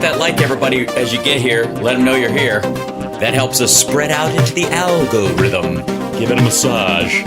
that like, everybody, as you get here. Let them know you're here. That helps us spread out into the algorithm. Give it a massage.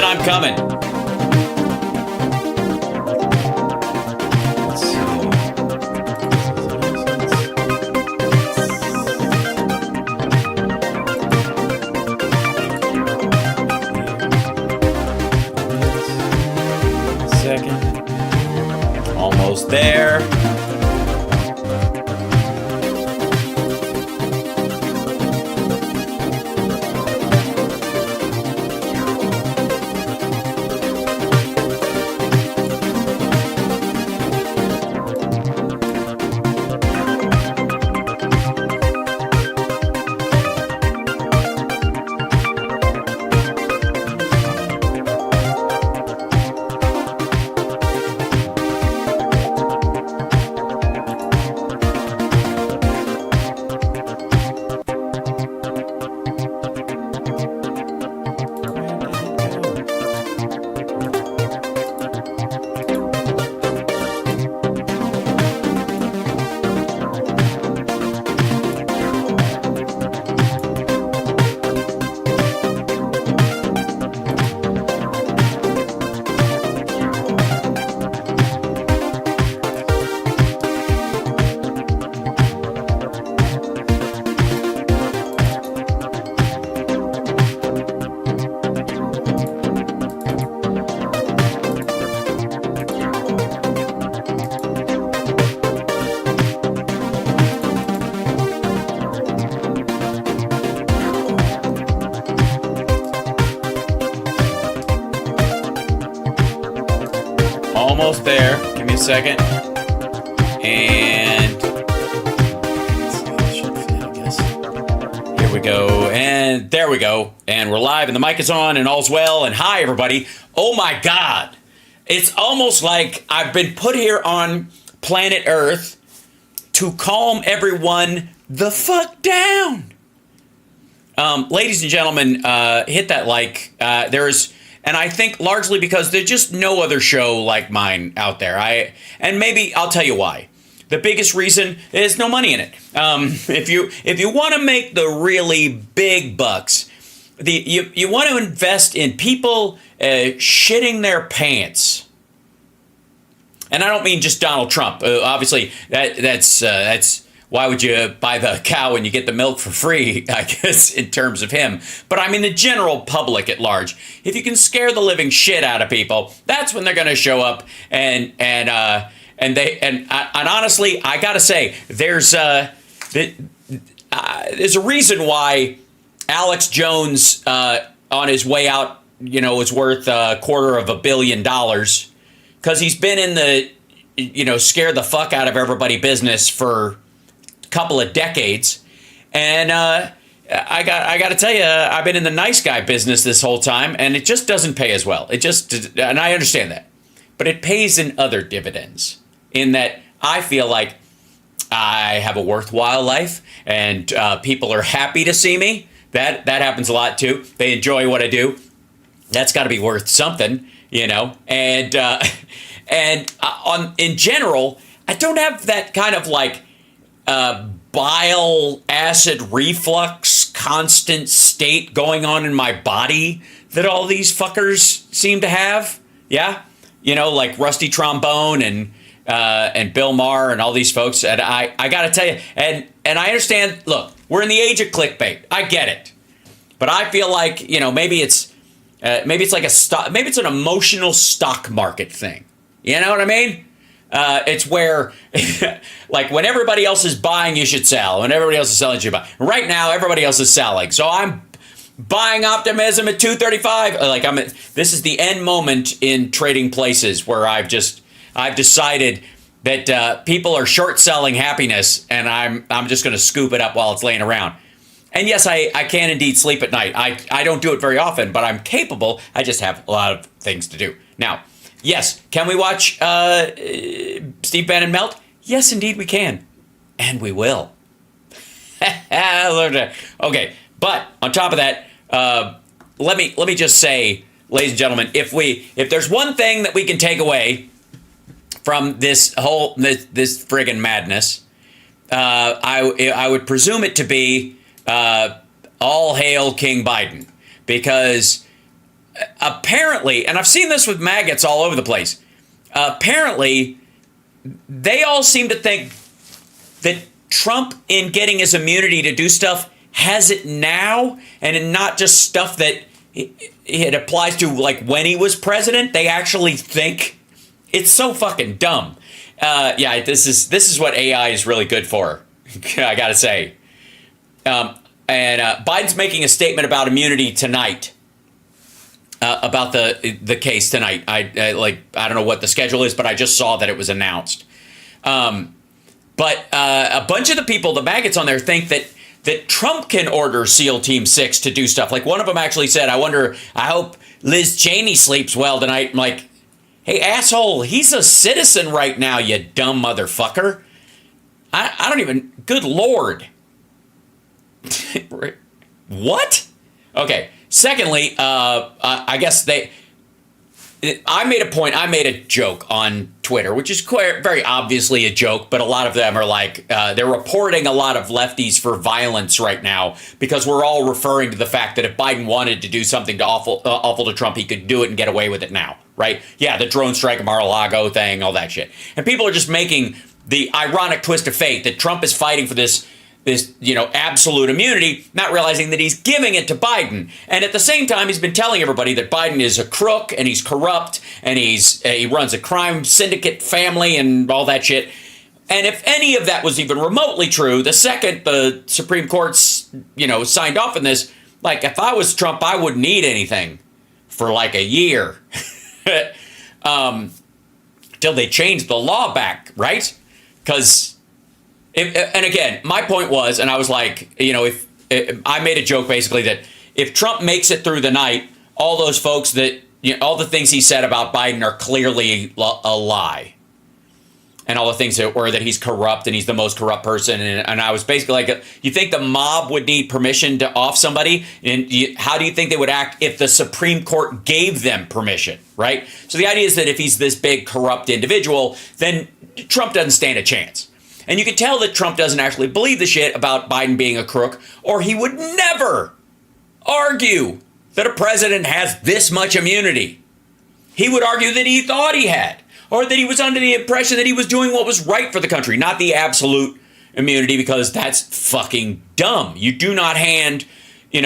I'm coming. Let's see. Second. Almost there. Almost there. Give me a second. And here we go. And there we go. And we're live and the mic is on and all's well. And hi, everybody. Oh my God. It's almost like I've been put here on planet Earth to calm everyone the fuck down. Ladies and gentlemen, hit that like. And I think largely because there's just no other show like mine out there. And maybe I'll tell you why. The biggest reason is no money in it. If you want to make the really big bucks, you want to invest in people shitting their pants. And I don't mean just Donald Trump. Obviously, that's why would you buy the cow when you get the milk for free, I guess, in terms of him. But I mean the general public at large. If you can scare the living shit out of people, that's when they're going to show up. And honestly, I got to say, there's a reason why Alex Jones on his way out, is worth $250 million, because he's been in the, scare the fuck out of everybody business for couple of decades, and I got to tell you, I've been in the nice guy business this whole time, and it just doesn't pay as well. And I understand that, but it pays in other dividends. In that, I feel like I have a worthwhile life, and people are happy to see me. That happens a lot too. They enjoy what I do. That's got to be worth something, And in general, I don't have that kind of like bile acid reflux constant state going on in my body that all these fuckers seem to have. Yeah. Like Rusty Trombone and Bill Maher and all these folks. And I got to tell you, and I understand, look, we're in the age of clickbait. I get it. But I feel like, maybe it's like a stock, maybe it's an emotional stock market thing. You know what I mean? It's where, like, when everybody else is buying, you should sell. When everybody else is selling, you should buy. Right now, everybody else is selling. So I'm buying optimism at 235. Like, this is the end moment in trading places where I've decided that people are short selling happiness, and I'm just going to scoop it up while it's laying around. And yes, I can indeed sleep at night. I don't do it very often, but I'm capable. I just have a lot of things to do. Now, yes, can we watch Steve Bannon melt? Yes, indeed we can. And we will. Okay, but on top of that, let me just say, ladies and gentlemen, if there's one thing that we can take away from this friggin' madness, I would presume it to be all hail King Biden, because apparently, and I've seen this with maggots all over the place, apparently they all seem to think that Trump, in getting his immunity to do stuff, has it now, and not just stuff that it applies to like when he was president. They actually think it's so fucking dumb. Yeah, this is what AI is really good for. I gotta say. And Biden's making a statement about immunity tonight. About the case tonight. I don't know what the schedule is, but I just saw that it was announced. But a bunch of the people, the maggots on there, think that Trump can order SEAL Team 6 to do stuff. Like, one of them actually said, I hope Liz Cheney sleeps well tonight. I'm like, hey, asshole, he's a citizen right now, you dumb motherfucker. I don't even, good Lord. What? Okay. Secondly, I guess I made a joke on Twitter, which is very obviously a joke, but a lot of them are like, they're reporting a lot of lefties for violence right now, because we're all referring to the fact that if Biden wanted to do something awful to Trump, he could do it and get away with it now, right? Yeah, the drone strike at Mar-a-Lago thing, all that shit. And people are just making the ironic twist of fate that Trump is fighting for this absolute immunity, not realizing that he's giving it to Biden. And at the same time, he's been telling everybody that Biden is a crook and he's corrupt and he runs a crime syndicate family and all that shit. And if any of that was even remotely true, the second the Supreme Court's, signed off on this, like, if I was Trump, I wouldn't need anything for like a year. Till they change the law back, right? Because... and again, my point was, and I was like, if I made a joke basically that if Trump makes it through the night, all those folks that, all the things he said about Biden are clearly a lie. and all the things that were that he's corrupt and he's the most corrupt person. And I was basically like, you think the mob would need permission to off somebody? And how do you think they would act if the Supreme Court gave them permission, right? So the idea is that if he's this big corrupt individual, then Trump doesn't stand a chance. And you can tell that Trump doesn't actually believe the shit about Biden being a crook, or he would never argue that a president has this much immunity. He would argue that he thought he had, or that he was under the impression that he was doing what was right for the country, not the absolute immunity, because that's fucking dumb. You do not hand, I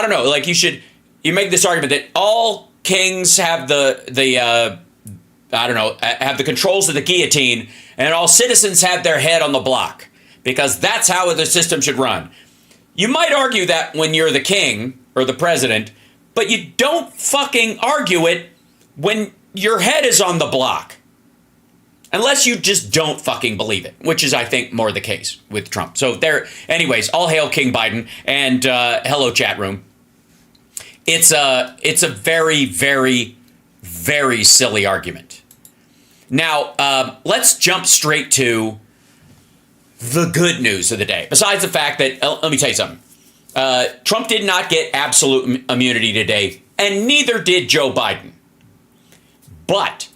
don't know, like you make this argument that all kings have have the controls of the guillotine, and all citizens have their head on the block, because that's how the system should run. You might argue that when you're the king or the president, but you don't fucking argue it when your head is on the block. Unless you just don't fucking believe it, which is, I think, more the case with Trump. So anyways, all hail King Biden, and hello, chat room. It's a very, very, very silly argument. Now, let's jump straight to the good news of the day. Besides the fact that, let me tell you something. Trump did not get absolute immunity today, and neither did Joe Biden. But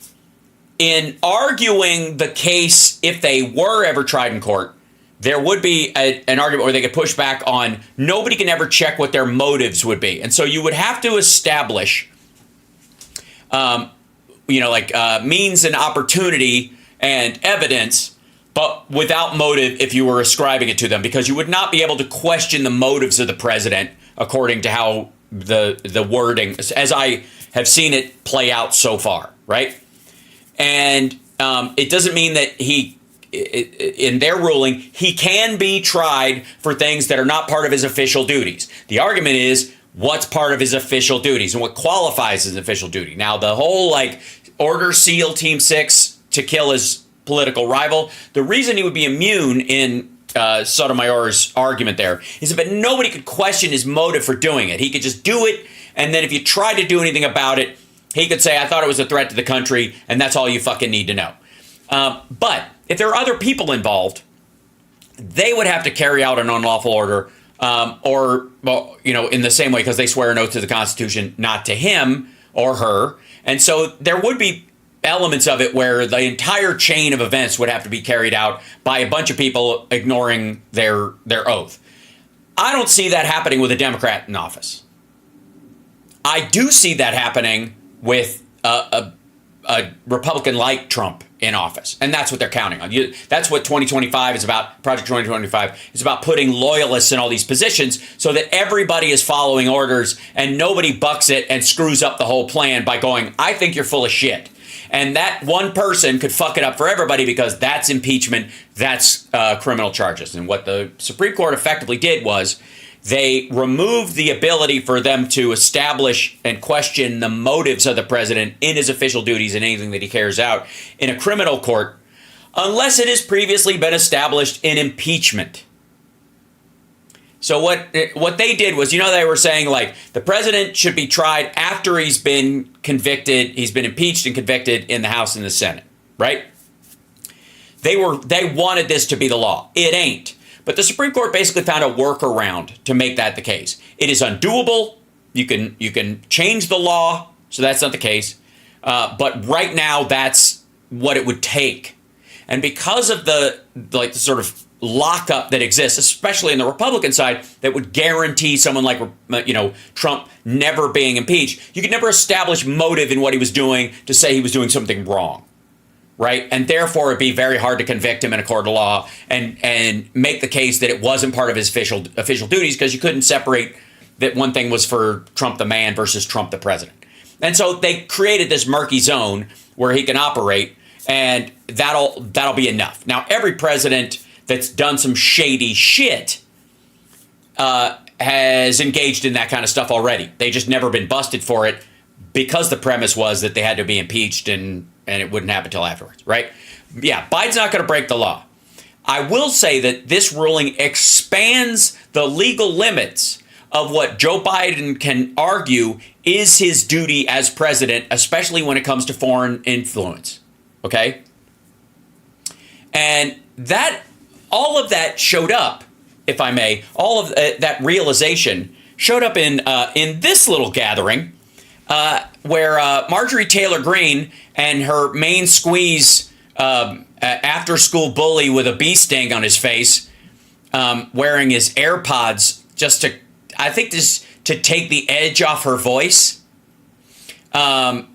in arguing the case, if they were ever tried in court, there would be an argument where they could push back on nobody can ever check what their motives would be. And so you would have to establish means and opportunity and evidence, but without motive if you were ascribing it to them, because you would not be able to question the motives of the president according to how the wording, as I have seen it play out so far, right? And it doesn't mean that in their ruling, he can be tried for things that are not part of his official duties. The argument is, what's part of his official duties and what qualifies as an official duty? Now, the whole order SEAL Team 6 to kill his political rival, the reason he would be immune in Sotomayor's argument there is that nobody could question his motive for doing it. He could just do it, and then if you tried to do anything about it, he could say, I thought it was a threat to the country, and that's all you fucking need to know. But if there are other people involved, they would have to carry out an unlawful order, in the same way, because they swear an oath to the Constitution, not to him or her. And so there would be elements of it where the entire chain of events would have to be carried out by a bunch of people ignoring their oath. I don't see that happening with a Democrat in office. I do see that happening with a Republican like Trump in office. And that's what they're counting on. That's what 2025 is about. Project 2025 is about putting loyalists in all these positions so that everybody is following orders and nobody bucks it and screws up the whole plan by going, I think you're full of shit. And that one person could fuck it up for everybody, because that's impeachment, that's criminal charges. And what the Supreme Court effectively did was they removed the ability for them to establish and question the motives of the president in his official duties and anything that he carries out in a criminal court, unless it has previously been established in impeachment. So what they did was, they were saying the president should be tried after he's been convicted, he's been impeached and convicted in the House and the Senate, right? They wanted this to be the law. It ain't. But the Supreme Court basically found a workaround to make that the case. It is undoable. You can change the law, so that's not the case. But right now, that's what it would take. And because of the sort of lockup that exists, especially in the Republican side, that would guarantee someone like Trump never being impeached, you could never establish motive in what he was doing to say he was doing something wrong. Right? And therefore, it'd be very hard to convict him in a court of law and make the case that it wasn't part of his official duties, because you couldn't separate that one thing was for Trump the man versus Trump the president. And so they created this murky zone where he can operate, and that'll be enough. Now, every president that's done some shady shit has engaged in that kind of stuff already. They just never been busted for it, because the premise was that they had to be impeached and it wouldn't happen until afterwards, right? Yeah, Biden's not going to break the law. I will say that this ruling expands the legal limits of what Joe Biden can argue is his duty as president, especially when it comes to foreign influence. Okay? And that, all of that showed up, if I may, all of that realization showed up in this little gathering where Marjorie Taylor Greene and her main squeeze after-school bully with a bee sting on his face, wearing his AirPods just to, I think this, to take the edge off her voice,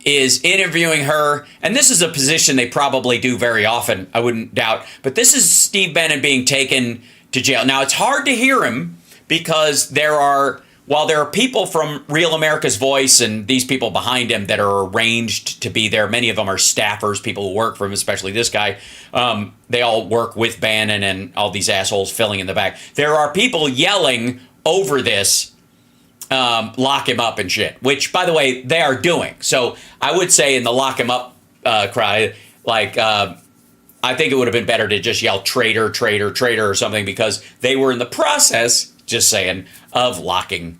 is interviewing her. And this is a position they probably do very often, I wouldn't doubt. But this is Steve Bannon being taken to jail. Now, it's hard to hear him because while there are people from Real America's Voice and these people behind him that are arranged to be there, many of them are staffers, people who work for him, especially this guy. They all work with Bannon and all these assholes filling in the back. There are people yelling over this, lock him up and shit, which, by the way, they are doing. So I would say in the lock him up cry, like, I think it would have been better to just yell traitor, traitor, traitor or something, because they were in the process, just saying, of locking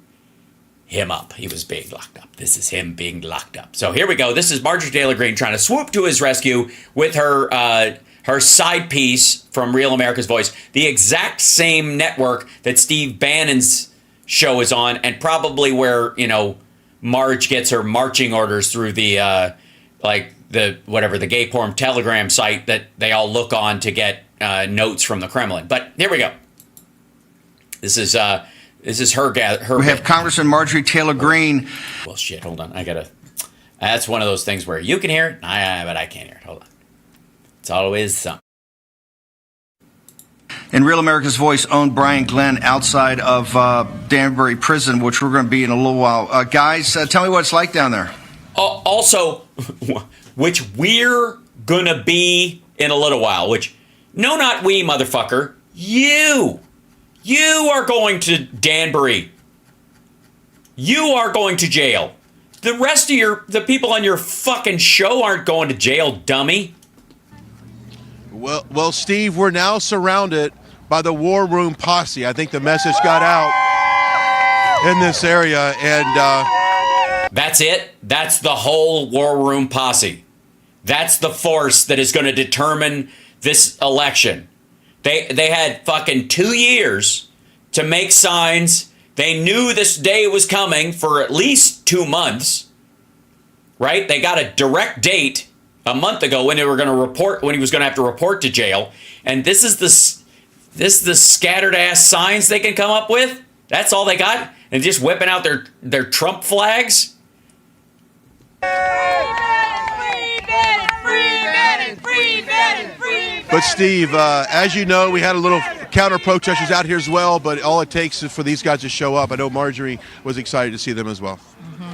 him up. He was being locked up. This is him being locked up. So here we go. This is Marjorie Taylor Greene trying to swoop to his rescue with her side piece from Real America's Voice, the exact same network that Steve Bannon's show is on, and probably where, you know, Marge gets her marching orders through the the gay porn telegram site that they all look on to get notes from the Kremlin. But here we go. This is her. We have Congressman Marjorie Taylor Greene. Well, shit. Hold on. That's one of those things where you can hear it, but I can't hear it. Hold on. It's always something. In Real America's Voice, owned Brian Glenn outside of Danbury Prison, which we're going to be in a little while. Guys, tell me what it's like down there. Also, which we're going to be in a little while, which, no, not we, motherfucker. You are going to Danbury. You are going to jail. The rest of the people on your fucking show aren't going to jail, dummy. Well, Steve, we're now surrounded by the War Room posse. I think the message got out in this area, and that's it. That's the whole War Room posse. That's the force that is going to determine this election. They had fucking 2 years to make signs. They knew this day was coming for at least 2 months, right? They got a direct date a month ago when they were going to report, when he was going to have to report to jail. And this is the scattered ass signs they can come up with. That's all they got, and just whipping out their Trump flags. But Steve, as you know, we had a little counter protesters out here as well, but all it takes is for these guys to show up. I know Marjorie was excited to see them as well. Mm-hmm.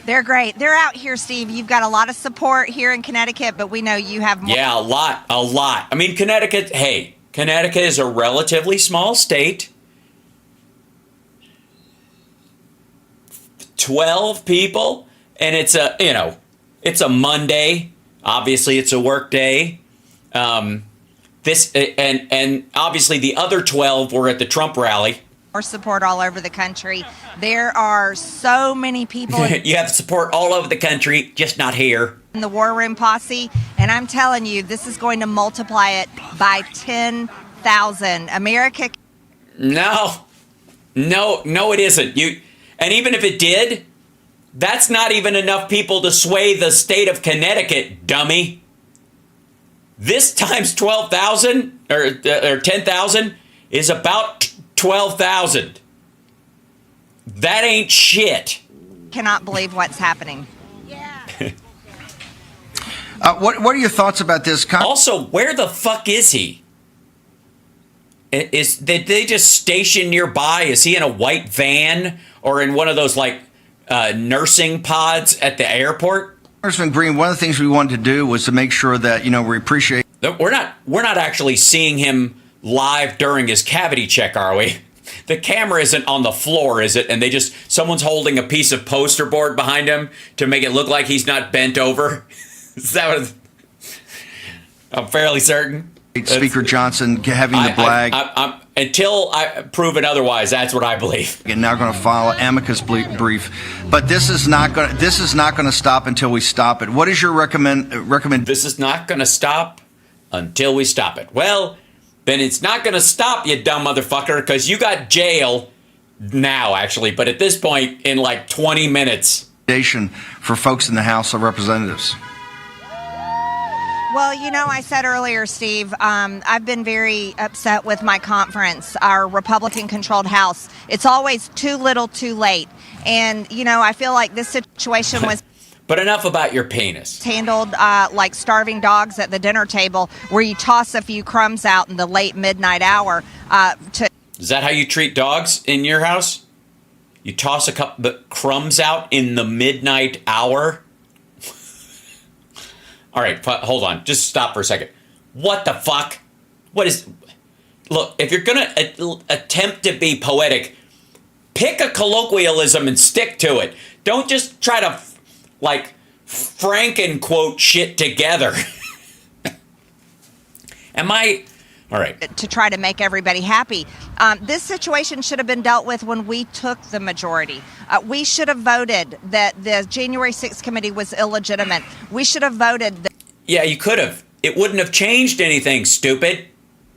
They're great. They're out here, Steve. You've got a lot of support here in Connecticut, but we know you have more. Yeah, a lot. I mean, Connecticut is a relatively small state. 12 people, and it's a Monday. Obviously, it's a work day. And obviously the other 12 were at the Trump rally. More support all over the country. There are so many people. You have support all over the country, just not here. In the War Room posse, and I'm telling you, this is going to multiply it by 10,000. America. No, it isn't. And even if it did, that's not even enough people to sway the state of Connecticut, dummy. This times 12,000 or 10,000 is about 12,000. That ain't shit. Cannot believe what's happening. Yeah. What are your thoughts about this? Also, where the fuck is he? Did they just station nearby? Is he in a white van or in one of those nursing pods at the airport? Congressman Greene, one of the things we wanted to do was to make sure that, we appreciate. We're not actually seeing him live during his cavity check, are we? The camera isn't on the floor, is it? And someone's holding a piece of poster board behind him to make it look like he's not bent over. Is that what? I'm fairly certain. Speaker Johnson having the flag. until I prove it otherwise, that's what I believe. And now going to file an amicus brief, but this is not going to stop until we stop it. What is your recommend? This is not going to stop until we stop it. Well, then it's not going to stop, you dumb motherfucker, because you got jail now, actually. But at this point, in like 20 minutes. For folks in the House of Representatives. Well, I said earlier, Steve, I've been very upset with my conference, our Republican-controlled House. It's always too little, too late. And, I feel like this situation was... But enough about your penis. Handled like starving dogs at the dinner table, where you toss a few crumbs out in the late midnight hour. Is that how you treat dogs in your house? You toss a couple of crumbs out in the midnight hour? All right, hold on. Just stop for a second. What the fuck? Look, if you're going to attempt to be poetic, pick a colloquialism and stick to it. Don't just try to, Franken-quote shit together. All right. To try to make everybody happy. This situation should have been dealt with when we took the majority. We should have voted that the January 6th committee was illegitimate. We should have voted that... Yeah, you could have. It wouldn't have changed anything, stupid.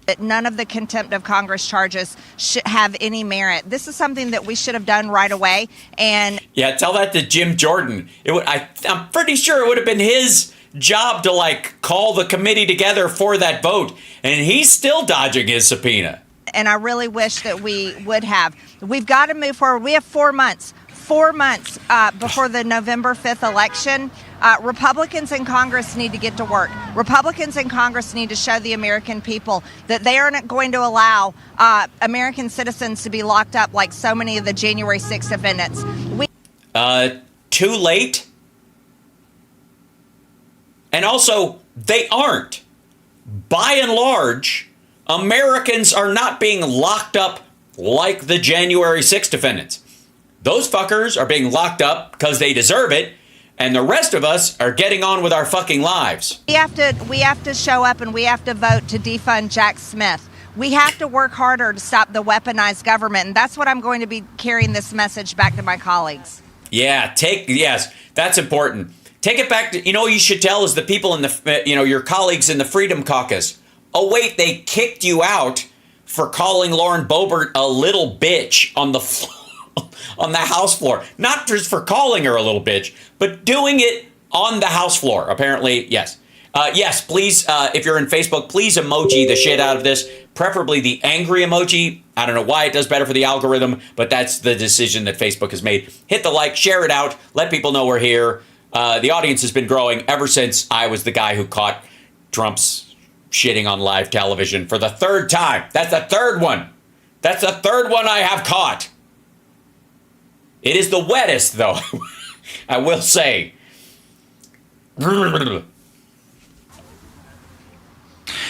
That none of the contempt of Congress charges should have any merit. This is something that we should have done right away. And yeah, tell that to Jim Jordan. I'm pretty sure it would have been his job to call the committee together for that vote, and he's still dodging his subpoena. And I really wish that we would have. We've got to move forward. We have 4 months. 4 months before the November 5th election. Republicans in Congress need to get to work. Republicans in Congress need to show the American people that they aren't going to allow American citizens to be locked up like so many of the January 6th defendants. Too late? And also, they aren't. By and large, Americans are not being locked up like the January 6th defendants. Those fuckers are being locked up because they deserve it, and the rest of us are getting on with our fucking lives. We have to show up and we have to vote to defund Jack Smith. We have to work harder to stop the weaponized government, and that's what I'm going to be carrying this message back to my colleagues. Yeah, yes, that's important. Take it back to, what you should tell is the people in the, your colleagues in the Freedom Caucus. Oh, wait, they kicked you out for calling Lauren Boebert a little bitch on the floor. On the House floor. Not just for calling her a little bitch, but doing it on the House floor. Apparently, yes. Yes, please, if you're in Facebook, please emoji the shit out of this. Preferably the angry emoji. I don't know why it does better for the algorithm, but that's the decision that Facebook has made. Hit the like, share it out, let people know we're here. The audience has been growing ever since I was the guy who caught Trump's shitting on live television for the 3rd time. That's the 3rd one. That's the 3rd one I have caught. It is the wettest, though, I will say.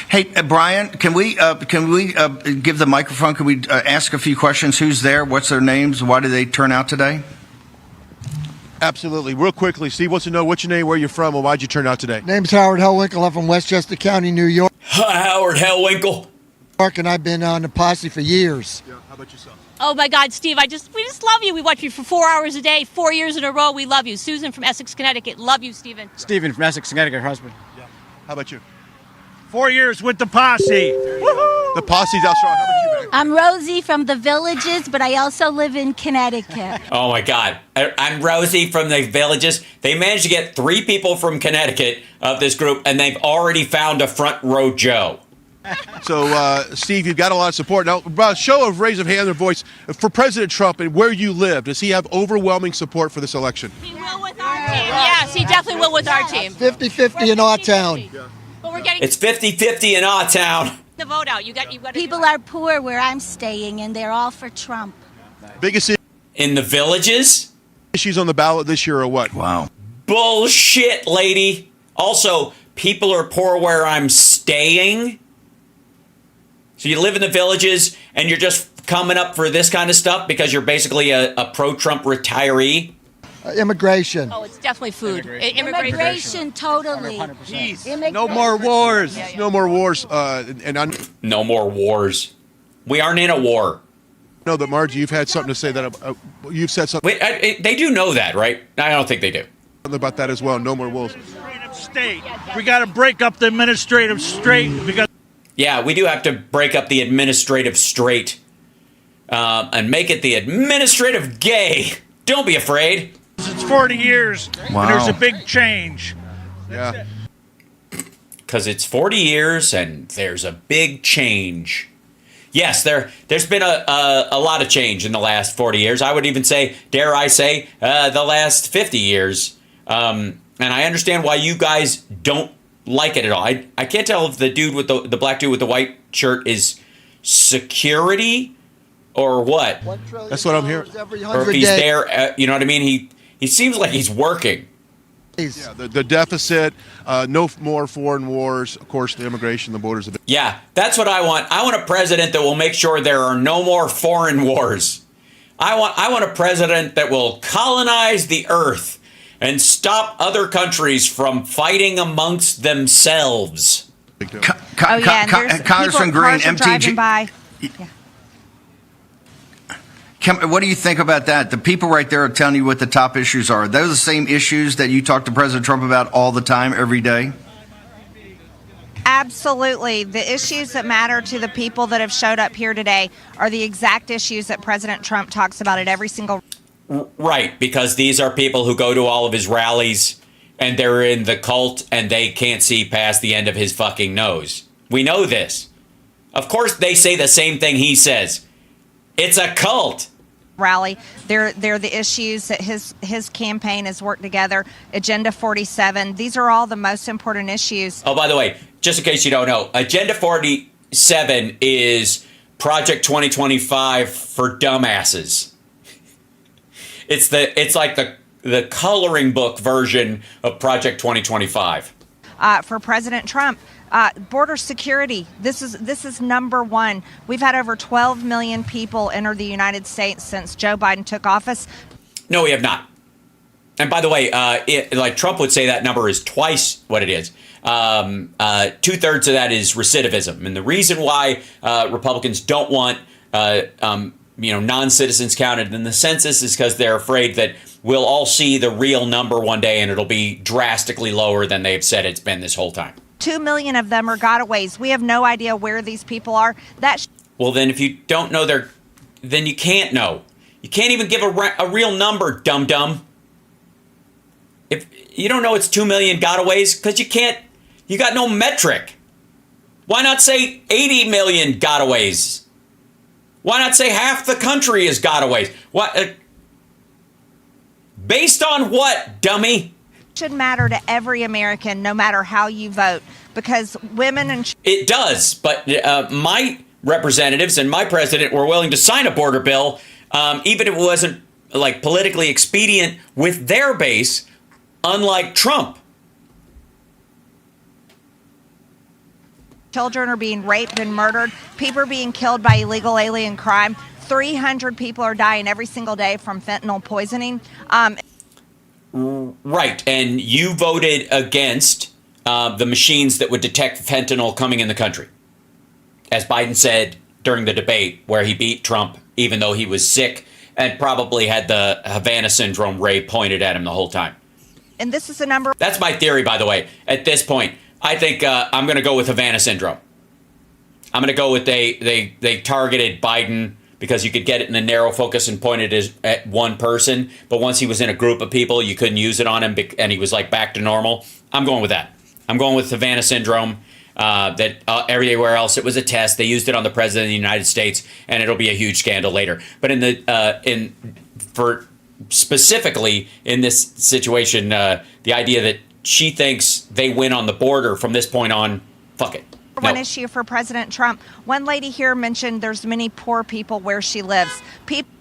Hey, Brian, can we give the microphone? Can we ask a few questions? Who's there? What's their names? Why did they turn out today? Absolutely. Real quickly, Steve wants to know what's your name, where you're from, and why'd you turn out today? Name's Howard Hellwinkle. I'm from Westchester County, New York. Hi, Howard Hellwinkle. And I've been on the posse for years. Yeah. How about yourself? Oh my God, Steve, we just love you. We watch you for 4 hours a day, 4 years in a row. We love you. Susan from Essex, Connecticut. Love you, Stephen. Stephen from Essex, Connecticut, her husband. Yeah. How about you? 4 years with the posse. The posse's out strong. How about you, man? I'm Rosie from the Villages, but I also live in Connecticut. Oh my God. I'm Rosie from the Villages. They managed to get 3 people from Connecticut of this group, and they've already found a front row Joe. So, Steve, you've got a lot of support. Now, show of raise of hand or voice for President Trump and where you live. Does he have overwhelming support for this election? He will with our team. Yes, he definitely will with our team. 50-50 in our town. But we're getting It's 50-50 in our town. the vote out. You got People are poor where I'm staying, and they're all for Trump. Biggest In the Villages? issues on the ballot this year or what? Wow. Bullshit, lady. Also, people are poor where I'm staying. So you live in the Villages and you're just coming up for this kind of stuff because you're basically a pro-Trump retiree? Immigration. Oh, it's definitely food. Immigration, totally. No more wars. No more wars. No more wars. We aren't in a war. No, but Margie, you've had something to say that you've said something They do know that, right? I don't think they do. about that as well. No more wolves. State. We got to break up the administrative state because. Yeah, we do have to break up the administrative straight and make it the administrative gay. Don't be afraid. It's 40 years, Wow. and there's a big change. Yeah. Because it's 40 years and there's a big change. Yes, there's been a lot of change in the last 40 years. I would even say, dare I say, the last 50 years. And I understand why you guys don't like it at all. I can't tell if the dude with the black dude with the white shirt is security or what. That's what I'm hearing. Or if he's there, you know what I mean? He seems like he's working. Yeah, the deficit, no more foreign wars, of course, the immigration, the borders. Yeah, that's what I want. I want a president that will make sure there are no more foreign wars. I want a president that will colonize the earth and stop other countries from fighting amongst themselves. Congressman Green, MTG. By. What do you think about that? The people right there are telling you what the top issues are. Are those the same issues that you talk to President Trump about all the time, every day? Absolutely. The issues that matter to the people that have showed up here today are the exact issues that President Trump talks about at every single. Right, because these are people who go to all of his rallies and they're in the cult and they can't see past the end of his fucking nose. We know this. Of course they say the same thing he says. It's a cult. Rally. They're the issues that his campaign has worked together. Agenda 47. These are all the most important issues. Oh, by the way, just in case you don't know, Agenda 47 is Project 2025 for dumbasses. It's like the coloring book version of Project 2025. For President Trump, border security. This is number one. We've had over 12 million people enter the United States since Joe Biden took office. No, we have not. And by the way, like Trump would say, that number is twice what it is. 2/3 of that is recidivism, and the reason why Republicans don't want non-citizens counted in the census is because they're afraid that we'll all see the real number one day and it'll be drastically lower than they've said it's been this whole time. 2 million of them are gotaways. We have no idea where these people are. Well, then if you don't know then you can't know. You can't even give a real number, dum-dum. If you don't know it's 2 million gotaways, because you got no metric. Why not say 80 million gotaways? Why not say half the country is gotaways? What? Based on what, dummy? Should matter to every American, no matter how you vote, because women and it does. But my representatives and my president were willing to sign a border bill, even if it wasn't like politically expedient with their base, unlike Trump. children are being raped and murdered. People are being killed by illegal alien crime. 300 people are dying every single day from fentanyl poisoning. Right, and you voted against the machines that would detect fentanyl coming in the country. As Biden said during the debate where he beat Trump, even though he was sick and probably had the Havana syndrome ray pointed at him the whole time. And this is the number. That's my theory, by the way. At this point, I think I'm going to go with Havana syndrome. I'm going to go with they targeted Biden because you could get it in a narrow focus and point it at one person. But once he was in a group of people, you couldn't use it on him and he was like back to normal. I'm going with that. I'm going with Havana syndrome. That everywhere else it was a test. They used it on the president of the United States, and it'll be a huge scandal later. But specifically in this situation, the idea that she thinks they win on the border from this point on, fuck it. One issue for President Trump. One lady here mentioned there's many poor people where she lives.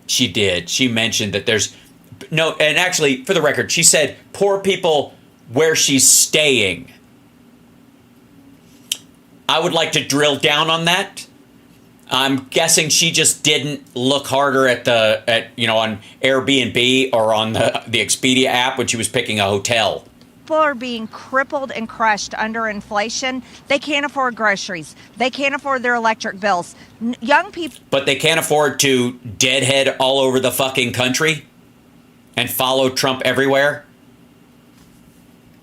She did. She mentioned that there's no, and actually, for the record, she said poor people where she's staying. I would like to drill down on that. I'm guessing she just didn't look harder at on Airbnb or on the Expedia app when she was picking a hotel. People are being crippled and crushed under inflation. They can't afford groceries. They can't afford their electric bills. Young people. But they can't afford to deadhead all over the fucking country and follow Trump everywhere.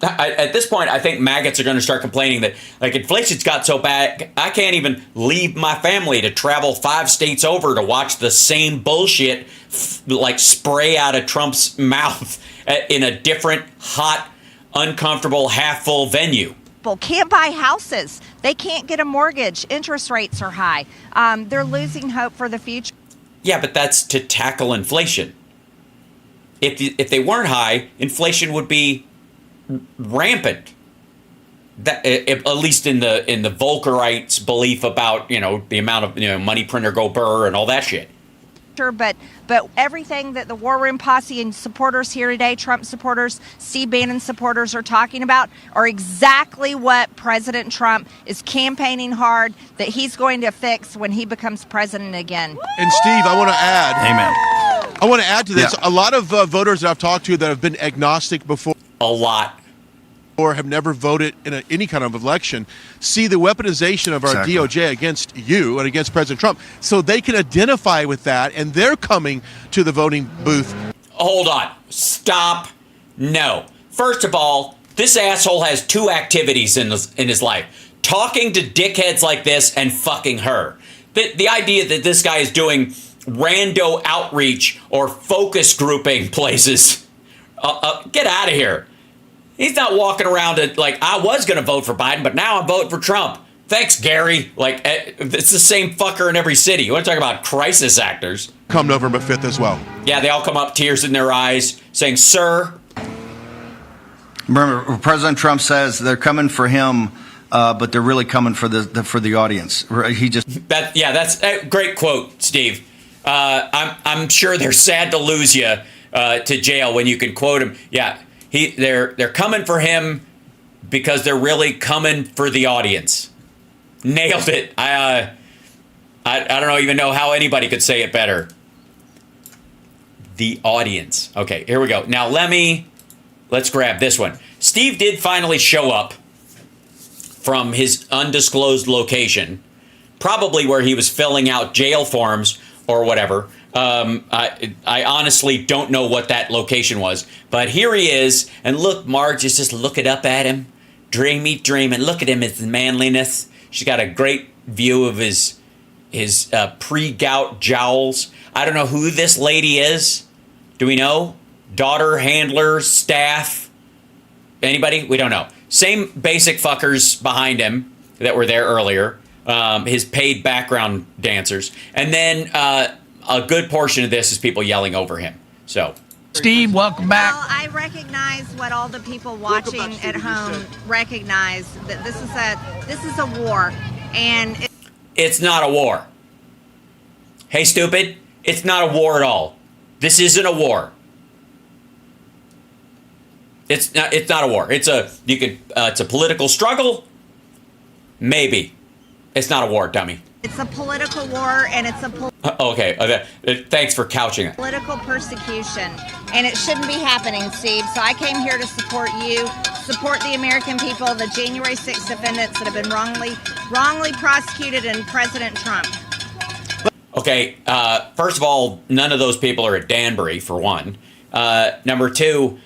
At this point, I think maggots are going to start complaining that, like, inflation's got so bad, I can't even leave my family to travel 5 states over to watch the same bullshit, like, spray out of Trump's mouth in a different, hot, uncomfortable, half-full venue. People can't buy houses. They can't get a mortgage. Interest rates are high. They're losing hope for the future. Yeah, but that's to tackle inflation. If they weren't high, inflation would be rampant. That, at least in the Volckerites' belief about, you know, the amount of, you know, money printer go burr and all that shit. But everything that the War Room Posse and supporters here today, Trump supporters, Steve Bannon supporters, are talking about are exactly what President Trump is campaigning hard that he's going to fix when he becomes president again. And Steve, I want to add. Amen. I want to add to this. Yeah. A lot of voters that I've talked to that have been agnostic before, A lot. or have never voted in any kind of election, see the weaponization of our Exactly. DOJ against you and against President Trump, so they can identify with that, and they're coming to the voting booth. Hold on. Stop. No. First of all, this asshole has 2 activities in his life. Talking to dickheads like this and fucking her. The idea that this guy is doing rando outreach or focus grouping places. Get out of here. He's not walking around like, I was going to vote for Biden, but now I'm voting for Trump. Thanks, Gary. Like, it's the same fucker in every city. You want to talk about crisis actors? Come November 5th as well. Yeah, they all come up, tears in their eyes, saying, sir. Remember, President Trump says they're coming for him, but they're really coming for the audience. He just That's a great quote, Steve. I'm sure they're sad to lose you to jail when you can quote him. Yeah. They're coming for him because they're really coming for the audience. Nailed it. I don't even know how anybody could say it better. The audience. Okay, here we go. Now let's grab this one. Steve did finally show up from his undisclosed location, probably where he was filling out jail forms or whatever. I honestly don't know what that location was, but here he is. And look, Marge is just looking up at him, dreaming. Look at him, his manliness. She's got a great view of his pre-gout jowls. I don't know who this lady is. Do we know? Daughter, handler, staff? Anybody? We don't know. Same basic fuckers behind him that were there earlier. His paid background dancers. And then a good portion of this is people yelling over him. So, Steve, welcome back. Well, I recognize what all the people watching at home recognize, that this is a war, and it's not a war. Hey, stupid, it's not a war at all. This isn't a war. It's not a war. It's a political struggle. Maybe. It's not a war, dummy. it's a political war, and it's a Okay, thanks for couching it. Political persecution, and it shouldn't be happening, Steve. So I came here to support you, support the American people, the January 6th defendants that have been wrongly prosecuted, and President Trump. Okay, first of all, none of those people are at Danbury, for one. Number two,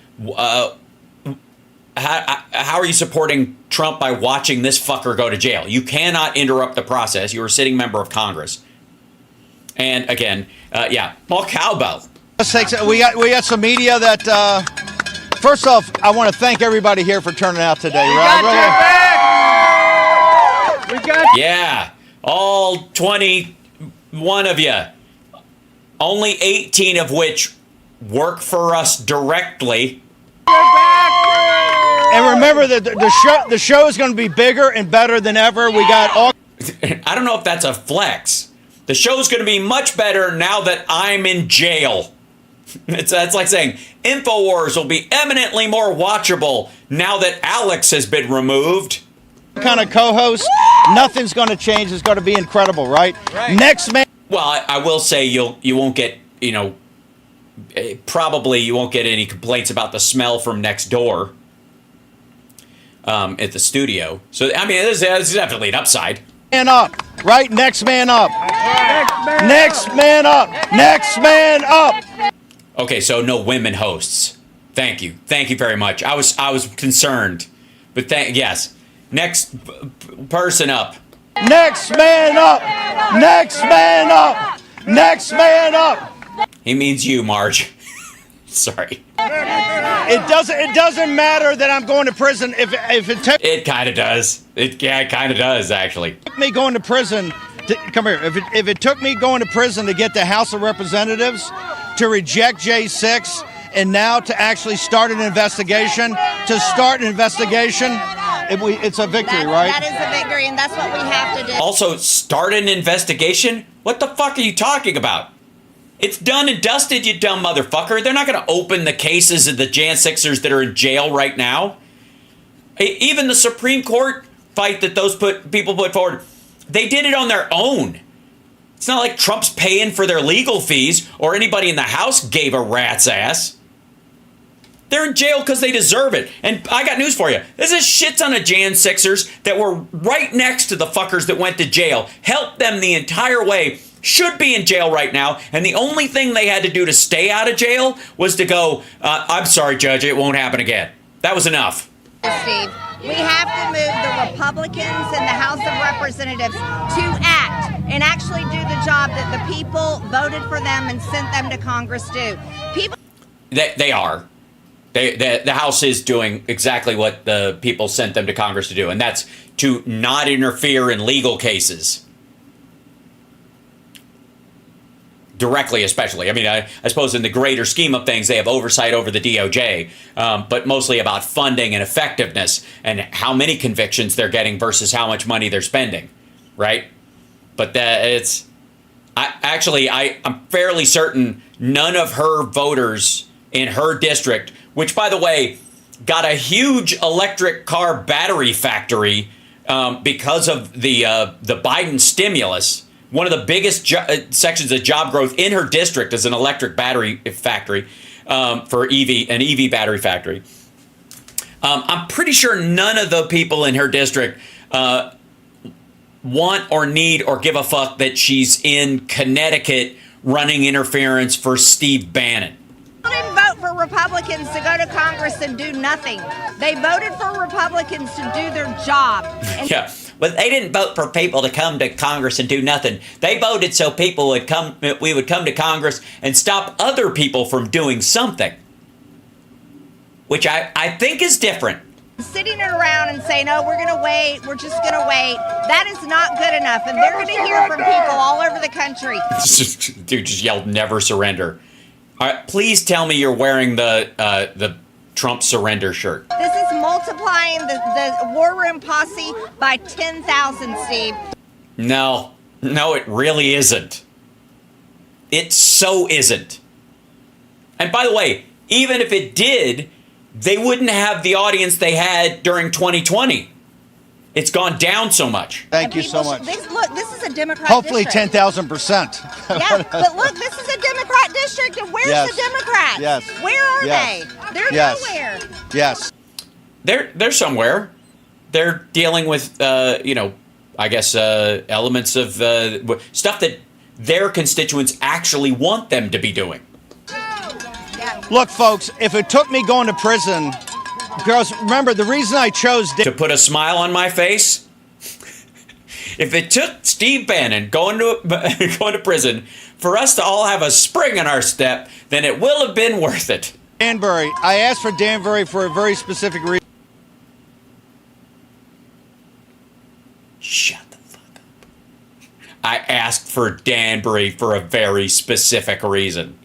how are you supporting Trump by watching this fucker go to jail? You cannot interrupt the process. You're a sitting member of Congress. And again, more cowbell. We got some media that. First off, I want to thank everybody here for turning out today. Yeah, all 21 of you. Only 18 of which work for us directly. And remember that the show is going to be bigger and better than ever. We got all. I don't know if that's a flex. The show's going to be much better now that I'm in jail. It's like saying InfoWars will be eminently more watchable now that Alex has been removed. Kind of co-host, nothing's going to change. It's going to be incredible, right? Next man. Well, I will say you won't get, probably you won't get any complaints about the smell from next door. at the studio. So, I mean, there's definitely an upside. Man up, right? Next man up. Next man up. Next man up. Okay, so no women hosts. Thank you very much. I was concerned, but yes. Next person up. Next man up. Next man up. Next man up. He means you, Marge. Sorry. It doesn't matter that I'm going to prison if it took. It kind of does. It kind of does, actually. Me going to prison. Come here. If it took me going to prison to get the House of Representatives to reject J6 and now to actually start an investigation, it's a victory, right? That is a victory, and that's what we have to do. Also, start an investigation? What the fuck are you talking about? It's done and dusted, you dumb motherfucker. They're not going to open the cases of the Jan 6ers that are in jail right now. Even the Supreme Court fight that those people put forward, they did it on their own. It's not like Trump's paying for their legal fees or anybody in the House gave a rat's ass. They're in jail because they deserve it. And I got news for you. There's a shit ton of Jan 6ers that were right next to the fuckers that went to jail. Helped them the entire way. Should be in jail right now. And the only thing they had to do to stay out of jail was to go, I'm sorry, Judge, it won't happen again. That was enough. Steve, we have to move the Republicans in the House of Representatives to act and actually do the job that the people voted for them and sent them to Congress do. They are. The House is doing exactly what the people sent them to Congress to do, and that's to not interfere in legal cases. Directly, especially. I mean, I suppose in the greater scheme of things, they have oversight over the DOJ, but mostly about funding and effectiveness and how many convictions they're getting versus how much money they're spending, right? But I'm fairly certain none of her voters in her district, which, by the way, got a huge electric car battery factory because of the Biden stimulus. One of the biggest sections of job growth in her district is an electric battery factory for an EV battery factory. I'm pretty sure none of the people in her district want or need or give a fuck that she's in Connecticut running interference for Steve Bannon. They didn't vote for Republicans to go to Congress and do nothing. They voted for Republicans to do their job. Yeah. But they didn't vote for people to come to Congress and do nothing. They voted so we would come to Congress and stop other people from doing something. Which I think is different. Sitting around and saying, oh, we're going to wait, we're just going to wait. That is not good enough. And they're going to hear from people all over the country. Dude just yelled, never surrender. All right, please tell me you're wearing the Trump surrender shirt. This is multiplying the War Room posse by 10,000, Steve. No, it really isn't. It so isn't. And by the way, even if it did, they wouldn't have the audience they had during 2020. It's gone down so much. Thank you so much. This is a Democrat Hopefully district. 10,000%. Yeah, but look, this is a Democrat district, and where's the Democrats? Yes. Where are they? They're nowhere. Yes. They're somewhere. They're dealing with, I guess, elements of stuff that their constituents actually want them to be doing. Look, folks, if it took me going to prison, because remember, the reason I chose to put a smile on my face, if it took Steve Bannon going to prison for us to all have a spring in our step, then it will have been worth it. Danbury, I asked for Danbury for a very specific reason. Shut the fuck up. I asked for Danbury for a very specific reason.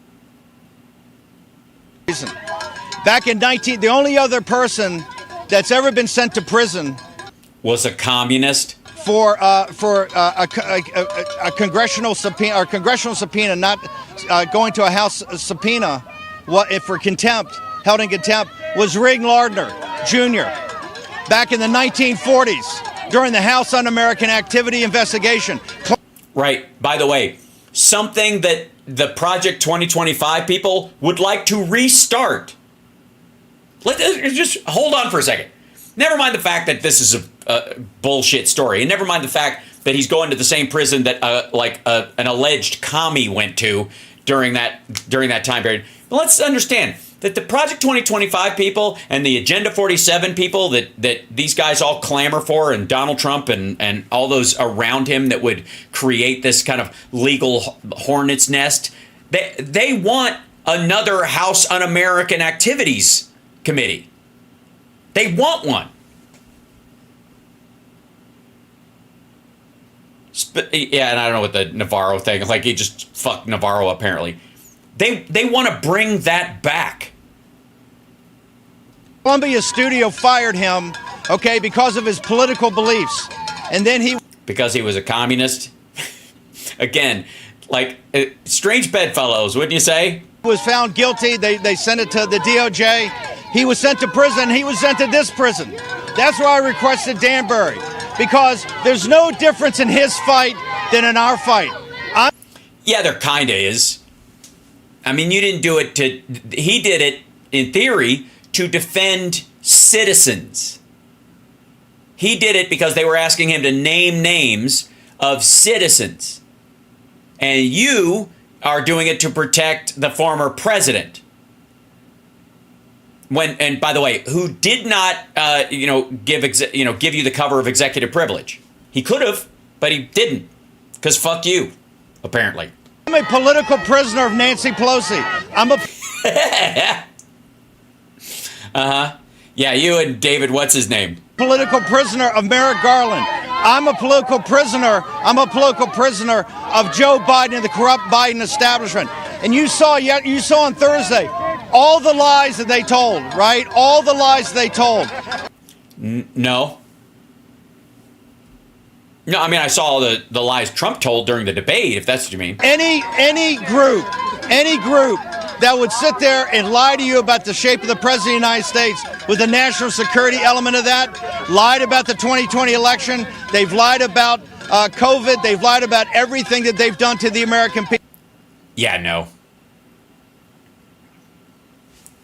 Back in the only other person that's ever been sent to prison was a communist for a congressional subpoena, not going to a House subpoena, for contempt, held in contempt, was Ring Lardner Jr. Back in the 1940s during the House Un-American Activity investigation. Right. By the way, something that the Project 2025 people would like to restart. Let's just hold on for a second. Never mind the fact that this is a bullshit story, and never mind the fact that he's going to the same prison that an alleged commie went to during that time period. But let's understand that the Project 2025 people and the Agenda 47 people that these guys all clamor for, and Donald Trump and all those around him that would create this kind of legal hornet's nest, they want another House Un-American Activities Committee. They want one. Yeah, and I don't know what the Navarro thing is. Like, he just fucked Navarro, apparently. They want to bring that back. Columbia Studio fired him, okay, because of his political beliefs. And then because he was a communist? Again, like, strange bedfellows, wouldn't you say? Was found guilty. They sent it to the DOJ. He was sent to prison. He was sent to this prison. That's why I requested Danbury, because there's no difference in his fight than in our fight. Yeah, there kind of is. I mean, you didn't do it to... He did it, in theory, to defend citizens. He did it because they were asking him to name names of citizens. And you are doing it to protect the former president. And by the way, who did not, give you the cover of executive privilege. He could have, but he didn't, because fuck you, apparently. I'm a political prisoner of Nancy Pelosi. Yeah, you and David, what's his name? Political prisoner of Merrick Garland. I'm a political prisoner. I'm a political prisoner of Joe Biden and the corrupt Biden establishment. And you saw on Thursday all the lies that they told, right? All the lies they told. No. No, I mean, I saw the lies Trump told during the debate, if that's what you mean. Any group that would sit there and lie to you about the shape of the president of the United States with the national security element of that, lied about the 2020 election, they've lied about COVID, they've lied about everything that they've done to the American people. Yeah, no.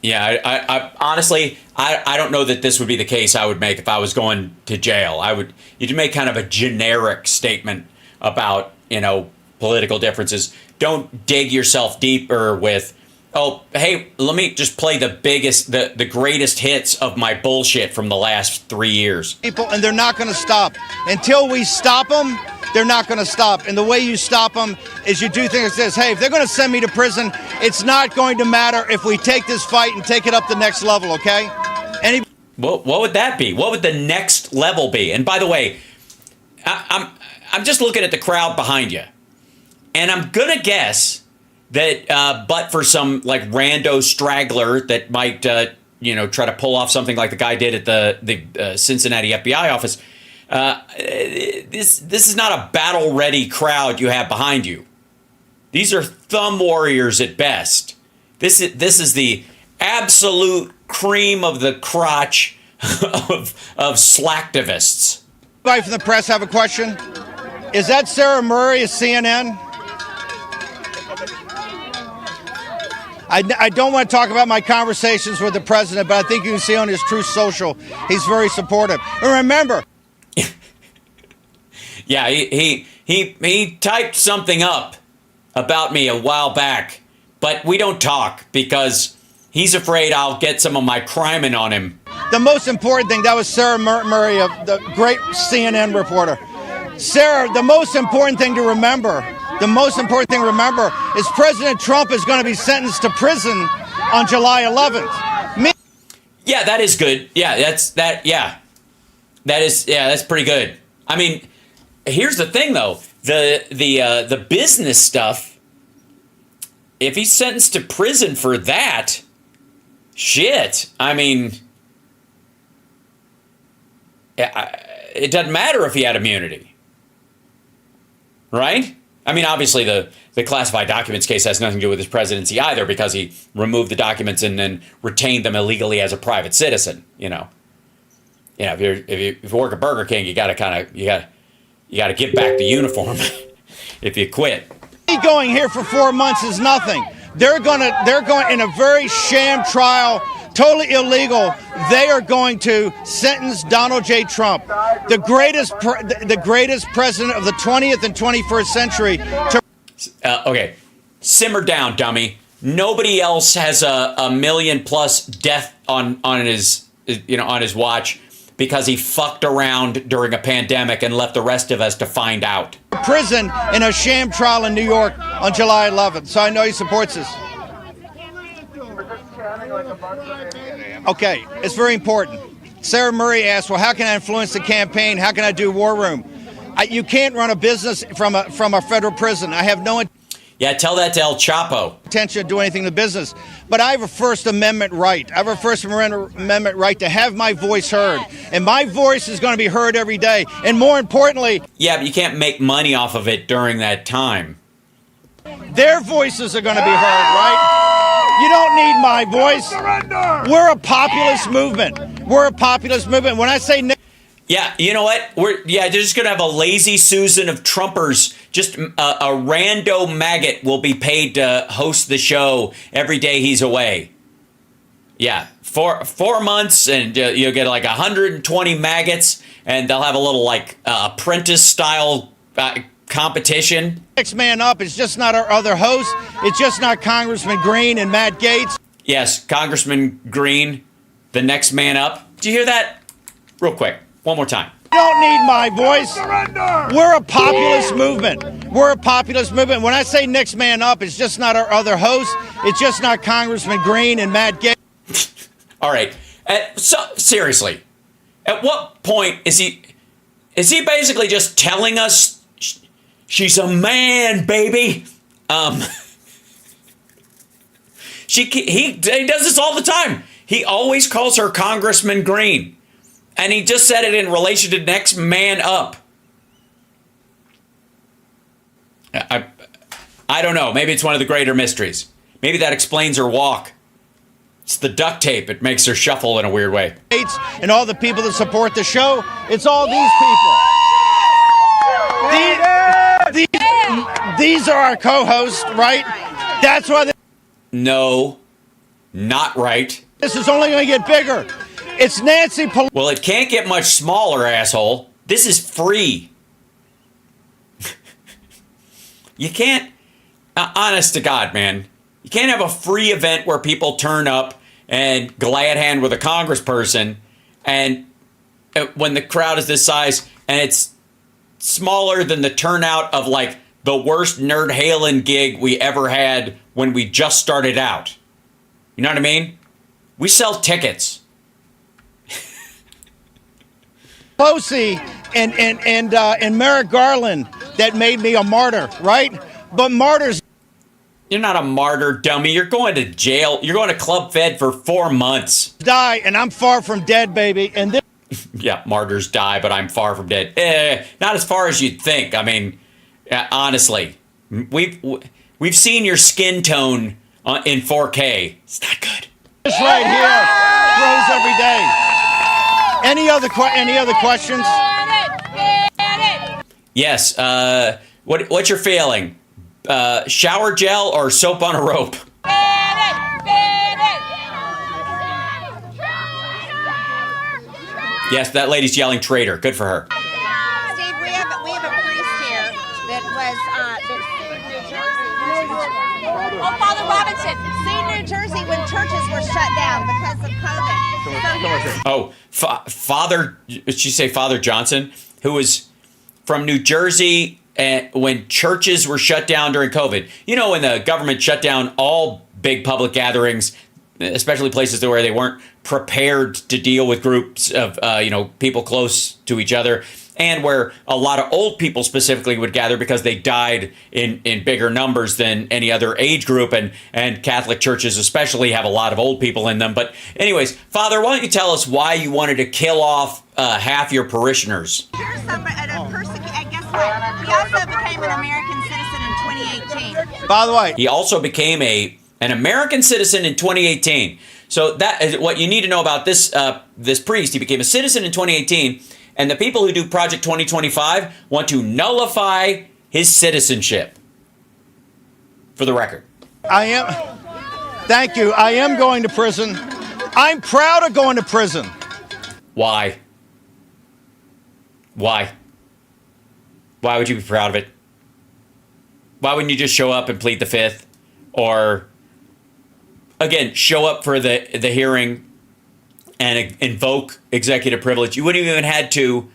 Yeah, I honestly, I don't know that this would be the case I would make if I was going to jail. You'd make kind of a generic statement about, political differences. Don't dig yourself deeper with, oh, hey, let me just play the greatest hits of my bullshit from the last 3 years. People, and they're not going to stop. Until we stop them, they're not going to stop. And the way you stop them is you do things like this. Hey, if they're going to send me to prison, it's not going to matter if we take this fight and take it up the next level, okay? What would that be? What would the next level be? And by the way, I'm just looking at the crowd behind you. And I'm going to guess that but for some like rando straggler that might try to pull off something like the guy did at the Cincinnati FBI office, this is not a battle ready crowd you have behind you. These are thumb warriors at best. This is the absolute cream of the crotch of slacktivists. Anybody from the press have a question? Is that Sarah Murray of CNN? I don't want to talk about my conversations with the president, but I think you can see on his Truth Social, he's very supportive. And remember, yeah, he typed something up about me a while back, but we don't talk because he's afraid I'll get some of my criming on him. The most important thing, that was Sarah Murray, the great CNN reporter. Sarah, the most important thing to remember is President Trump is going to be sentenced to prison on July 11th. Yeah, that is good. Yeah, that's pretty good. I mean, here's the thing though, the business stuff, if he's sentenced to prison for that, shit, I mean, it doesn't matter if he had immunity, right? I mean, obviously the classified documents case has nothing to do with his presidency either, because he removed the documents and then retained them illegally as a private citizen. If you work at Burger King, you got to give back the uniform if you quit. Going here for 4 months is nothing. They're going in a very sham trial totally illegal. They are going to sentence Donald J. Trump, the greatest president of the 20th and 21st century. Okay, simmer down, dummy. Nobody else has a million plus death on his watch because he fucked around during a pandemic and left the rest of us to find out. Prison in a sham trial in New York on July 11th. So I know he supports this. Okay, it's very important. Sarah Murray asked, well, how can I influence the campaign? How can I do war room? You can't run a business from a federal prison. I have no Yeah, tell that to El Chapo. intention to do anything in the business. But I have a First Amendment right. I have a First Amendment right to have my voice heard. And my voice is going to be heard every day. And more importantly... Yeah, but you can't make money off of it during that time. Their voices are going to be heard, right? You don't need my voice. We're a populist movement. We're a populist movement. When I say... Yeah, you know what? They're just going to have a lazy Susan of Trumpers. Just a rando maggot will be paid to host the show every day he's away. Yeah, 4 months, and you'll get like 120 maggots, and they'll have a little like apprentice-style competition. Next man up is just not our other host. It's just not Congressman Green and Matt Gaetz. Yes, Congressman Green, the next man up. Did you hear that? Real quick. One more time. You don't need my voice. We're a populist movement. We're a populist movement. When I say next man up, it's just not our other host. It's just not Congressman Green and Matt Gaetz. All right. So seriously, at what point is he basically just telling us she's a man, baby? He does this all the time. He always calls her Congressman Green. And he just said it in relation to next man up. I don't know. Maybe it's one of the greater mysteries. Maybe that explains her walk. It's the duct tape. It makes her shuffle in a weird way. And all the people that support the show, it's all these people. These are our co-hosts, right? That's why... No, not right. This is only going to get bigger. It's Nancy Pelosi. Well, it can't get much smaller, asshole. This is free. You can't, honest to God, man, you can't have a free event where people turn up and glad hand with a congressperson, and when the crowd is this size and it's smaller than the turnout of like the worst Nerd Halen gig we ever had when we just started out. You know what I mean? We sell tickets. Pelosi and Merrick Garland that made me a martyr, right? But martyrs... You're not a martyr, dummy. You're going to jail. You're going to Club Fed for 4 months. Die, and I'm far from dead, baby. And this... Yeah, martyrs die, but I'm far from dead. Not as far as you'd think. I mean, honestly, we've seen your skin tone in 4K. It's not good. This right here grows every day. Any other questions? Yes. What's your feeling? Shower gel or soap on a rope? Yes, that lady's yelling traitor. Good for her. Steve, we have a priest here that was Oh, Father Robinson. New Jersey when churches were shut down because of COVID. Oh, Father, did she say Father Johnson, who was from New Jersey when churches were shut down during COVID? You know, when the government shut down all big public gatherings, especially places where they weren't prepared to deal with groups of, people close to each other, and where a lot of old people specifically would gather because they died in bigger numbers than any other age group, and Catholic churches especially have a lot of old people in them. But anyways, Father, why don't you tell us why you wanted to kill off half your parishioners? Here's somebody, guess what? He also became an American citizen in 2018. By the way, he also became an American citizen in 2018. So that is what you need to know about this priest. He became a citizen in 2018. And the people who do Project 2025 want to nullify his citizenship. For the record. Thank you. I am going to prison. I'm proud of going to prison. Why? Why? Why would you be proud of it? Why wouldn't you just show up and plead the fifth? Or, again, show up for the hearing and invoke executive privilege? You wouldn't have even had to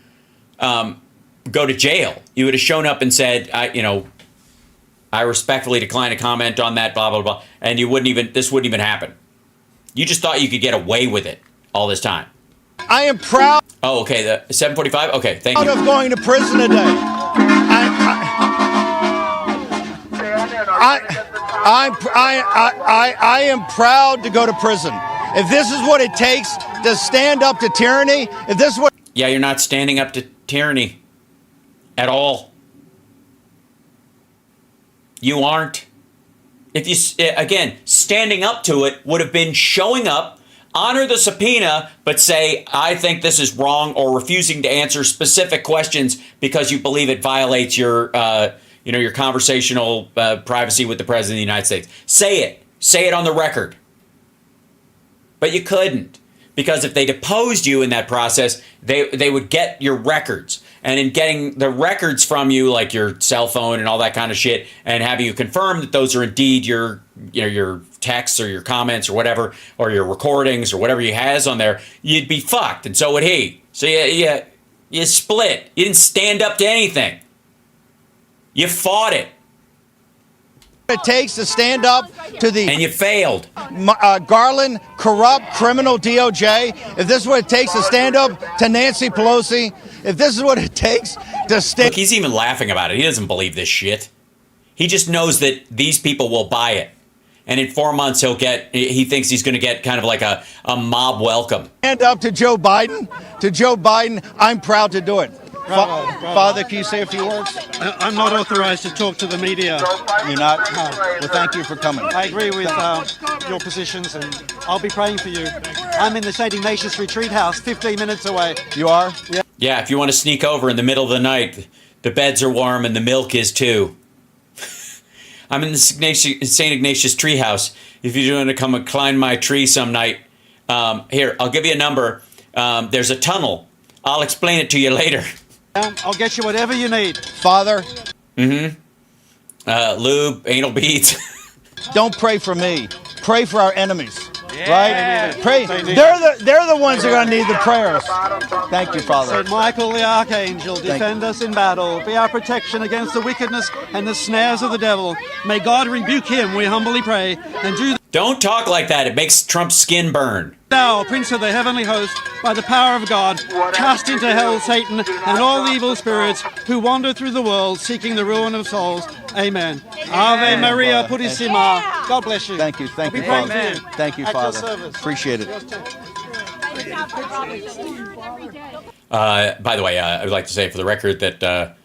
go to jail. You would have shown up and said, I respectfully decline to comment on that, blah, blah, blah. And this wouldn't even happen. You just thought you could get away with it all this time. I am proud. Oh, okay. The 7:45. Okay, thank you. Of going to prison today. I am proud to go to prison. If this is what it takes to stand up to tyranny, if this is what... Yeah, you're not standing up to tyranny at all. You aren't. If you, again, standing up to it would have been showing up, honor the subpoena, but say, I think this is wrong, or refusing to answer specific questions because you believe it violates your, your conversational privacy with the President of the United States. Say it. Say it on the record. But you couldn't, because if they deposed you in that process, they would get your records. And in getting the records from you, like your cell phone and all that kind of shit, and having you confirm that those are indeed your texts or your comments or whatever, or your recordings or whatever he has on there, you'd be fucked, and so would he. So you split. You didn't stand up to anything. You fought it. It takes to stand up to the... And you failed. Garland, corrupt, criminal DOJ. If this is what it takes to stand up to Nancy Pelosi, if this is what it takes to stand... Look, he's even laughing about it. He doesn't believe this shit. He just knows that these people will buy it. And in 4 months, he thinks he's going to get kind of like a mob welcome. Stand up to Joe Biden. To Joe Biden, I'm proud to do it. Bravo. Father, can you say a few words? I'm not authorized to talk to the media. You're not? No. Well, thank you for coming. I agree with your positions, and I'll be praying for you. I'm in the St. Ignatius Retreat House, 15 minutes away. You are? Yeah. Yeah, if you want to sneak over in the middle of the night, the beds are warm and the milk is too. I'm in the St. Ignatius Treehouse. If you're going to come and climb my tree some night, here, I'll give you a number. There's a tunnel. I'll explain it to you later. I'll get you whatever you need. Father? Lube, anal beads. Don't pray for me. Pray for our enemies. Yeah. Right? Pray. They're the ones who are going to need the prayers. Thank you, Father. Saint Michael the Archangel, defend us in battle. Be our protection against the wickedness and the snares of the devil. May God rebuke him, we humbly pray. And do Don't talk like that. It makes Trump's skin burn. Thou, Prince of the heavenly host, by the power of God, cast into hell Satan and all evil spirits who wander through the world seeking the ruin of souls. Amen. Ave Maria Purissima. God bless you. Thank you. Thank you, I'll be Father. praying for you. Thank you, At your Father. service. Appreciate it. By the way, I would like to say for the record that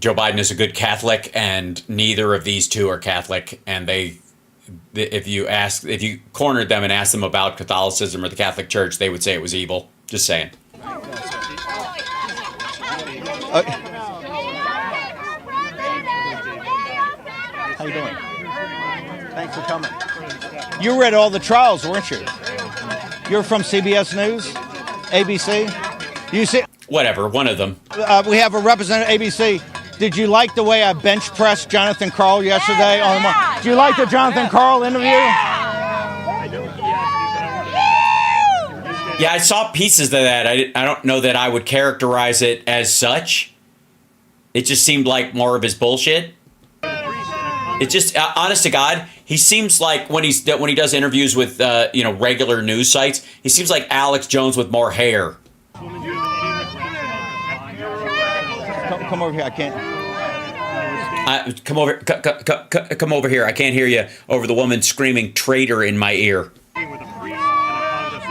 Joe Biden is a good Catholic, and neither of these two are Catholic. And if you cornered them and asked them about Catholicism or the Catholic Church, they would say it was evil. Just saying. How you doing? Thanks for coming. You read all the trials, weren't you? You're from CBS News, ABC. You see, Whatever, one of them. we have a representative at ABC. Did you like the way I bench pressed Jonathan Karl yesterday? Did you like the Jonathan Karl interview? Yeah, I saw pieces of that. I don't know that I would characterize it as such. It just seemed like more of his bullshit. It just, honest to God, he seems like when he does interviews with regular news sites, he seems like Alex Jones with more hair. Come over here. I can't. Come over here. I can't hear you over the woman screaming "traitor" in my ear.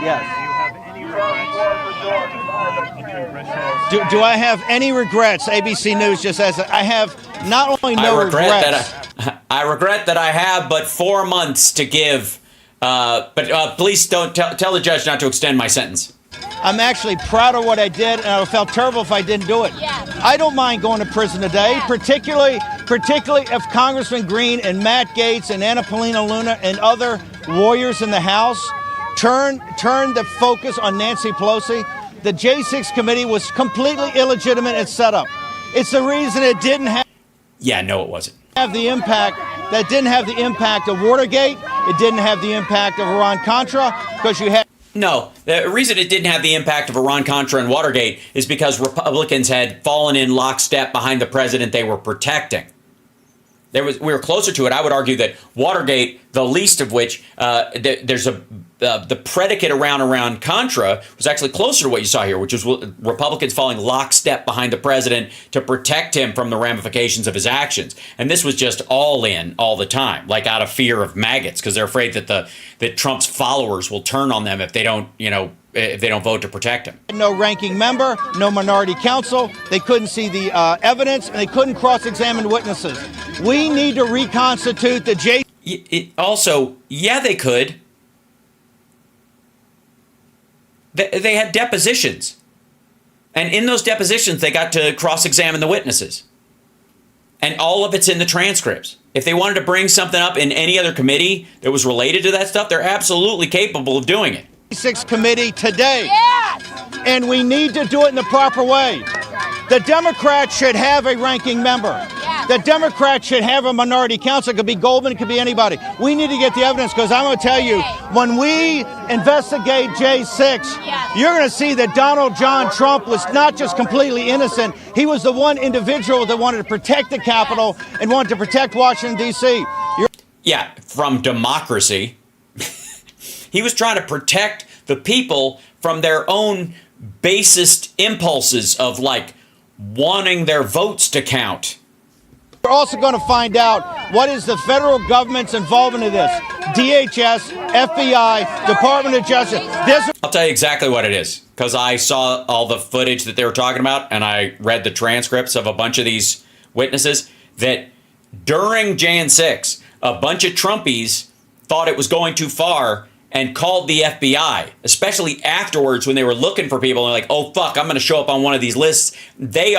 Yes. Do I have any regrets? ABC News just says I have not only no regrets. I regret that I have but 4 months to give. But please don't tell the judge not to extend my sentence. I'm actually proud of what I did, and I felt terrible if I didn't do it. I don't mind going to prison today, particularly if Congressman Green and Matt Gaetz and Anna Paulina Luna and other warriors in the House turn the focus on Nancy Pelosi. The J6 committee was completely illegitimate and set up. It's the reason it didn't have. Yeah, no, it wasn't. Have the impact that didn't have the impact of Watergate. It didn't have the impact of Iran-Contra because you had. No, the reason it didn't have the impact of Iran-Contra and Watergate is because Republicans had fallen in lockstep behind the president they were protecting. We were closer to it. I would argue that Watergate, the least of which, the predicate around Contra was actually closer to what you saw here, which was Republicans falling lockstep behind the president to protect him from the ramifications of his actions. And this was just all in all the time, like out of fear of maggots, because they're afraid that Trump's followers will turn on them if they don't, if they don't vote to protect him. No ranking member, no minority counsel. They couldn't see the evidence, and they couldn't cross-examine witnesses. We need to reconstitute the J. Also, yeah, they could. They had depositions. And in those depositions, they got to cross-examine the witnesses. And all of it's in the transcripts. If they wanted to bring something up in any other committee that was related to that stuff, they're absolutely capable of doing it. J6 committee today. Yes! And we need to do it in the proper way. The Democrats should have a ranking member. Yes. The Democrats should have a minority counsel. It could be Goldman, it could be anybody. We need to get the evidence, because I'm going to tell you, when we investigate J6, yes, you're going to see that Donald John Trump was not just completely innocent. He was the one individual that wanted to protect the Capitol and wanted to protect Washington, D.C. Yeah, from democracy. He was trying to protect the people from their own basest impulses of, like, wanting their votes to count. We're also going to find out what is the federal government's involvement in this. DHS, FBI, Department of Justice. I'll tell you exactly what it is, because I saw all the footage that they were talking about, and I read the transcripts of a bunch of these witnesses, that during Jan 6, a bunch of Trumpies thought it was going too far and called the FBI, especially afterwards when they were looking for people. And they're like, oh, fuck, I'm going to show up on one of these lists. They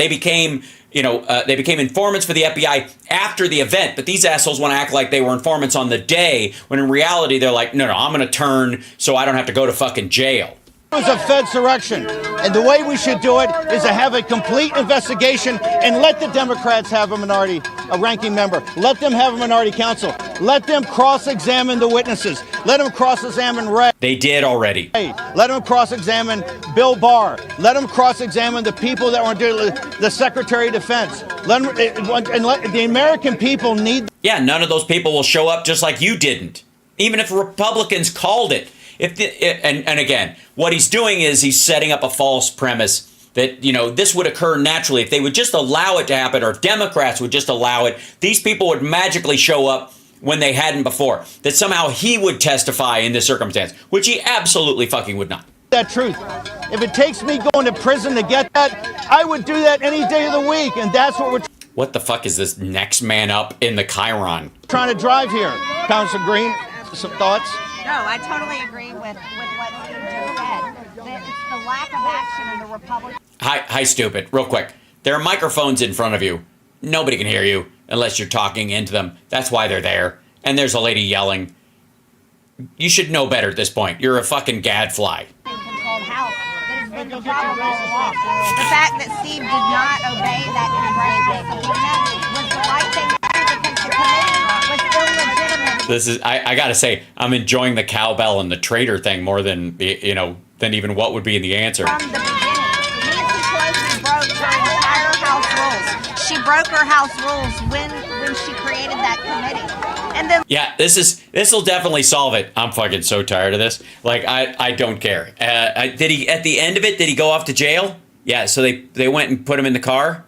became informants for the FBI after the event. But these assholes want to act like they were informants on the day, when in reality, they're like, no, I'm going to turn so I don't have to go to fucking jail. It was a Fedsurrection, and the way we should do it is to have a complete investigation and let the Democrats have a ranking member. Let them have a minority counsel. Let them cross-examine the witnesses. Let them cross-examine Ray. They did already. Let them cross-examine Bill Barr. Let them cross-examine the people that were doing the Secretary of Defense. Let the American people need. Yeah, none of those people will show up, just like you didn't, even if Republicans called it. And again, what he's doing is he's setting up a false premise that, this would occur naturally. If they would just allow it to happen, or Democrats would just allow it, these people would magically show up when they hadn't before. That somehow he would testify in this circumstance, which he absolutely fucking would not. That truth. If it takes me going to prison to get that, I would do that any day of the week. And that's what we're What the fuck is this next man up in the Chiron? Trying to drive here. Councilor Green, some thoughts? No, I totally agree with what Steve just said. It's the lack of action in the Republican. Hi, stupid. Real quick. There are microphones in front of you. Nobody can hear you unless you're talking into them. That's why they're there. And there's a lady yelling. You should know better at this point. You're a fucking gadfly. Controlled house. That has been the problem all along. The fact that Steve did not obey that congressional subpoena was the right thing to do, because the committee was illegitimate. I gotta say, I'm enjoying the cowbell and the traitor thing more than than even what would be in the answer. From the beginning, Nancy Pelosi broke her entire House rules. She broke her House rules when she created that committee, and then this will definitely solve it. I'm fucking so tired of this. Like I don't care. Did he at the end of it? Did he go off to jail? Yeah. So they went and put him in the car.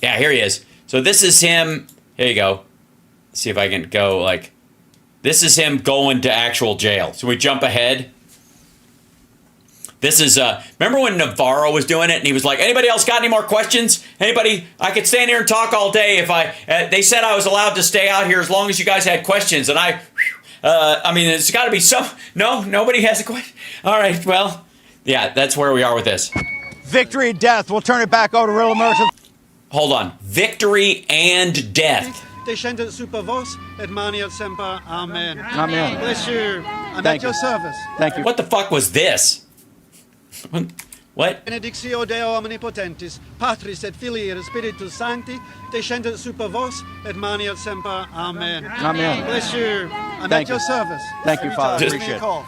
Yeah, here he is. So this is him. Here you go. See if I can go, like, this is him going to actual jail. So we jump ahead. This is, remember when Navarro was doing it and he was like, anybody else got any more questions? Anybody? I could stand here and talk all day if they said I was allowed to stay out here as long as you guys had questions. And it's got to be some, no, nobody has a question. All right, well, yeah, that's where we are with this. Victory and death. We'll turn it back over to Real America. Hold on. Victory and death. Descendet super vos et maniat semper. Amen. Amen. Bless you. I'm Thank at your you. service. Thank you. What the fuck was this? What? Benedictio Deo omnipotentis, Patris et Filii et Spiritus Sancti, descendat super vos et maniat semper. Amen. Amen. Bless you. I'm Thank at your you. service. Thank you, Father. Give me Appreciate a it. call.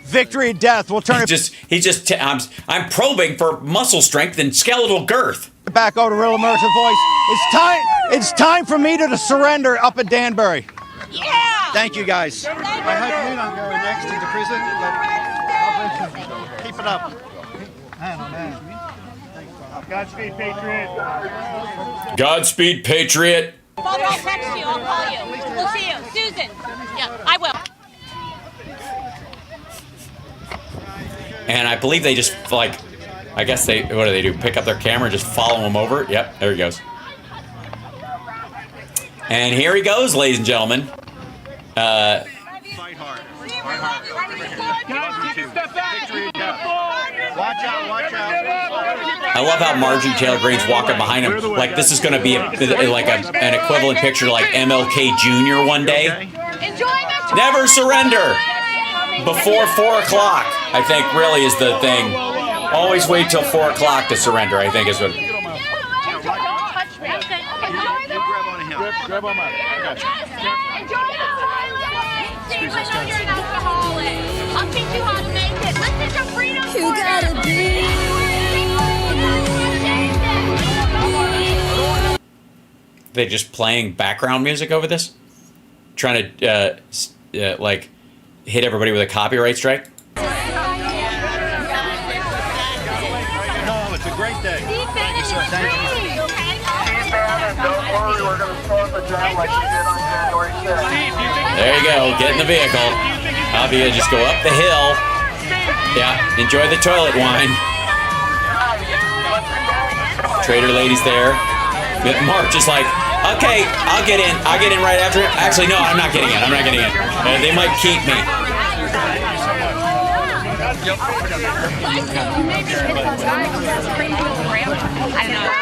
Victory, death. We'll turn I'm probing for muscle strength and skeletal girth. it back over to Real America's Voice. It's time for me to surrender up at Danbury. Yeah. Thank you, guys. I hope you don't go next into prison, but keep it up. Man, oh man. Godspeed, Patriot. Godspeed, Patriot. Father, I'll text you. I'll call you. We'll see you. Susan. Yeah, I will. And I believe they just, like, I guess what do they do? Pick up their camera and just follow him over? Yep, there he goes. And here he goes, ladies and gentlemen. Fight hard. Watch out, watch out. I love how Marjorie Taylor Greene's walking behind him. Like, this is going to be an equivalent picture to, like, MLK Jr. one day. Never surrender before 4 o'clock, I think, really is the thing. Always wait till 4 o'clock to surrender, I think is what. Grab on mine. I got you. I'll teach you how to make it. Listen to Freedom. You gotta be. They just playing background music over this? Trying to, like, hit everybody with a copyright strike? No, it's a great day. Thank you, sir. Thank you. Don't worry, we're going to start the jam like we did on January 6th. There you go. Get in the vehicle. Avia, just go up the hill. Yeah, enjoy the toilet wine. Trader lady's there. Mark just like, okay, I'll get in. I'll get in right after it. Actually, no, I'm not getting in. I'm not getting in. They might keep me. I don't know.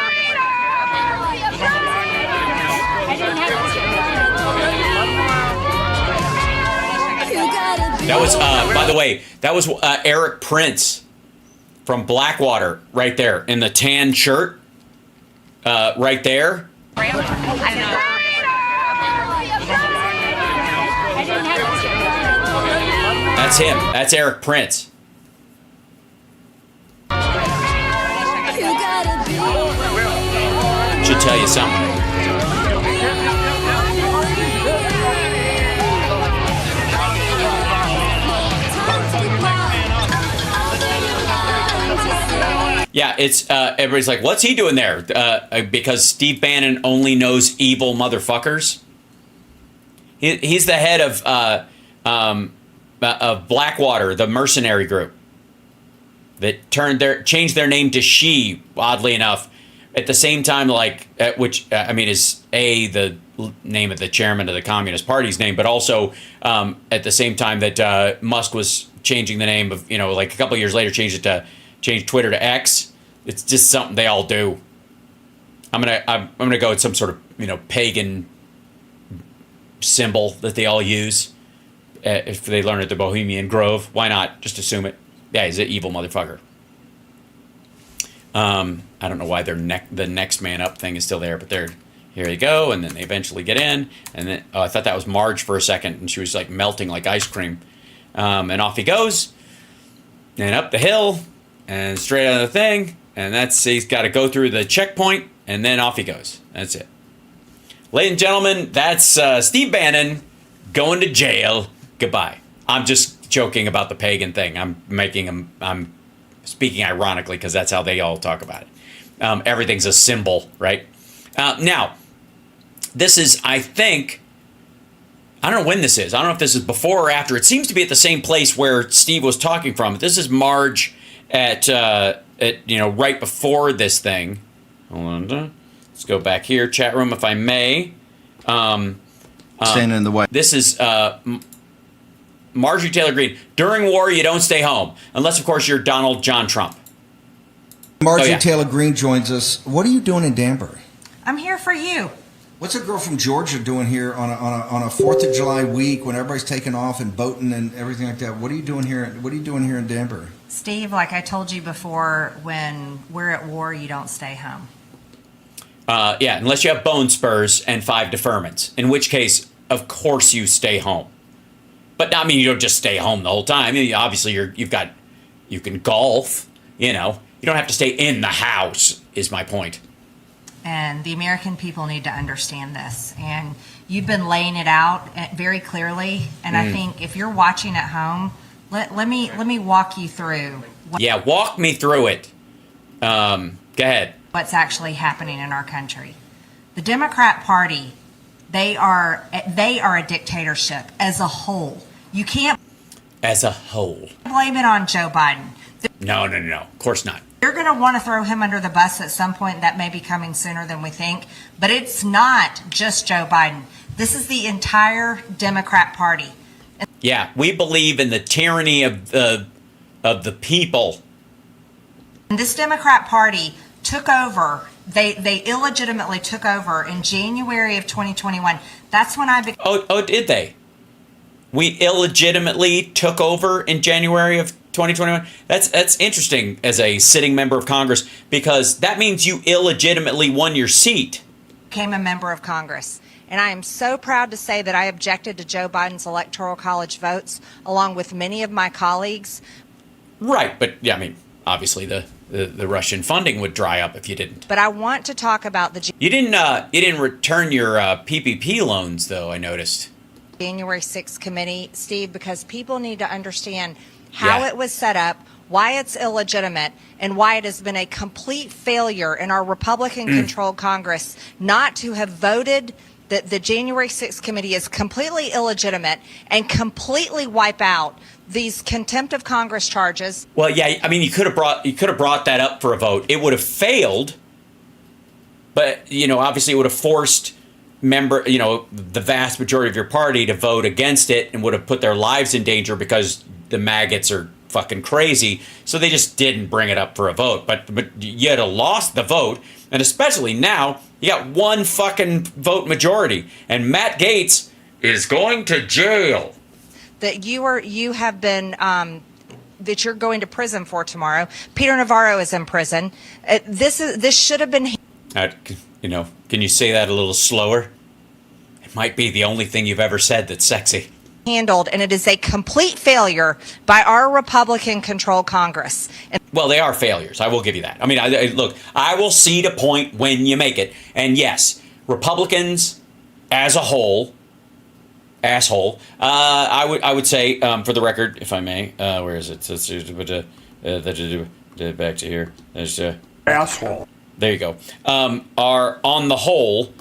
That was, by the way, that was Eric Prince from Blackwater right there in the tan shirt. Right there. That's him. That's Eric Prince. Should tell you something. Yeah, it's everybody's like, what's he doing there? Because Steve Bannon only knows evil motherfuckers. He's the head of Blackwater, the mercenary group that changed their name to She, oddly enough, at the same time, like, which I mean is the name of the chairman of the Communist Party's name, but also at the same time that Musk was changing the name of, like a couple of years later, changed Twitter to X. It's just something they all do. I'm gonna go with some sort of pagan symbol that they all use. If they learn at the Bohemian Grove, why not? Just assume it. Yeah, he's an evil motherfucker. I don't know why the next man up thing is still there, but here you go, and then they eventually get in, and then I thought that was Marge for a second, and she was like melting like ice cream, and off he goes, and up the hill, and straight out of the thing, and he's got to go through the checkpoint, and then off he goes. That's it. Ladies and gentlemen, that's Steve Bannon going to jail. Goodbye. I'm just joking about the pagan thing. I'm speaking ironically because that's how they all talk about it. Everything's a symbol, right? Now, this is, I think, I don't know when this is. I don't know if this is before or after. It seems to be at the same place where Steve was talking from. This is Marge at right before this thing. Hold on. Let's go back here, chat room, if I may. Standing in the way. This is Marjorie Taylor Greene. During war, you don't stay home. Unless, of course, you're Donald John Trump. Marjorie Taylor Greene joins us. What are you doing in Danbury? I'm here for you. What's a girl from Georgia doing here on a 4th of July week when everybody's taking off and boating and everything like that? What are you doing here? What are you doing here in Denver? Steve, like I told you before, when we're at war, you don't stay home. Yeah, unless you have bone spurs and 5 deferments, in which case, of course, you stay home. But I mean, you don't just stay home the whole time. I mean, obviously, you can golf. You know, you don't have to stay in the house. Is my point. And the American people need to understand this. And you've been laying it out very clearly. And I think if you're watching at home, let me walk you through. Yeah, walk me through it. Go ahead. What's actually happening in our country? The Democrat Party, they are a dictatorship as a whole. You can't As a whole. blame it on Joe Biden. No. Of course not. You're going to want to throw him under the bus at some point. That may be coming sooner than we think. But it's not just Joe Biden. This is the entire Democrat Party. Yeah, we believe in the tyranny of the people. And this Democrat Party took over. They illegitimately took over in January of 2021. That's when I became. Oh, did they? We illegitimately took over in January of 2021. That's interesting as a sitting member of Congress, because that means you illegitimately won your seat. Became a member of Congress. And I am so proud to say that I objected to Joe Biden's Electoral College votes, along with many of my colleagues. Right, but yeah, I mean, obviously the Russian funding would dry up if you didn't. But I want to talk about the You didn't return your PPP loans, though, I noticed. January 6th committee, Steve, because people need to understand how it was set up, why it's illegitimate, and why it has been a complete failure in our Republican-controlled Congress not to have voted that the January 6th committee is completely illegitimate and completely wipe out these contempt of Congress charges. Well, yeah, I mean, you could have brought that up for a vote. It would have failed, but obviously it would have forced the vast majority of your party to vote against it, and would have put their lives in danger because the maggots are fucking crazy. So they just didn't bring it up for a vote. But you'd have lost the vote, and especially now you got one fucking vote majority, and Matt Gaetz is going to jail. That you have been that you're going to prison for tomorrow. Peter Navarro is in prison. This should have been. Can you say that a little slower? It might be the only thing you've ever said that's sexy. Handled, and it is a complete failure by our Republican-controlled Congress. Well, they are failures. I will give you that. I mean, look, I will cede a point when you make it. And yes, Republicans as a whole, asshole. I would say, for the record, if I may, where is it? Back to here. There's Asshole. There you go. Are on the whole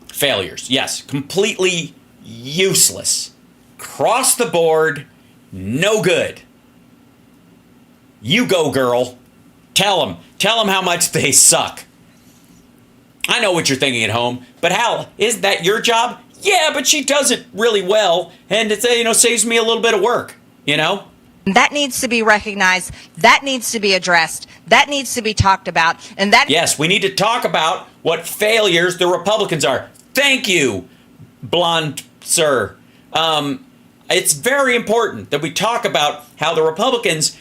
failures. Yes, completely useless. Across the board, no good. You go, girl. Tell them how much they suck. I know what you're thinking at home, but Hal, isn't that your job? Yeah, but she does it really well, and it saves me a little bit of work. That needs to be recognized. That needs to be addressed. That needs to be talked about. And that yes, we need to talk about what failures the Republicans are. Thank you, blonde sir. It's very important that we talk about how the Republicans,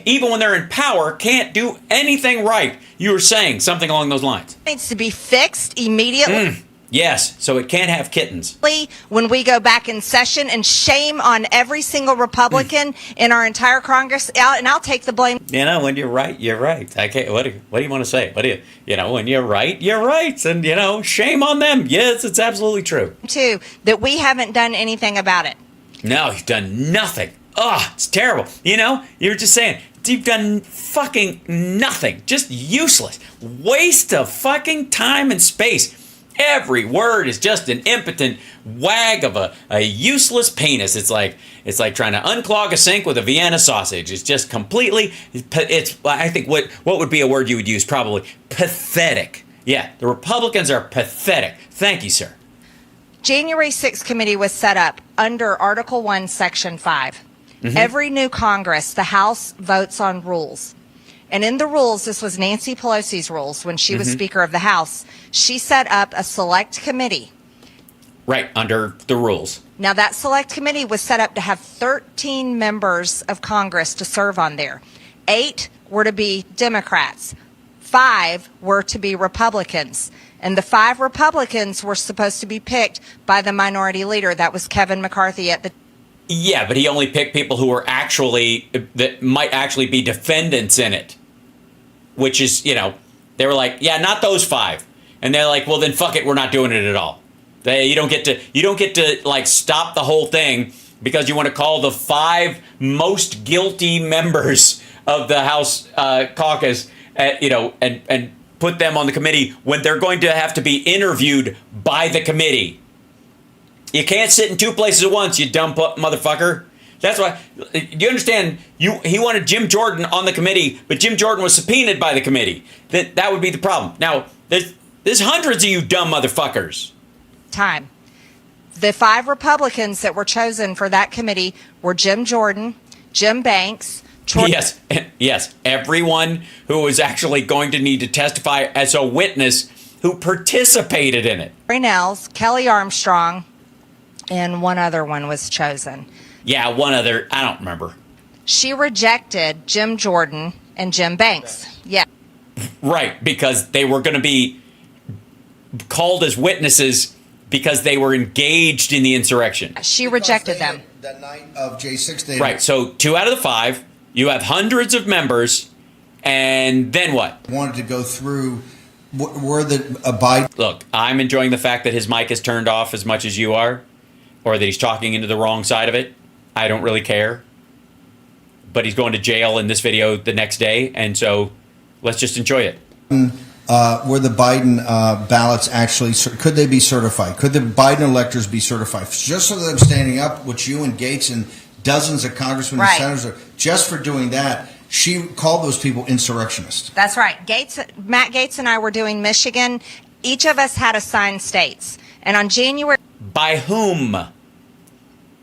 even when they're in power, can't do anything right. You were saying something along those lines. Needs to be fixed immediately. Yes, so it can't have kittens. When we go back in session, and shame on every single Republican in our entire Congress, and I'll take the blame. When you're right, you're right. I can't, what do you want to say? When you're right, you're right. And, shame on them. Yes, it's absolutely true. Too, that we haven't done anything about it. No, you've done nothing. Oh, it's terrible. You were just saying, you've done fucking nothing. Just useless. Waste of fucking time and space. Every word is just an impotent wag of a useless penis. It's like trying to unclog a sink with a Vienna sausage. It's just completely. I think what would be a word you would use? Probably pathetic. Yeah, the Republicans are pathetic. Thank you, sir. January 6th committee was set up under Article 1, Section 5. Every new Congress, the House votes on rules. And in the rules, this was Nancy Pelosi's rules when she was Speaker of the House, she set up a select committee. Right, under the rules. Now, that select committee was set up to have 13 members of Congress to serve on there. 8 were to be Democrats. 5 were to be Republicans. And the 5 Republicans were supposed to be picked by the minority leader. That was Kevin McCarthy at the Yeah, but he only picked people who were actually, that might actually be defendants in it. Which is, they were like, yeah, not those 5. And they're like, well, then fuck it, we're not doing it at all. You don't get to like stop the whole thing because you want to call the 5 most guilty members of the House caucus, and put them on the committee when they're going to have to be interviewed by the committee. You can't sit in 2 places at once, you dumb motherfucker. That's why, you understand, he wanted Jim Jordan on the committee, but Jim Jordan was subpoenaed by the committee. That would be the problem. Now, there's hundreds of you dumb motherfuckers. time. The 5 Republicans that were chosen for that committee were Jim Jordan, Jim Banks, Troy. Yes. Everyone who was actually going to need to testify as a witness who participated in it. Nels, Kelly Armstrong, and one other one was chosen. Yeah, one other. I don't remember. She rejected Jim Jordan and Jim Banks. Yeah. Right, because they were going to be called as witnesses because they were engaged in the insurrection. She rejected them. That night of J6, right, so 2 out of the 5, you have hundreds of members, and then what? Wanted to go through, were the Biden... Look, I'm enjoying the fact that his mic is turned off as much as you are, or that he's talking into the wrong side of it. I don't really care. But he's going to jail in this video the next day, and so let's just enjoy it. Were the Biden ballots actually, could they be certified? Could the Biden electors be certified? Just so that I'm standing up, which you and Gates and dozens of congressmen and senators are, just for doing that, she called those people insurrectionists. That's right. Matt Gaetz and I were doing Michigan. Each of us had assigned states. And on January... By whom?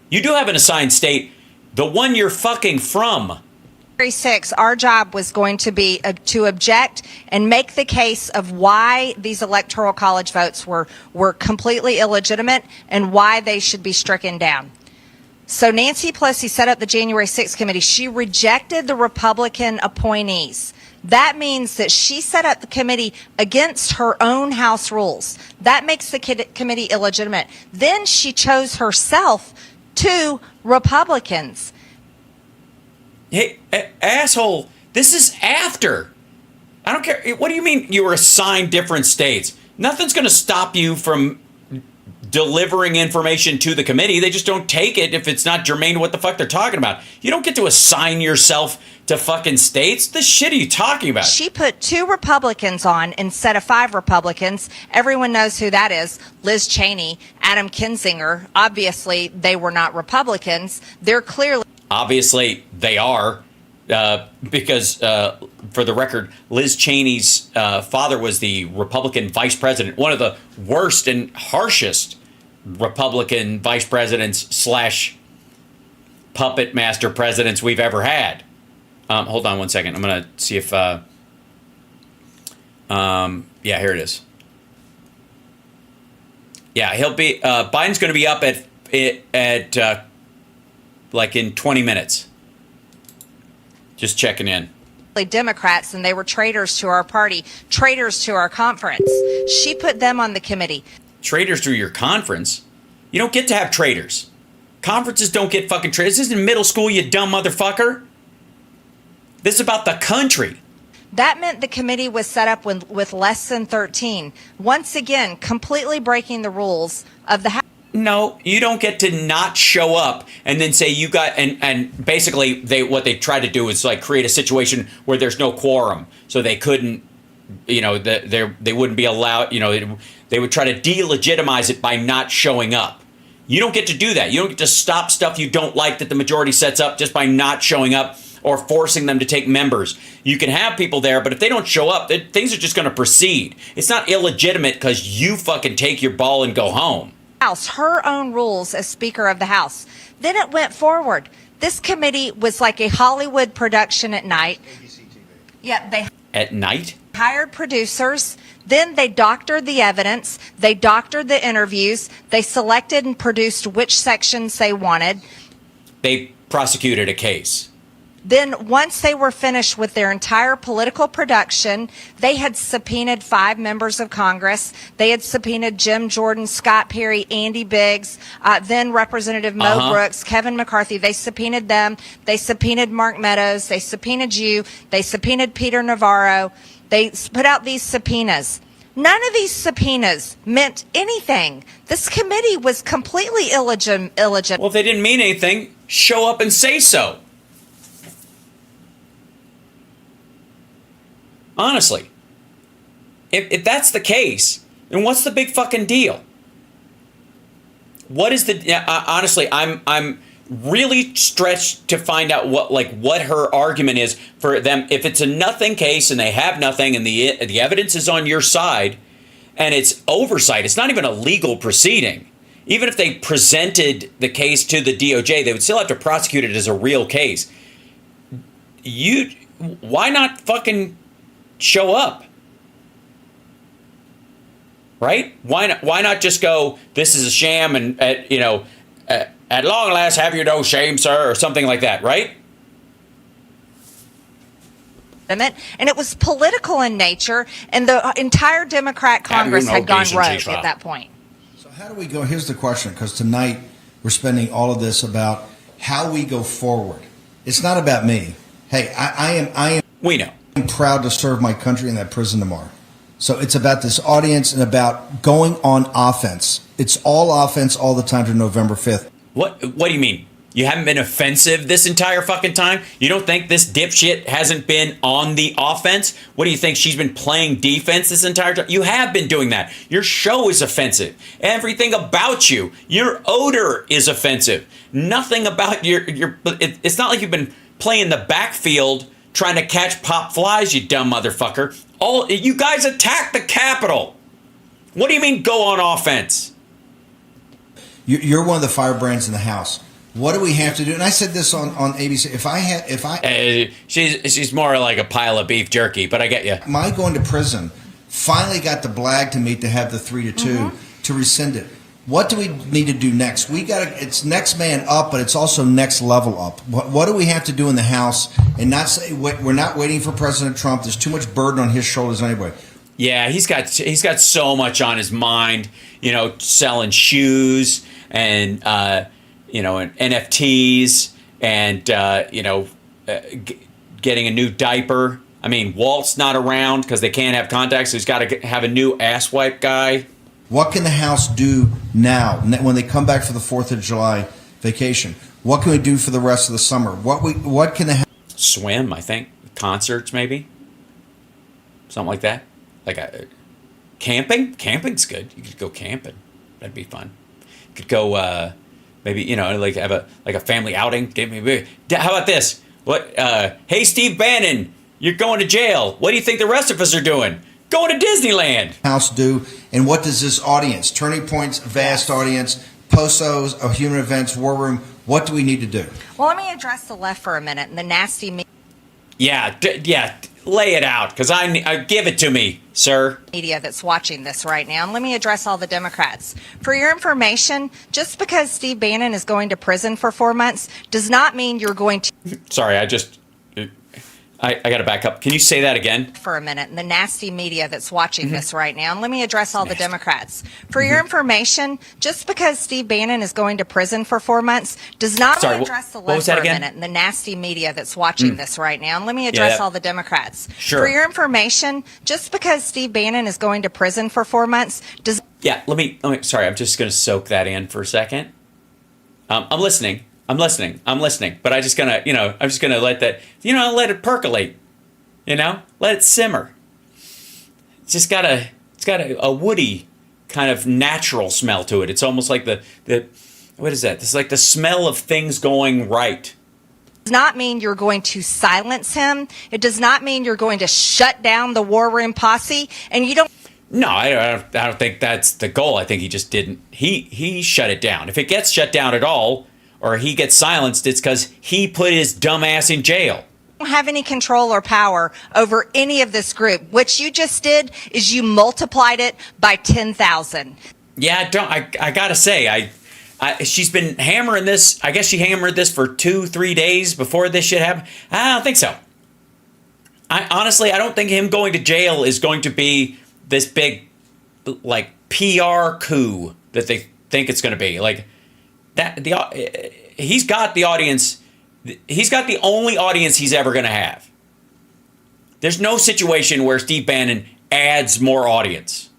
You do have an assigned state, the one you're fucking from. 6, our job was going to be to object and make the case of why these electoral college votes were completely illegitimate and why they should be stricken down. So Nancy Pelosi set up the January 6th committee. She rejected the Republican appointees. That means that she set up the committee against her own House rules. That makes the committee illegitimate. Then she chose herself 2 Republicans. Hey, asshole, this is after. I don't care. What do you mean you were assigned different states? Nothing's going to stop you from delivering information to the committee. They just don't take it if it's not germane to what the fuck they're talking about. You don't get to assign yourself to fucking states. The shit are you talking about? She put 2 Republicans on instead of 5 Republicans. Everyone knows who that is. Liz Cheney, Adam Kinzinger. Obviously, they were not Republicans. They're clearly... Obviously, they are, because, for the record, Liz Cheney's father was the Republican vice president, one of the worst and harshest Republican vice presidents / puppet master presidents we've ever had. Hold on one second. I'm going to see if... yeah, here it is. Yeah, he'll be... Biden's going to be up at like in 20 minutes. Just checking in. Democrats, and they were traitors to our party, traitors to our conference. She put them on the committee. Traitors to your conference? You don't get to have traitors. Conferences don't get fucking traitors. This isn't middle school, you dumb motherfucker. This is about the country. That meant the committee was set up with less than 13. Once again, completely breaking the rules of the House. No, you don't get to not show up and then say you got, and basically what they try to do is like create a situation where there's no quorum, so they couldn't, they wouldn't be allowed, they would try to delegitimize it by not showing up. You don't get to do that. You don't get to stop stuff you don't like that the majority sets up just by not showing up or forcing them to take members. You can have people there, but if they don't show up, things are just going to proceed. It's not illegitimate because you fucking take your ball and go home. Her own rules as Speaker of the House. Then it went forward. This committee was like a Hollywood production at night. Yeah, they At night? hired producers. Then they doctored the evidence. They doctored the interviews. They selected and produced which sections they wanted. They prosecuted a case. Then, once they were finished with their entire political production, they had subpoenaed 5 members of Congress. They had subpoenaed Jim Jordan, Scott Perry, Andy Biggs, then Representative Mo Brooks, Kevin McCarthy. They subpoenaed them. They subpoenaed Mark Meadows. They subpoenaed you. They subpoenaed Peter Navarro. They put out these subpoenas. None of these subpoenas meant anything. This committee was completely illegitimate. Well, if they didn't mean anything, show up and say so. Honestly, if that's the case, then what's the big fucking deal? What is the? Honestly, I'm really stretched to find out what her argument is for them. If it's a nothing case and they have nothing and the evidence is on your side, and it's oversight, it's not even a legal proceeding. Even if they presented the case to the DOJ, they would still have to prosecute it as a real case. Why not fucking show up? Right? Why not just go, this is a sham and, at long last have you no shame, sir, or something like that, right? And it was political in nature, and the entire Democrat Congress had gone rogue at that point. So how do we go? Here's the question, because tonight we're spending all of this about how we go forward. It's not about me. Hey, I am. We know. I'm proud to serve my country in that prison tomorrow. So it's about this audience and about going on offense. It's all offense all the time to November 5th. What do you mean? You haven't been offensive this entire fucking time? You don't think this dipshit hasn't been on the offense? What do you think? She's been playing defense this entire time? You have been doing that. Your show is offensive. Everything about you, your odor is offensive. Nothing about it's not like you've been playing the backfield trying to catch pop flies, you dumb motherfucker. You guys attacked the Capitol. What do you mean go on offense? You're one of the firebrands in the House. What do we have to do? And I said this on ABC. She's more like a pile of beef jerky, but I get you. My going to prison finally got the blag to meet to have the 3-2 to rescind it. What do we need to do next? It's next man up, but it's also next level up. What do we have to do in the House and not say we're not waiting for President Trump? There's too much burden on his shoulders anyway. Yeah, he's got so much on his mind. Selling shoes and and NFTs and getting a new diaper. I mean, Walt's not around because they can't have contacts, so he's got to have a new ass wipe guy. What can the House do now when they come back for the 4th of July vacation? What can we do for the rest of the summer? What can the House swim? I think concerts, maybe something like that. Like camping. Camping's good. You could go camping. That'd be fun. You could go maybe like have a family outing. How about this? Hey, Steve Bannon, you're going to jail. What do you think the rest of us are doing? Going to Disneyland. House do, and what does this audience, Turning Point's vast audience, POSO's, Human Events, War Room, what do we need to do? Well, let me address the left for a minute and the nasty Yeah, lay it out, because I give it to me, sir. Media that's watching this right now. And let me address all the Democrats. For your information, just because Steve Bannon is going to prison for 4 months does not mean you're going to... Sorry, I got to back up. Can you say that again? For a minute, and the nasty media that's watching this right now. And let me address all the Democrats. For your information, just because Steve Bannon is going to prison for 4 months does not address the left for a minute, and the nasty media that's watching this right now. And let me address all the Democrats. Sure. For your information, just because Steve Bannon is going to prison for 4 months does... Yeah, let me sorry, I'm just going to soak that in for a second. I'm listening. But I'm just gonna let that, let it percolate, let it simmer. It's got a woody kind of natural smell to it. It's almost like the what is that? It's like the smell of things going right. Does not mean you're going to silence him. It does not mean you're going to shut down the War Room posse, and you don't. No, I don't think that's the goal. I think he just didn't. He shut it down. If it gets shut down at all, or he gets silenced, it's because he put his dumb ass in jail. don't have any control or power over any of this group. What you just did is you multiplied it by 10,000. Yeah, I gotta say, she's been hammering this. I guess she hammered this for 2-3 days before this shit happened. I don't think so. Honestly, I don't think him going to jail is going to be this big, like, PR coup that they think it's going to be. Like, he's got the audience. He's got the only audience he's ever going to have. There's no situation where Steve Bannon adds more audience.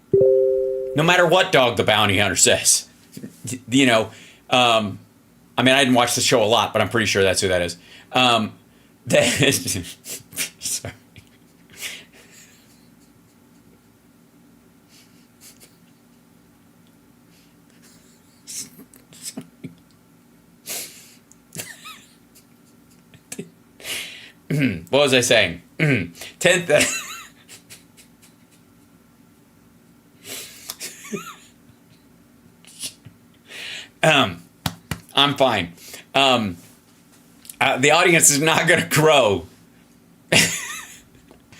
No matter what Dog the Bounty Hunter says. You know, I mean, I didn't watch the show a lot, but I'm pretty sure that's who that is. Sorry. What was I saying? 10th. I'm fine. The audience is not going to grow.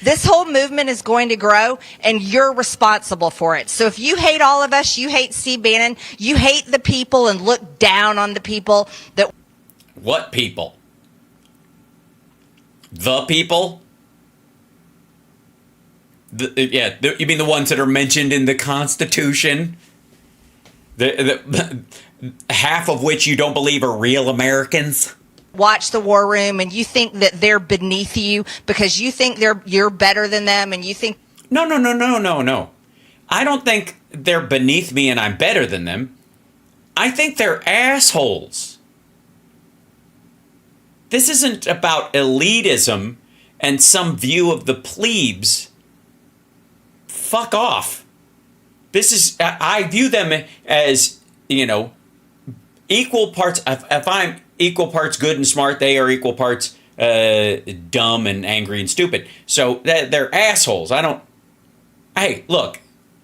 This whole movement is going to grow, and you're responsible for it. So if you hate all of us, you hate Steve Bannon, you hate the people and look down on the people that... What people? The people? You mean the ones that are mentioned in the Constitution? Half of which you don't believe are real Americans? Watch the War Room and you think that they're beneath you because you think you're better than them and you think... No. I don't think they're beneath me and I'm better than them. I think they're assholes. This isn't about elitism and some view of the plebes. Fuck off. This is... I view them as, you know, equal parts... If I'm equal parts good and smart, they are equal parts dumb and angry and stupid. So they're assholes. Hey, look,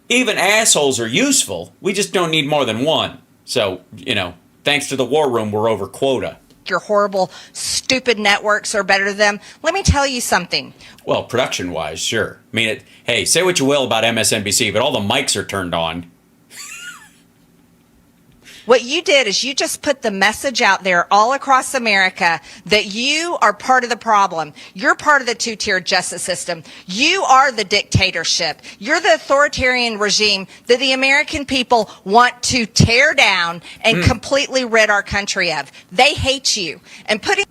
even assholes are useful. We just don't need more than one. So, you know, thanks to the War Room, we're over quota. Your horrible, stupid networks are better than them. Let me tell you something. Well, production-wise, sure. I mean, hey, say what you will about MSNBC, but all the mics are turned on. What you did is you just put the message out there all across America that you are part of the problem. You're part of the two-tiered justice system. You are the dictatorship. You're the authoritarian regime that the American people want to tear down and completely rid our country of. They hate you. And putting...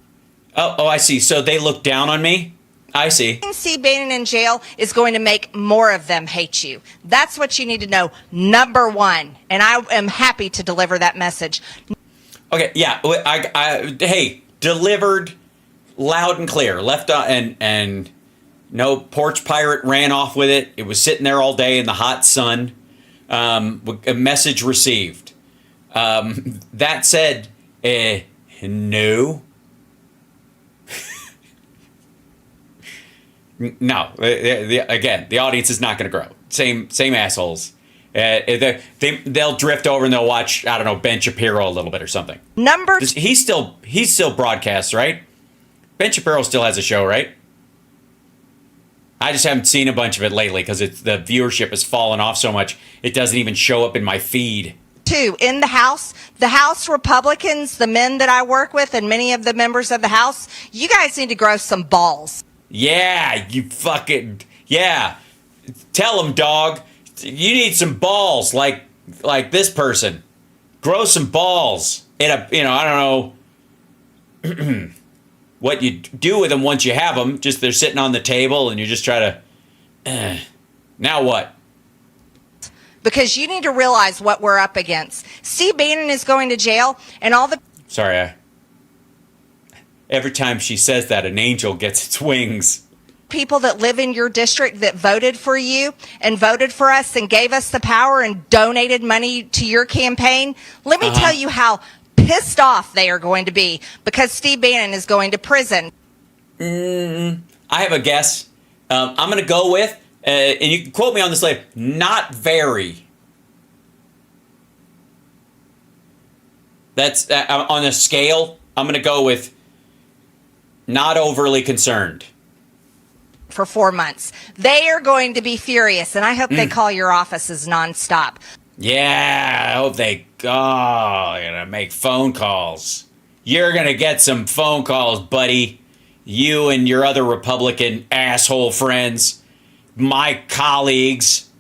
Oh, I see. So they look down on me? I see. Steve Bannon in jail is going to make more of them hate you. That's what you need to know, number one. And I am happy to deliver that message. Okay, yeah. Hey, delivered loud and clear. Left and no porch pirate ran off with it. It was sitting there all day in the hot sun. A message received. That said, no. No, again, the audience is not going to grow. Same assholes. They'll drift over and they'll watch, I don't know, Ben Shapiro a little bit or something. He's still broadcasts, right? Ben Shapiro still has a show, right? I just haven't seen a bunch of it lately because the viewership has fallen off so much it doesn't even show up in my feed. Too, in the House Republicans, the men that I work with, and many of the members of the House, you guys need to grow some balls. Yeah, you fucking... Yeah. Tell them, dog. You need some balls like this person. Grow some balls. I don't know what you do with them once you have them. Just they're sitting on the table and you just try to... Now what? Because you need to realize what we're up against. Steve Bannon is going to jail and all the... Sorry, every time she says that, an angel gets its wings. People that live in your district that voted for you and voted for us and gave us the power and donated money to your campaign, let me tell you how pissed off they are going to be because Steve Bannon is going to prison. I have a guess. I'm going to go with, and you can quote me on this later, not very. That's on a scale, I'm going to go with Not overly concerned. For 4 months. They are going to be furious, and I hope they call your offices nonstop. Yeah, I hope they gonna make phone calls. You're gonna get some phone calls, buddy. You and your other Republican asshole friends, my colleagues.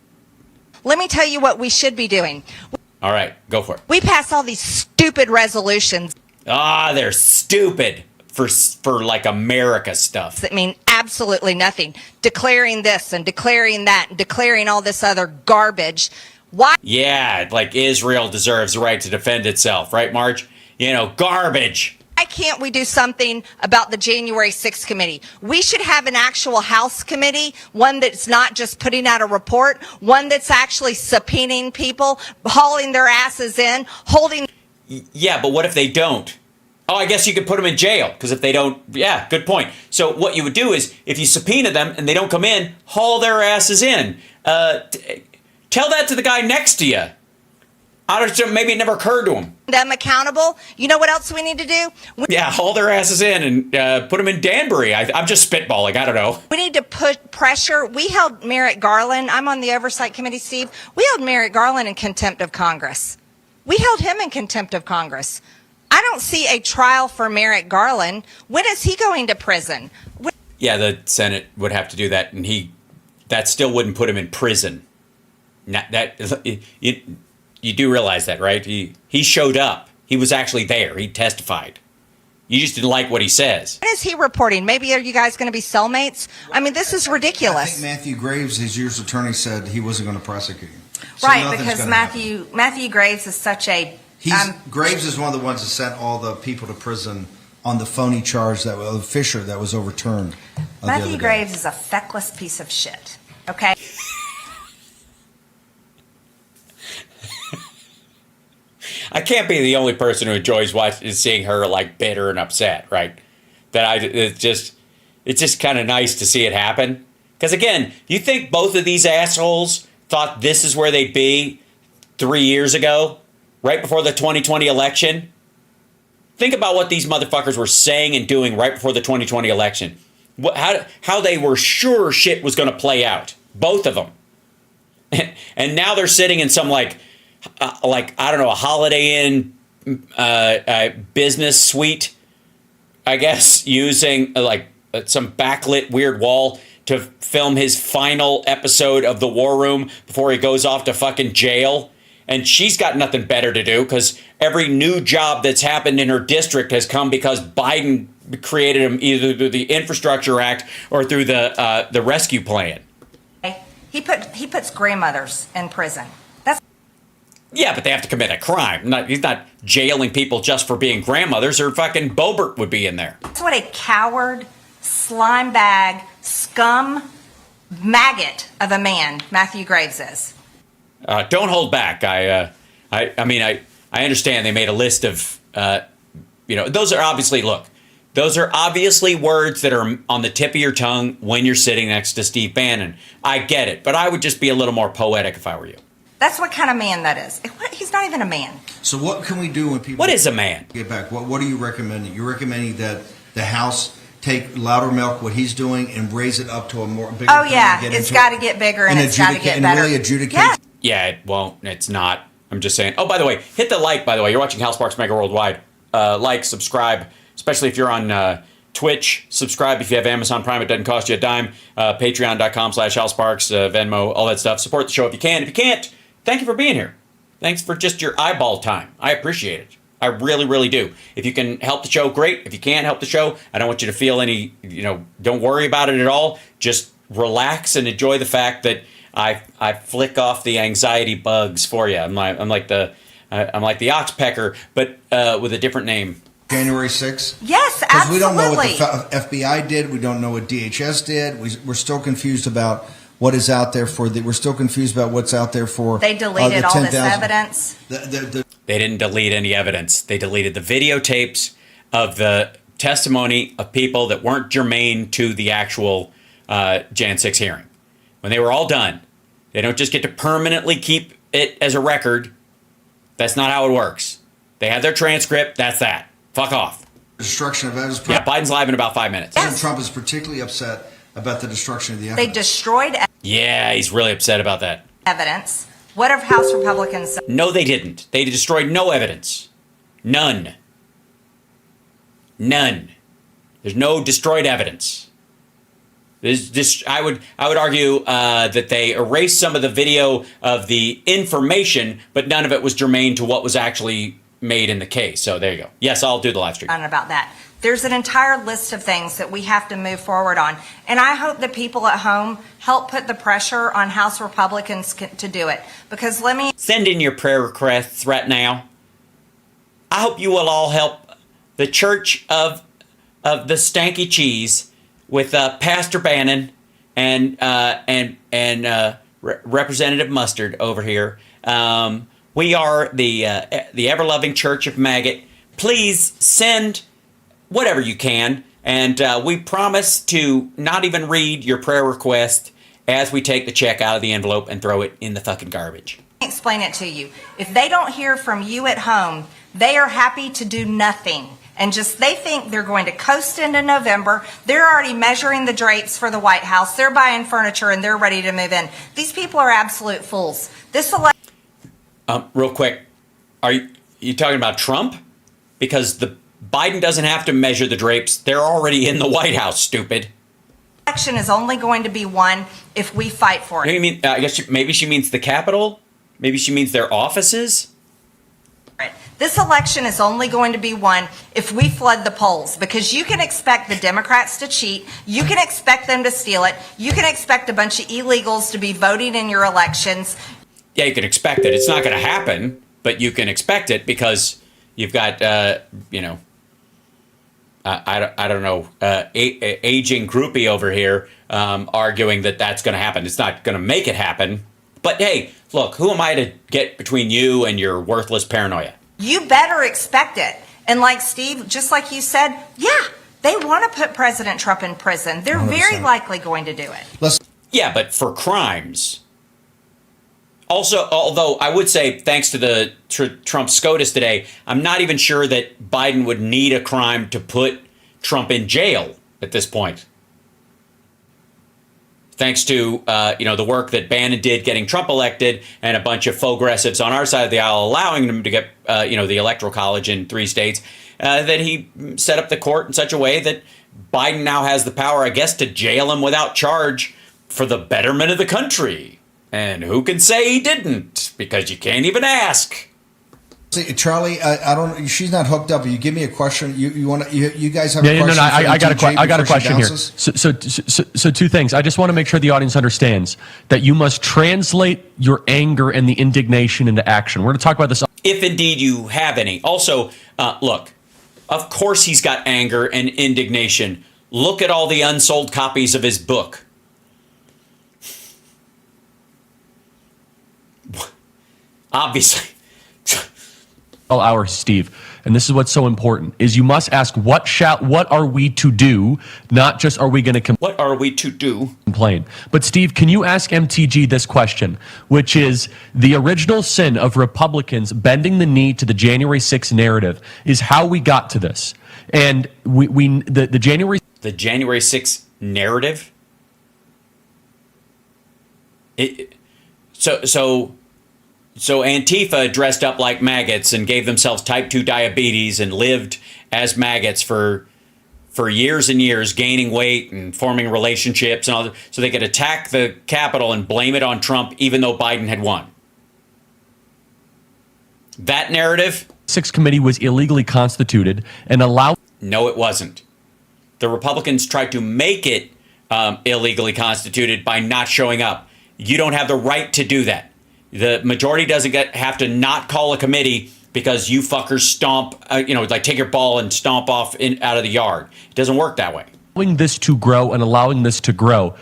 Let me tell you what we should be doing. All right, go for it. We pass all these stupid resolutions. They're stupid for like America stuff. That mean absolutely nothing. Declaring this and declaring that and declaring all this other garbage. Why? Yeah, like Israel deserves the right to defend itself, right, Marge? You know, garbage. Why can't we do something about the January 6th committee? We should have an actual House committee, one that's not just putting out a report, one that's actually subpoenaing people, hauling their asses in, holding. Yeah, but what if they don't? Oh, I guess you could put them in jail, because if they don't, yeah, good point. So what you would do is, if you subpoena them and they don't come in, haul their asses in. Tell that to the guy next to you. Maybe it never occurred to him. Them accountable. You know what else we need to do? Yeah, haul their asses in and put them in Danbury. I'm just spitballing. I don't know. We need to put pressure. We held Merrick Garland. I'm on the Oversight Committee, Steve. We held Merrick Garland in contempt of Congress. We held him in contempt of Congress. I don't see a trial for Merrick Garland. When is he going to prison? Yeah, the Senate would have to do that, and that still wouldn't put him in prison. You do realize that, right? He showed up. He was actually there. He testified. You just didn't like what he says. When is he reporting? Maybe are you guys going to be cellmates? I mean, this is ridiculous. I think Matthew Graves, his year's attorney, said he wasn't going to prosecute him. So right, because Matthew Graves is such a... Graves is one of the ones that sent all the people to prison on the phony charge that Fisher that was overturned. Matthew Graves is a feckless piece of shit. Okay. I can't be the only person who enjoys seeing her like bitter and upset, right? It's just kind of nice to see it happen. Because again, you think both of these assholes thought this is where they'd be 3 years ago, right before the 2020 election? Think about what these motherfuckers were saying and doing right before the 2020 election. How they were sure shit was going to play out. Both of them. And now they're sitting in some like I don't know, a Holiday Inn business suite, I guess, using some backlit weird wall to film his final episode of The War Room before he goes off to fucking jail. And she's got nothing better to do because every new job that's happened in her district has come because Biden created them either through the Infrastructure Act or through the rescue plan. He puts grandmothers in prison. Yeah, but they have to commit a crime. He's not jailing people just for being grandmothers, or fucking Boebert would be in there. That's what a coward, slime bag, scum, maggot of a man Matthew Graves is. Don't hold back. I understand they made a list of, those are obviously words that are on the tip of your tongue when you're sitting next to Steve Bannon. I get it, but I would just be a little more poetic if I were you. That's what kind of man that is. He's not even a man. So what can we do when people... What is a man? Get back. What are you recommending? You're recommending that the House take Loudermilk, what he's doing, and raise it up to a more bigger... Oh, yeah. It's got to get bigger and it's got to get better. And really adjudicate... Yeah, it won't. It's not. I'm just saying. Oh, by the way, hit the like, by the way. You're watching Hal Sparks Mega Worldwide. Like, subscribe, especially if you're on Twitch. Subscribe if you have Amazon Prime. It doesn't cost you a dime. Patreon.com/Hal Sparks, Venmo, all that stuff. Support the show if you can. If you can't, thank you for being here. Thanks for just your eyeball time. I appreciate it. I really, really do. If you can help the show, great. If you can't help the show, I don't want you to feel any, don't worry about it at all. Just relax and enjoy the fact that I flick off the anxiety bugs for you. I'm like the oxpecker, but with a different name. January 6th? Yes, absolutely. Because we don't know what the FBI did. We don't know what DHS did. We're still confused about what is out there we're still confused about what's out there for... They deleted all this evidence. They didn't delete any evidence. They deleted the videotapes of the testimony of people that weren't germane to the actual Jan 6 hearing. When they were all done, they don't just get to permanently keep it as a record. That's not how it works. They have their transcript. That's that. Fuck off. destruction of evidence. Yeah, Biden's live in about 5 minutes. President Trump is particularly upset about the destruction of the They evidence. destroyed Yeah, he's really upset about that. evidence. What have House Republicans said? No, they didn't. They destroyed no evidence. None. None. There's no destroyed evidence. I would argue that they erased some of the video of the information, but none of it was germane to what was actually made in the case. So there you go. Yes, I'll do the live stream. About that. There's an entire list of things that we have to move forward on. And I hope that people at home help put the pressure on House Republicans to do it. Because let me send in your prayer requests right now. I hope you will all help the Church of the Stanky Cheese with Pastor Bannon and Representative Mustard over here. We are the ever-loving Church of Maggot. Please send whatever you can, and we promise to not even read your prayer request as we take the check out of the envelope and throw it in the fucking garbage. explain it to you. If they don't hear from you at home, they are happy to do nothing. And just they think they're going to coast into November. They're already measuring the drapes for the White House. They're buying furniture and they're ready to move in. These people are absolute fools. This election. Real quick, are you talking about Trump? Because the Biden doesn't have to measure the drapes. They're already in the White House, stupid. Election is only going to be won if we fight for it. You mean, I guess maybe she means the Capitol? Maybe she means their offices? This election is only going to be won if we flood the polls, because you can expect the Democrats to cheat. You can expect them to steal it. You can expect a bunch of illegals to be voting in your elections. Yeah, you can expect it. It's not going to happen, but you can expect it because you've got, I don't know, aging groupie over here arguing that that's going to happen. It's not going to make it happen. But hey, look, who am I to get between you and your worthless paranoia? You better expect it. And like Steve, just like you said, yeah, they want to put President Trump in prison. They're 100%. very likely going to do it. Yeah, but for crimes. Also, although I would say, thanks to the Trump SCOTUS today, I'm not even sure that Biden would need a crime to put Trump in jail at this point. Thanks to the work that Bannon did getting Trump elected, and a bunch of progressives on our side of the aisle allowing them to get the Electoral College in 3 states, that he set up the court in such a way that Biden now has the power, I guess, to jail him without charge for the betterment of the country. And who can say he didn't? Because you can't even ask. See, Charlie, I don't. She's not hooked up. You give me a question. You want you guys have a question? No. I got a before she question here. bounces? So 2 things. I just want to make sure the audience understands that you must translate your anger and the indignation into action. We're going to talk about this. If indeed you have any. Also, look, of course he's got anger and indignation. Look at all the unsold copies of his book. Obviously. Hour, Steve, and this is what's so important, is you must ask what are we to do, not just are we going to what are we to do? Complain. But Steve, can you ask MTG this question, which is the original sin of Republicans bending the knee to the January 6th narrative is how we got to this. And the January 6th narrative? So Antifa dressed up like maggots and gave themselves type 2 diabetes and lived as maggots for years and years, gaining weight and forming relationships and all that, so they could attack the Capitol and blame it on Trump even though Biden had won. That narrative? 6th committee was illegally constituted and allowed... No, it wasn't. The Republicans tried to make it illegally constituted by not showing up. You don't have the right to do that. The majority doesn't have to not call a committee because you fuckers stomp, like take your ball and stomp off out of the yard. It doesn't work that way. Allowing this to grow and allowing this to grow.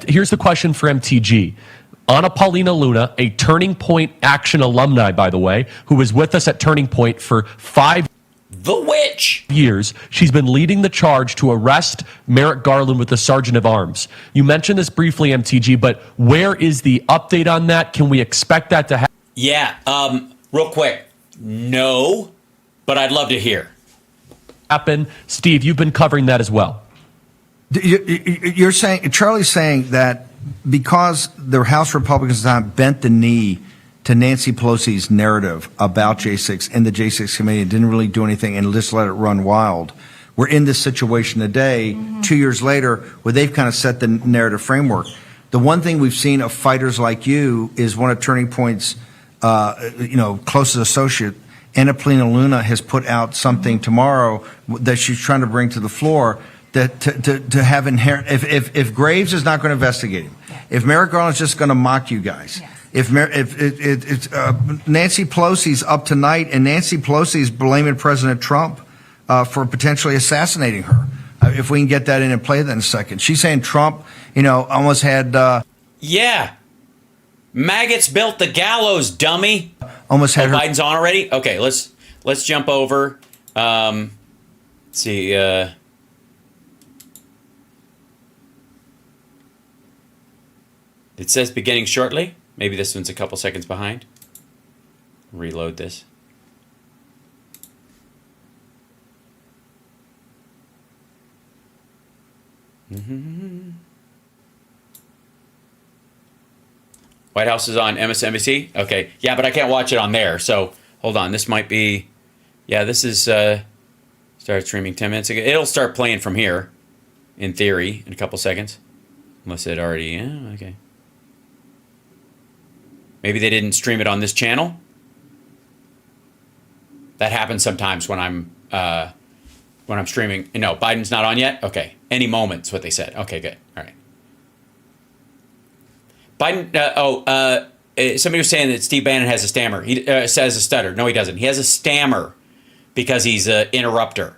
Here's the question for MTG. Anna Paulina Luna, a Turning Point Action alumni, by the way, who was with us at Turning Point for 5 The witch! years. She's been leading the charge to arrest Merrick Garland with the Sergeant of Arms. You mentioned this briefly, MTG, but where is the update on that? Can we expect that to happen? Yeah, real quick. No, but I'd love to hear. happen. Steve, you've been covering that as well. You're saying, Charlie's saying that because the House Republicans have bent the knee to Nancy Pelosi's narrative about J6 and the J6 committee and didn't really do anything and just let it run wild, we're in this situation today, 2 years later, where they've kind of set the narrative framework. The one thing we've seen of fighters like you is one of Turning Point's, closest associate, Anna Polina Luna, has put out something tomorrow that she's trying to bring to the floor that to have inherent. If Graves is not going to investigate him, if Merrick Garland's just going to mock you guys, if Nancy Pelosi's up tonight and Nancy Pelosi's blaming President Trump for potentially assassinating her. If we can get that in and play that in a second. She's saying Trump, almost had... yeah. Maggots built the gallows, dummy. Almost had Biden's on already? Okay, let's jump over. Let's see. It says beginning shortly. Maybe this one's a couple seconds behind. Reload this. White House is on MSNBC? Okay. Yeah, but I can't watch it on there. So hold on. This might be... Yeah, this is... started streaming 10 minutes ago. It'll start playing from here, in theory, in a couple seconds. Unless it already... Yeah, okay. Maybe they didn't stream it on this channel. That happens sometimes when I'm streaming. No, Biden's not on yet? Okay. Any moment's what they said. Okay, good. All right. Biden, somebody was saying that Steve Bannon has a stammer. He says a stutter. No, he doesn't. He has a stammer because he's an interrupter.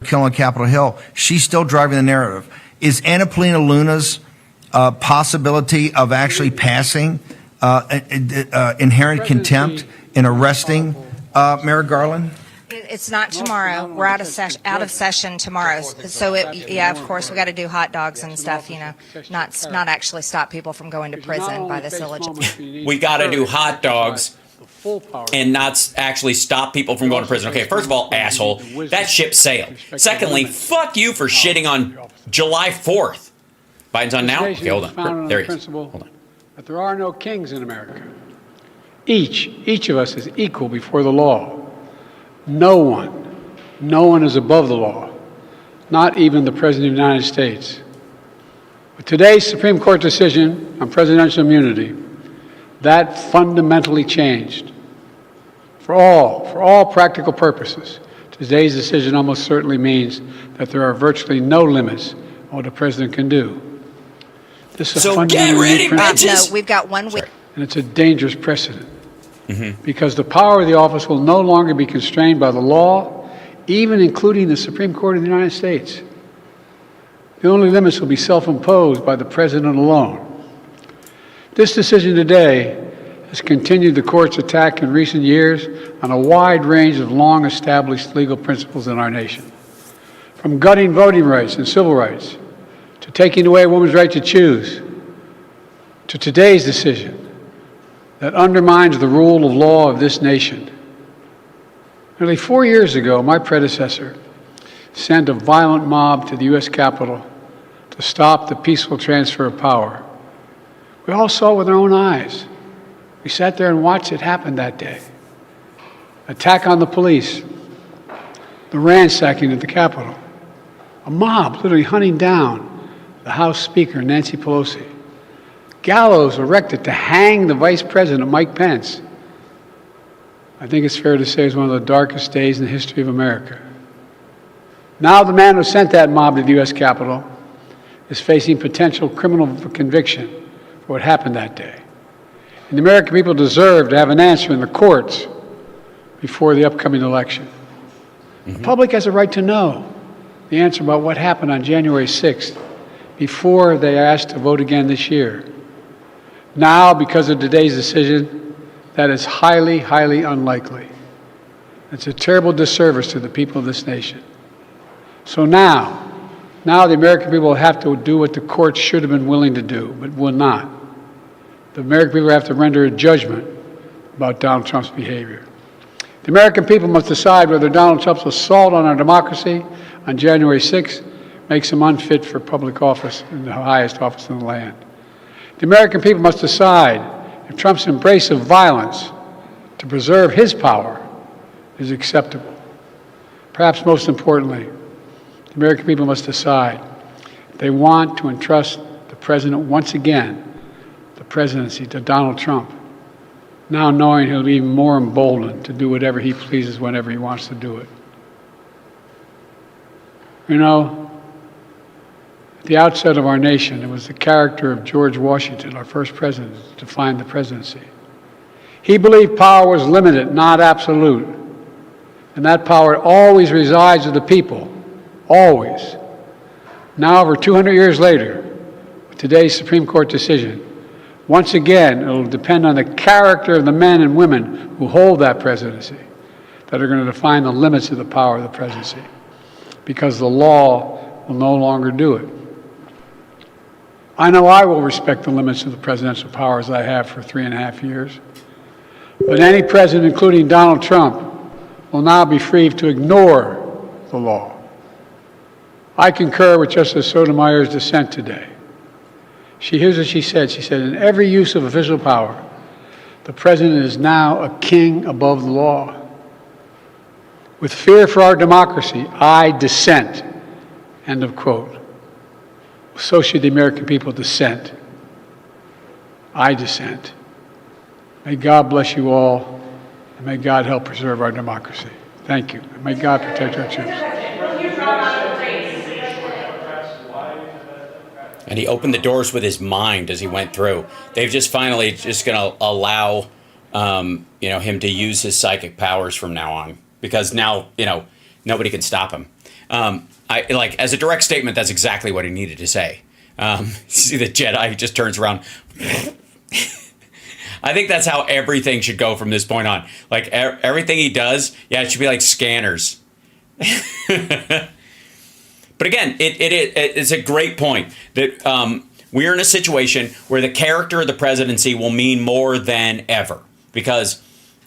Killing Capitol Hill. She's still driving the narrative. Is Anna Polina Luna's possibility of actually passing inherent contempt in arresting Merrick Garland? It's not tomorrow. We're out of session tomorrow. So of course, we got to do hot dogs and stuff. Not actually stop people from going to prison by this illegitimate. We got to do hot dogs and not actually stop people from going to prison. Okay, first of all, asshole, that ship sailed. Secondly, fuck you for shitting on July 4th. Biden's on now. Okay, hold on. There he is. Hold on. That there are no kings in America. Each of us is equal before the law. No one is above the law, not even the President of the United States. With today's Supreme Court decision on presidential immunity, that fundamentally changed. For all practical purposes, today's decision almost certainly means that there are virtually no limits on what the president can do. This is so get ready, bitches! No, we've got 1 week. And it's a dangerous precedent. Because the power of the office will no longer be constrained by the law, even including the Supreme Court of the United States. The only limits will be self-imposed by the president alone. This decision today has continued the court's attack in recent years on a wide range of long-established legal principles in our nation. From gutting voting rights and civil rights, to taking away a woman's right to choose, to today's decision that undermines the rule of law of this nation. Nearly 4 years ago, my predecessor sent a violent mob to the U.S. Capitol to stop the peaceful transfer of power. We all saw it with our own eyes. We sat there and watched it happen that day. Attack on the police, the ransacking at the Capitol, a mob literally hunting down the House Speaker, Nancy Pelosi, gallows erected to hang the Vice President, Mike Pence. I think it's fair to say it's one of the darkest days in the history of America. Now the man who sent that mob to the U.S. Capitol is facing potential criminal conviction for what happened that day. And the American people deserve to have an answer in the courts before the upcoming election. The public has a right to know the answer about what happened on January 6th before they are asked to vote again this year. Now, because of today's decision, that is highly, highly unlikely. It's a terrible disservice to the people of this nation. So now the American people have to do what the courts should have been willing to do, but will not. The American people have to render a judgment about Donald Trump's behavior. The American people must decide whether Donald Trump's assault on our democracy on January 6th makes him unfit for public office in the highest office in the land. The American people must decide if Trump's embrace of violence to preserve his power is acceptable. Perhaps most importantly, the American people must decide if they want to entrust the president once again, the presidency, to Donald Trump, now knowing he'll be even more emboldened to do whatever he pleases whenever he wants to do it. You know, at the outset of our nation, it was the character of George Washington, our first president, that defined the presidency. He believed power was limited, not absolute, and that power always resides with the people, always. Now, over 200 years later, with today's Supreme Court decision, once again, it will depend on the character of the men and women who hold that presidency that are going to define the limits of the power of the presidency, because the law will no longer do it. I know I will respect the limits of the presidential powers I have for 3.5 years, but any president, including Donald Trump, will now be free to ignore the law. I concur with Justice Sotomayor's dissent today. Here's what she said. She said, in every use of official power, the president is now a king above the law. With fear for our democracy, I dissent. End of quote. So should the American people dissent. I dissent. May God bless you all, and may God help preserve our democracy. Thank you. And may God protect our troops. And he opened the doors with his mind as he went through. They've just finally just going to allow, him to use his psychic powers from now on, because now, nobody can stop him. As a direct statement, that's exactly what he needed to say. See the Jedi, he just turns around. I think that's how everything should go from this point on. Like everything he does, it should be like scanners. But again, it's a great point that we're in a situation where the character of the presidency will mean more than ever. Because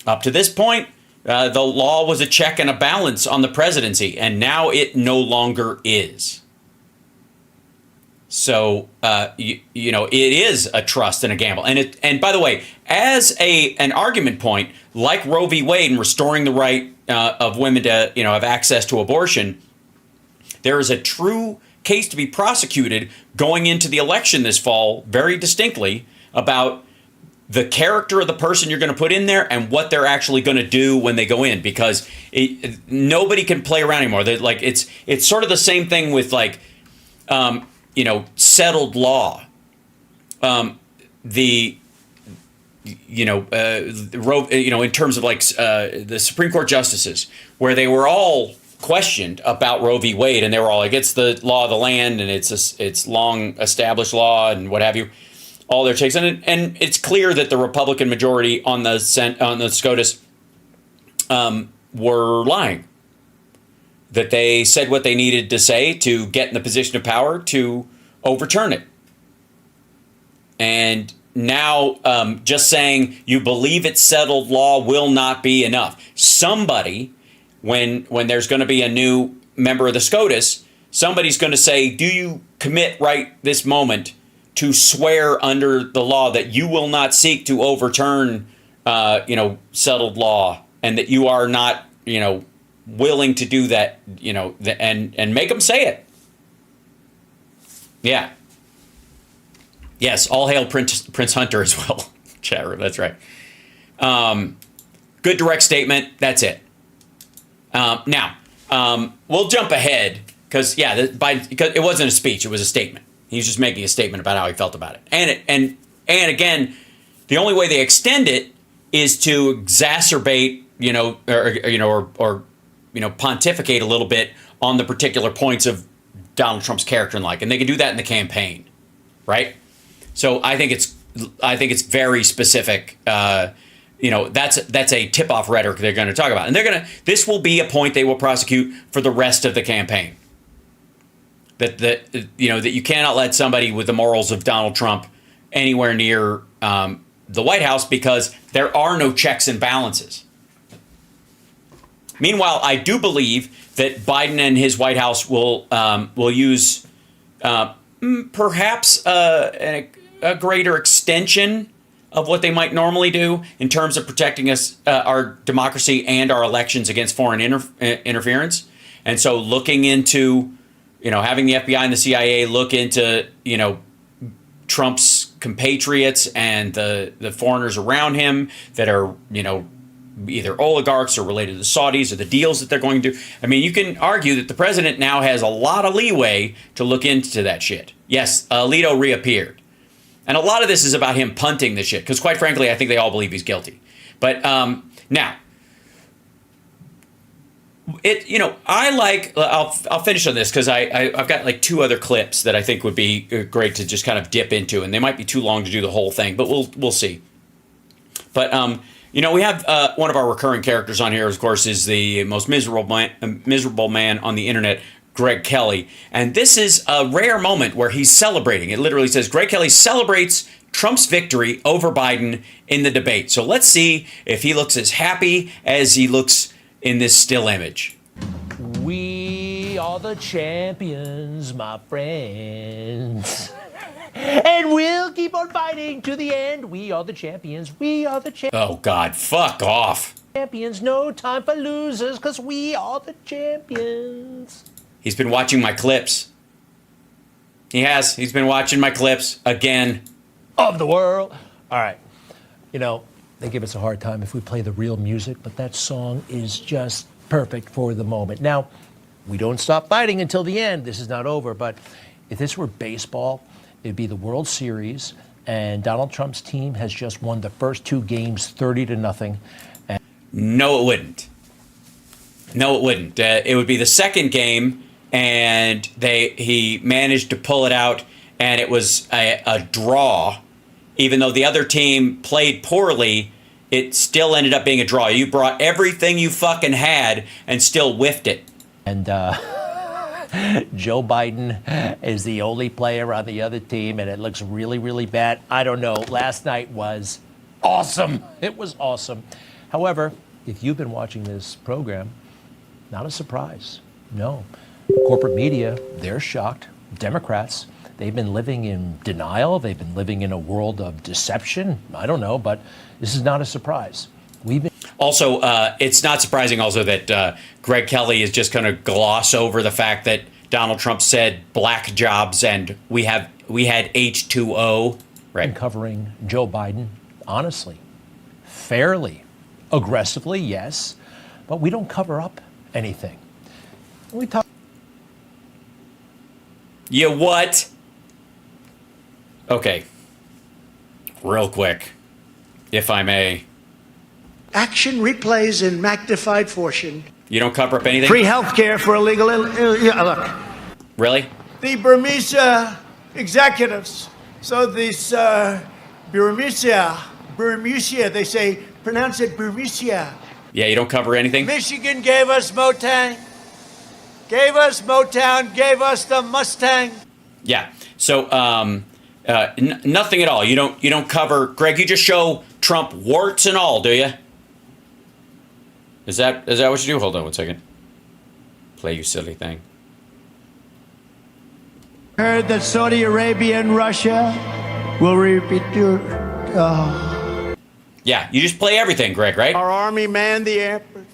up to this point, the law was a check and a balance on the presidency, and now it no longer is. So, it is a trust and a gamble. And by the way, as an argument point, like Roe v. Wade and restoring the right of women to, have access to abortion, there is a true case to be prosecuted going into the election this fall, very distinctly, about the character of the person you're going to put in there and what they're actually going to do when they go in, because nobody can play around anymore. It's sort of the same thing with settled law. In terms of the Supreme Court justices, where they were all questioned about Roe v. Wade, and they were all like, it's the law of the land, and it's long established law, and what have you. All their takes, and it's clear that the Republican majority on the SCOTUS were lying. That they said what they needed to say to get in the position of power to overturn it. And now just saying you believe it's settled law will not be enough. Somebody, when there's going to be a new member of the SCOTUS, somebody's going to say, do you commit right this moment to swear under the law that you will not seek to overturn, settled law, and that you are not, willing to do that, and make them say it. Yeah. Yes, all hail Prince Hunter as well. Chat room, that's right. Good direct statement. That's it. Now, we'll jump ahead because it wasn't a speech; it was a statement. He was just making a statement about how he felt about it. And again, the only way they extend it is to exacerbate, or pontificate a little bit on the particular points of Donald Trump's character and like, and they can do that in the campaign, right? So I think it's very specific. That's a tip-off rhetoric they're going to talk about, and this will be a point they will prosecute for the rest of the campaign. That you cannot let somebody with the morals of Donald Trump anywhere near the White House, because there are no checks and balances. Meanwhile, I do believe that Biden and his White House will use perhaps a greater extension of what they might normally do in terms of protecting us, our democracy and our elections against foreign interference. And so looking into, having the FBI and the CIA look into, Trump's compatriots and the foreigners around him that are, either oligarchs or related to the Saudis or the deals that they're going to do. I mean, you can argue that the president now has a lot of leeway to look into that shit. Yes, Alito reappeared. And a lot of this is about him punting the shit, because quite frankly, I think they all believe he's guilty. But now, I'll finish on this because I've got like 2 other clips that I think would be great to just kind of dip into, and they might be too long to do the whole thing, but we'll see. But we have one of our recurring characters on here, of course, is the most miserable man on the internet, Greg Kelly. And this is a rare moment where he's celebrating. It literally says, Greg Kelly celebrates Trump's victory over Biden in the debate. So let's see if he looks as happy as he looks in this still image. We are the champions, my friends. And we'll keep on fighting to the end. We are the champions. We are the champions. Oh, God, fuck off. Champions, no time for losers, because we are the champions. He's been watching my clips. He has. He's been watching my clips again. Of the world. All right. They give us a hard time if we play the real music, but that song is just perfect for the moment. Now, we don't stop fighting until the end. This is not over, but if this were baseball, it'd be the World Series, and Donald Trump's team has just won the first 2 games 30-0. No, it wouldn't. No, it wouldn't. It would be the second game, and he managed to pull it out, and it was a draw. Even though the other team played poorly, it still ended up being a draw. You brought everything you fucking had and still whiffed it. And Joe Biden is the only player on the other team, and it looks really, really bad. I don't know. Last night was awesome. It was awesome. However, if you've been watching this program, not a surprise. No. Corporate media, they're shocked. Democrats, they've been living in denial. They've been living in a world of deception. I don't know, but this is not a surprise. Also, it's not surprising also that Greg Kelly is just going to gloss over the fact that Donald Trump said black jobs and we had H2O. Right. Covering Joe Biden, honestly, fairly, aggressively, yes, but we don't cover up anything. We talk. You what? Okay. Real quick, if I may. Action replays in magnified fashion. You don't cover up anything? Free health care for illegal... look. Really? The Burmese executives. So this Burmese, they say, pronounce it Burmese. Yeah, you don't cover anything? Michigan gave us Motown. Gave us Motown, gave us the Mustang. Yeah. So nothing at all. You don't cover. Greg, you just show Trump warts and all, do you? Is that what you do? Hold on 1 second. Play, you silly thing. Heard that Saudi Arabia and Russia will repeat your. Yeah, you just play everything, Greg, right? Our army manned the airport.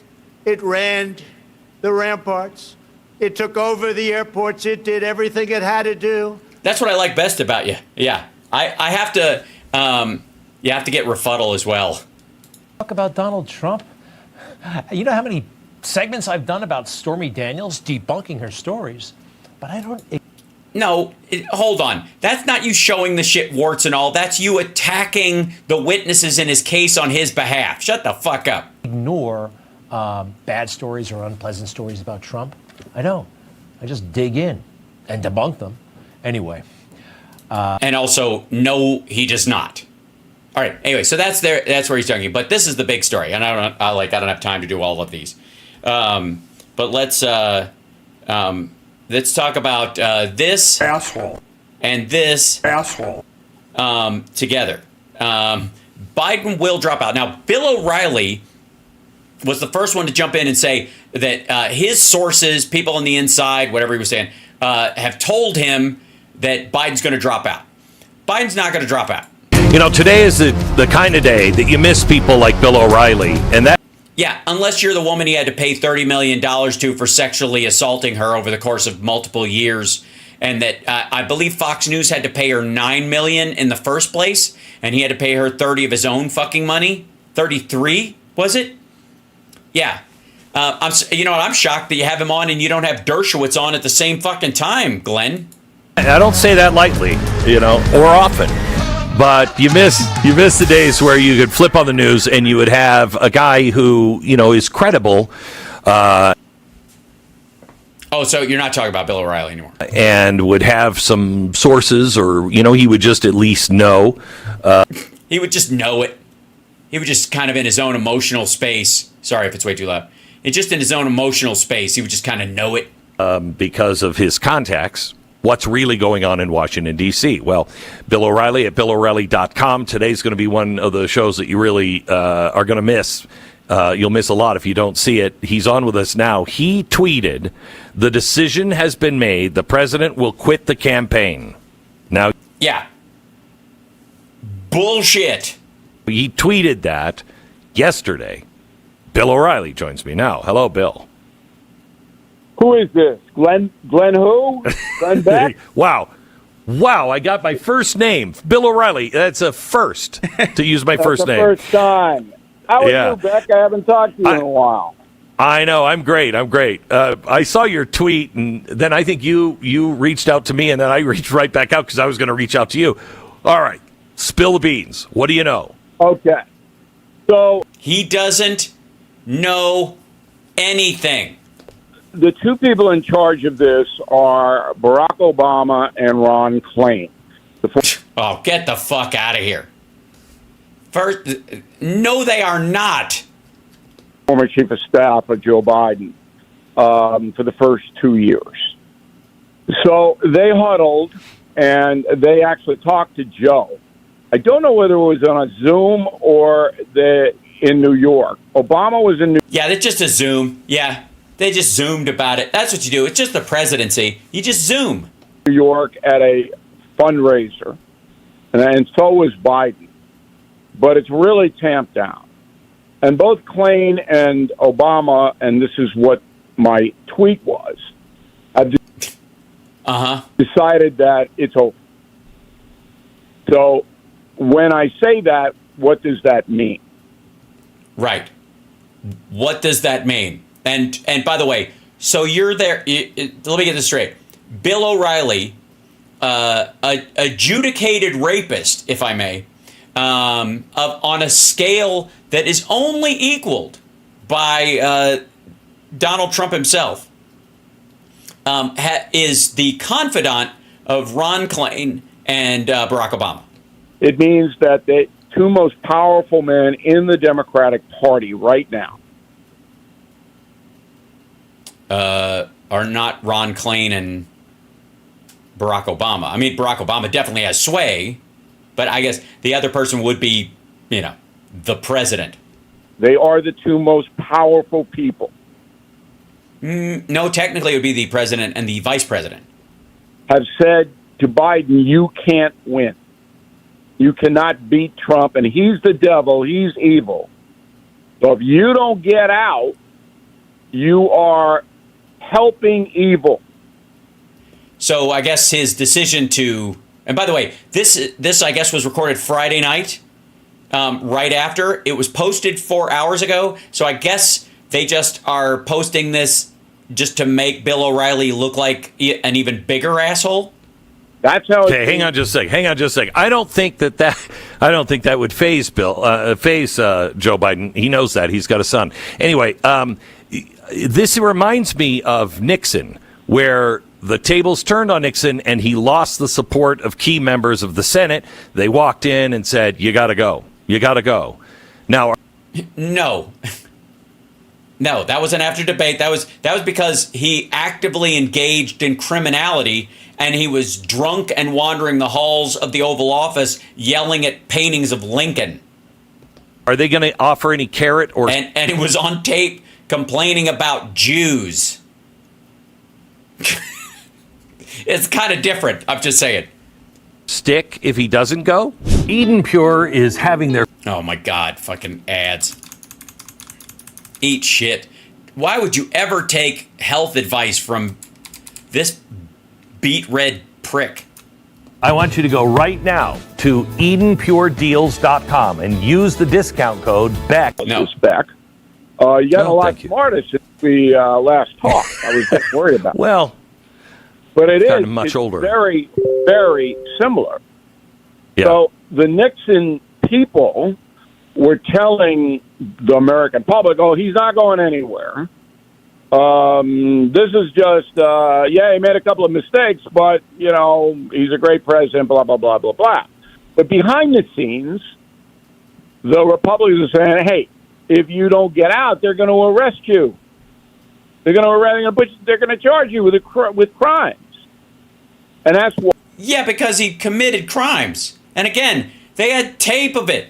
It ran the ramparts. It took over the airports. It did everything it had to do. That's what I like best about you. Yeah, I have to. You have to get rebuttal as well. Talk about Donald Trump. You know how many segments I've done about Stormy Daniels debunking her stories, but I don't. No, hold on. That's not you showing the shit warts and all. That's you attacking the witnesses in his case on his behalf. Shut the fuck up. Ignore bad stories or unpleasant stories about Trump. I don't. I just dig in and debunk them. Anyway. And also, no, he does not. All right. Anyway, so that's where he's talking. But this is the big story, and I don't have time to do all of these. But let's talk about this asshole and this asshole together. Biden will drop out. Now, Bill O'Reilly was the first one to jump in and say that his sources, people on the inside, whatever he was saying, have told him that Biden's going to drop out. Biden's not going to drop out. You know, today is the kind of day that you miss people like Bill O'Reilly, and that. Yeah, unless you're the woman he had to pay $30 million to for sexually assaulting her over the course of multiple years, and that I believe Fox News had to pay her $9 million in the first place, and he had to pay her 30 of his own fucking money. 33 was it? Yeah. I'm shocked that you have him on and you don't have Dershowitz on at the same fucking time, Glenn. I don't say that lightly, or often. But you miss the days where you could flip on the news and you would have a guy who, is credible. So you're not talking about Bill O'Reilly anymore. And would have some sources, or, he would just at least know. He would just know it. He would just kind of in his own emotional space. Sorry if it's way too loud. Just in his own emotional space, he would just kind of know it. Because of his contacts. What's really going on in Washington, D.C.? Well, Bill O'Reilly at BillO'Reilly.com. Today's going to be one of the shows that you really are going to miss. You'll miss a lot if you don't see it. He's on with us now. He tweeted, "The decision has been made. The president will quit the campaign." Now, yeah. Bullshit. He tweeted that yesterday. Bill O'Reilly joins me now. Hello, Bill. Who is this? Glenn who? Glenn Beck? Wow, I got my first name. Bill O'Reilly. That's a first to use my first name. First time. How are you, Beck? I haven't talked to you in a while. I know. I'm great. I saw your tweet, and then I think you reached out to me, and then I reached right back out because I was going to reach out to you. All right. Spill the beans. What do you know? Okay. So he doesn't know anything. The two people in charge of this are Barack Obama and Ron Klain. Oh, get the fuck out of here. First, no, they are not. Former chief of staff of Joe Biden for the first 2 years. So they huddled, and they actually talked to Joe. I don't know whether it was on a Zoom or in New York. Obama was in New York. Yeah, that's just a Zoom. Yeah. They just Zoomed about it. That's what you do. It's just the presidency. You just Zoom. New York at a fundraiser, and so was Biden. But it's really tamped down. And both Klain and Obama, and this is what my tweet was, have decided that it's over. So when I say that, what does that mean? Right. What does that mean? And by the way, so you're there. Let me get this straight. Bill O'Reilly, adjudicated rapist, if I may, on a scale that is only equaled by Donald Trump himself, is the confidant of Ron Klain and Barack Obama. It means that the two most powerful men in the Democratic Party right now are not Ron Klain and Barack Obama. I mean, Barack Obama definitely has sway, but I guess the other person would be, the president. They are the two most powerful people. No, technically it would be the president and the vice president. Have said to Biden, you can't win. You cannot beat Trump, and he's the devil, he's evil. So if you don't get out, you are helping evil. So I guess his decision to, and by the way, this I guess was recorded Friday night, right after. It was posted 4 hours ago. So I guess they just are posting this just to make Bill O'Reilly look like an even bigger asshole. That's how. Okay, hang on just a sec. I don't think that would faze Joe Biden. He knows that. He's got a son. Anyway, this reminds me of Nixon, where the tables turned on Nixon and he lost the support of key members of the Senate. They walked in and said, "You got to go. You got to go." Now, no, that wasn't after debate. That was because he actively engaged in criminality. And he was drunk and wandering the halls of the Oval Office yelling at paintings of Lincoln. Are they going to offer any carrot or? And it was on tape complaining about Jews. It's kind of different. I'm just saying. Stick if he doesn't go? Eden Pure is having their... Oh my God, fucking ads. Eat shit. Why would you ever take health advice from this beet red prick? I want you to go right now to EdenPureDeals.com and use the discount code BECK. No. Beck. You got a lot smarter since we last talked. I was just worried about it. Well, but it kind is of much it's older. very, very similar. Yeah. So the Nixon people were telling the American public, oh, he's not going anywhere. This is just, he made a couple of mistakes, but, he's a great president, blah, blah, blah, blah, blah. But behind the scenes, the Republicans are saying, hey, if you don't get out, they're going to arrest you. They're going to charge you with crimes. And that's what. Yeah, because he committed crimes. And again, they had tape of it.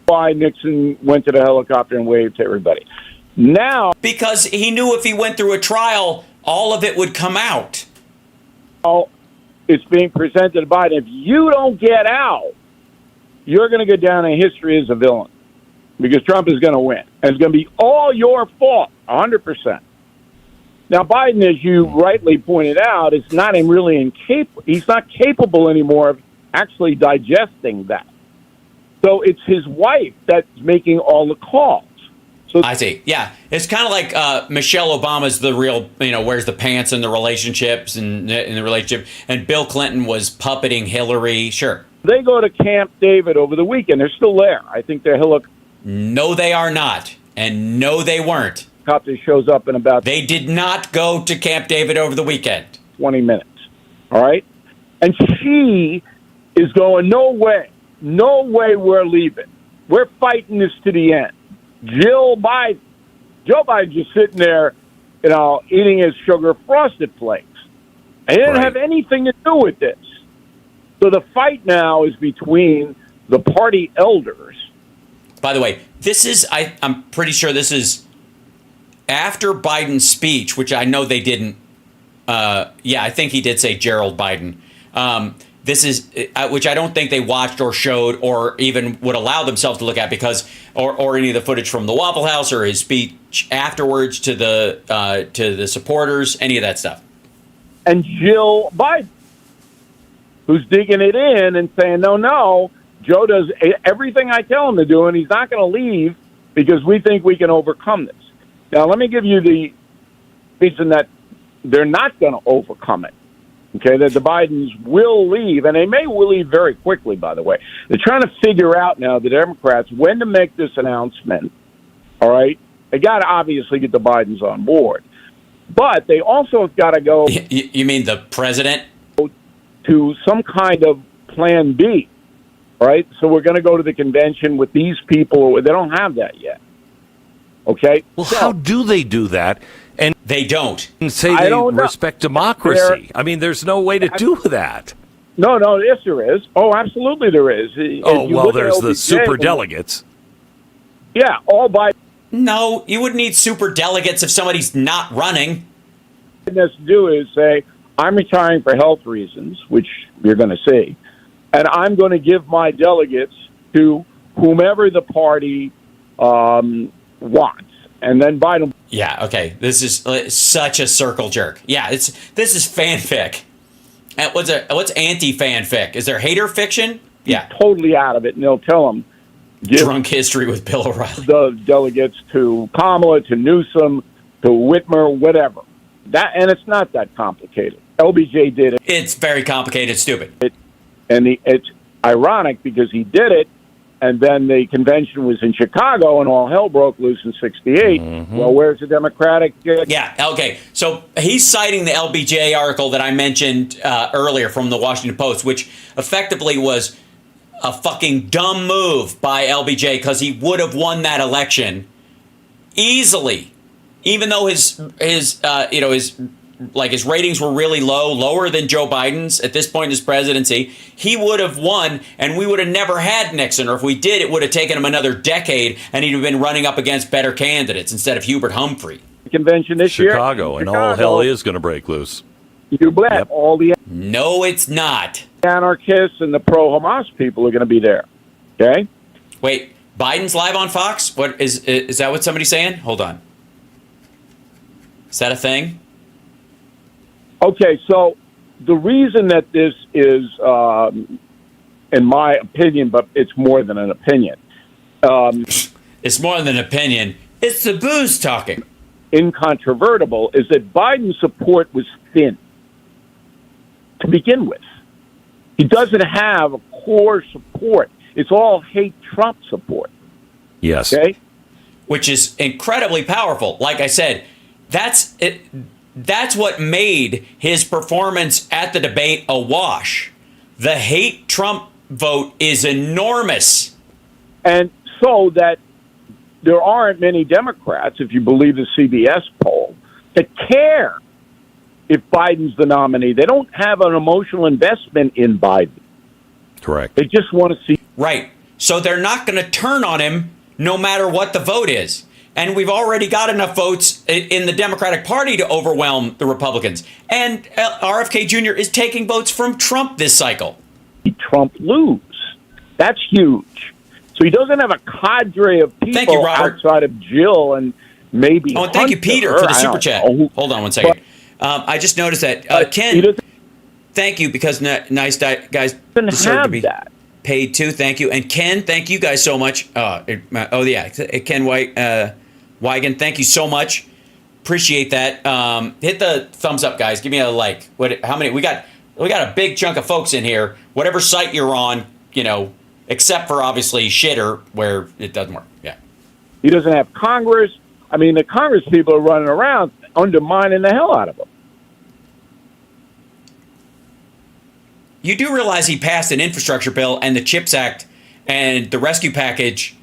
Why Nixon went to the helicopter and waved to everybody. Now, because he knew if he went through a trial, all of it would come out. It's being presented to Biden. If you don't get out, you're going to go down in history as a villain because Trump is going to win. And it's going to be all your fault, 100%. Now, Biden, as you rightly pointed out, is not really incapable. He's not capable anymore of actually digesting that. So it's his wife that's making all the calls. So I see. Yeah, it's kind of like Michelle Obama's the real, wears the pants in the relationships and in the relationship, and Bill Clinton was puppeting Hillary. Sure. They go to Camp David over the weekend. They're still there. I think they're No, they are not, and no, they weren't. Helicopter shows up in about. They did not go to Camp David over the weekend. 20 minutes. All right, and she is going. No way we're leaving. We're fighting this to the end. Joe Biden just sitting there, eating his sugar frosted flakes. And he didn't have anything to do with this. So the fight now is between the party elders. By the way, this is, I'm pretty sure this is after Biden's speech, which I know they didn't. I think he did say Gerald Biden. This is, which I don't think they watched or showed or even would allow themselves to look at because, or any of the footage from the Waffle House or his speech afterwards to the supporters, any of that stuff. And Jill Biden, who's digging it in and saying, no, Joe does everything I tell him to do, and he's not going to leave because we think we can overcome this. Now, let me give you the reason that they're not going to overcome it. Okay, that the Bidens will leave, and they may leave very quickly, by the way. They're trying to figure out now, the Democrats, when to make this announcement, all right? They got to obviously get the Bidens on board. But they also have got to go... You mean the president? ...to some kind of plan B, all right? So we're going to go to the convention with these people. They don't have that yet, okay? Well, how do they do that? And they don't say they respect democracy. There's no way to do that. No, yes, there is. Oh, absolutely, there is. There's the super delegates. Yeah, all by. No, you wouldn't need super delegates if somebody's not running. What it has to do is say, I'm retiring for health reasons, which you're going to see, and I'm going to give my delegates to whomever the party wants. And then Biden. Yeah, okay. This is such a circle jerk. Yeah, this is fanfic. What's anti-fanfic? Is there hater fiction? Yeah. He's totally out of it, and they'll tell him. Drunk history with Bill O'Reilly. The delegates to Kamala, to Newsom, to Whitmer, whatever. And it's not that complicated. LBJ did it. It's very complicated, stupid. It's ironic because he did it, and then the convention was in Chicago, and all hell broke loose in '68. Mm-hmm. Well, where's the Democratic? Yeah, okay. So he's citing the LBJ article that I mentioned earlier from the Washington Post, which effectively was a fucking dumb move by LBJ because he would have won that election easily, even though his like his ratings were really low, lower than Joe Biden's at this point in his presidency, he would have won, and we would have never had Nixon. Or if we did, it would have taken him another decade, and he'd have been running up against better candidates instead of Hubert Humphrey. Convention this Chicago, year. and all hell is going to break loose. You bet. All the No, it's not. anarchists and the pro-Hamas people are going to be there. Okay? Wait, Biden's live on Fox? What is that what somebody's saying? Hold on. Is that a thing? Okay, so the reason that this is, in my opinion, but it's more than an opinion. It's more than an opinion. It's the booze talking. Incontrovertible is that Biden's support was thin to begin with. He doesn't have a core support. It's all hate Trump support. Yes. Okay? Which is incredibly powerful. Like I said, that's it. That's what made his performance at the debate a wash. The hate Trump vote is enormous. And so that there aren't many Democrats, if you believe the CBS poll, that care if Biden's the nominee. They don't have an emotional investment in Biden. Correct. They just want to see. Right. So they're not going to turn on him no matter what the vote is. And we've already got enough votes in the Democratic Party to overwhelm the Republicans. And RFK Jr. is taking votes from Trump this cycle. Trump lose. That's huge. So he doesn't have a cadre of people Thank you, Robert. outside of Jill and maybe Oh, and thank you, Hunter. Peter, for the I super don't chat. know. Hold on one second. I just noticed that. Ken, thank you, because nice guys deserve to be paid too. Thank you. And Ken, thank you guys so much. Ken Wigan, thank you so much. Appreciate that. Hit the thumbs up, guys. Give me a like. How many? We got a big chunk of folks in here. Whatever site you're on, except for obviously Shitter, where it doesn't work. Yeah. He doesn't have Congress. I mean, the Congress people are running around undermining the hell out of him. You do realize he passed an infrastructure bill and the CHIPS Act and the rescue package,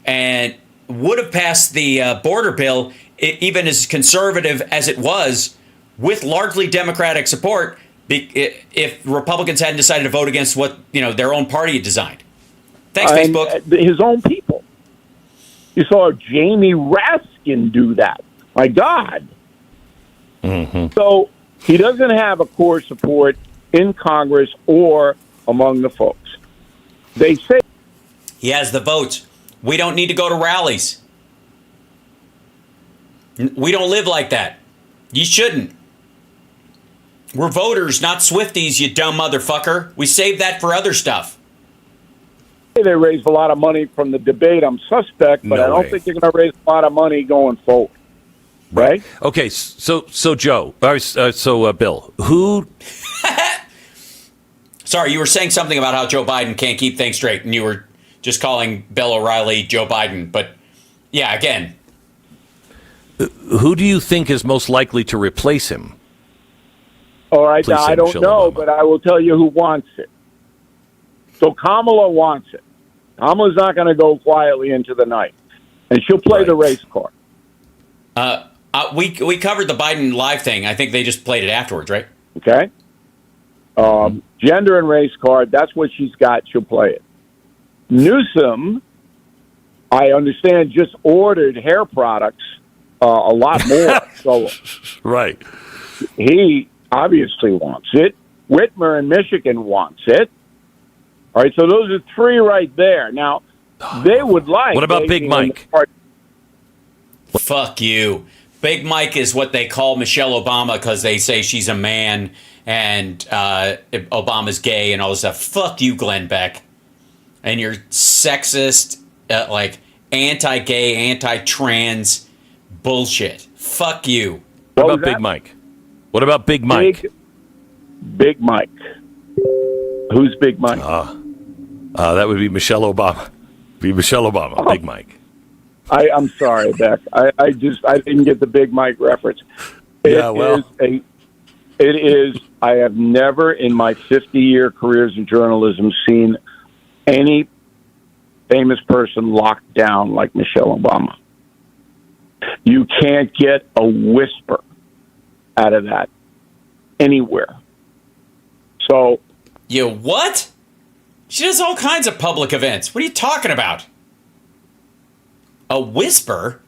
and would have passed the border bill, even as conservative as it was, with largely Democratic support, if Republicans hadn't decided to vote against what their own party had designed. Thanks, Facebook. His own people. You saw Jamie Raskin do that. My God. Mm-hmm. So he doesn't have a core support in Congress or among the folks. They say he has the votes. We don't need to go to rallies. We don't live like that. You shouldn't. We're voters, not Swifties, you dumb motherfucker. We save that for other stuff. they raised a lot of money from the debate. I'm suspect, but I don't think they're going to raise a lot of money going forward. Right? Okay, so Joe, Bill, who... Sorry, you were saying something about how Joe Biden can't keep things straight, and you were just calling Bill O'Reilly Joe Biden. But, yeah, again. Who do you think is most likely to replace him? All right, now, I don't know, but I will tell you who wants it. So Kamala wants it. Kamala's not going to go quietly into the night, and she'll play the race card. We covered the Biden live thing. I think they just played it afterwards, right? Okay. Gender and race card, that's what she's got. She'll play it. Newsom, I understand, just ordered hair products a lot more. So right. He obviously wants it. Whitmer in Michigan wants it. All right, so those are three right there. Now, they would like... What about Big Mike? Fuck you. Big Mike is what they call Michelle Obama because they say she's a man and Obama's gay and all this stuff. Fuck you, Glenn Beck. And you're sexist, anti-gay, anti-trans bullshit. Fuck you. What about Big Mike? What about Big Mike? Big Mike. Who's Big Mike? That would be Michelle Obama. Big Mike. I'm sorry, Beck. I didn't get the Big Mike reference. It is. I have never in my 50-year careers in journalism seen any famous person locked down like Michelle Obama. You can't get a whisper out of that anywhere. So, you what? She does all kinds of public events. What are you talking about? A whisper?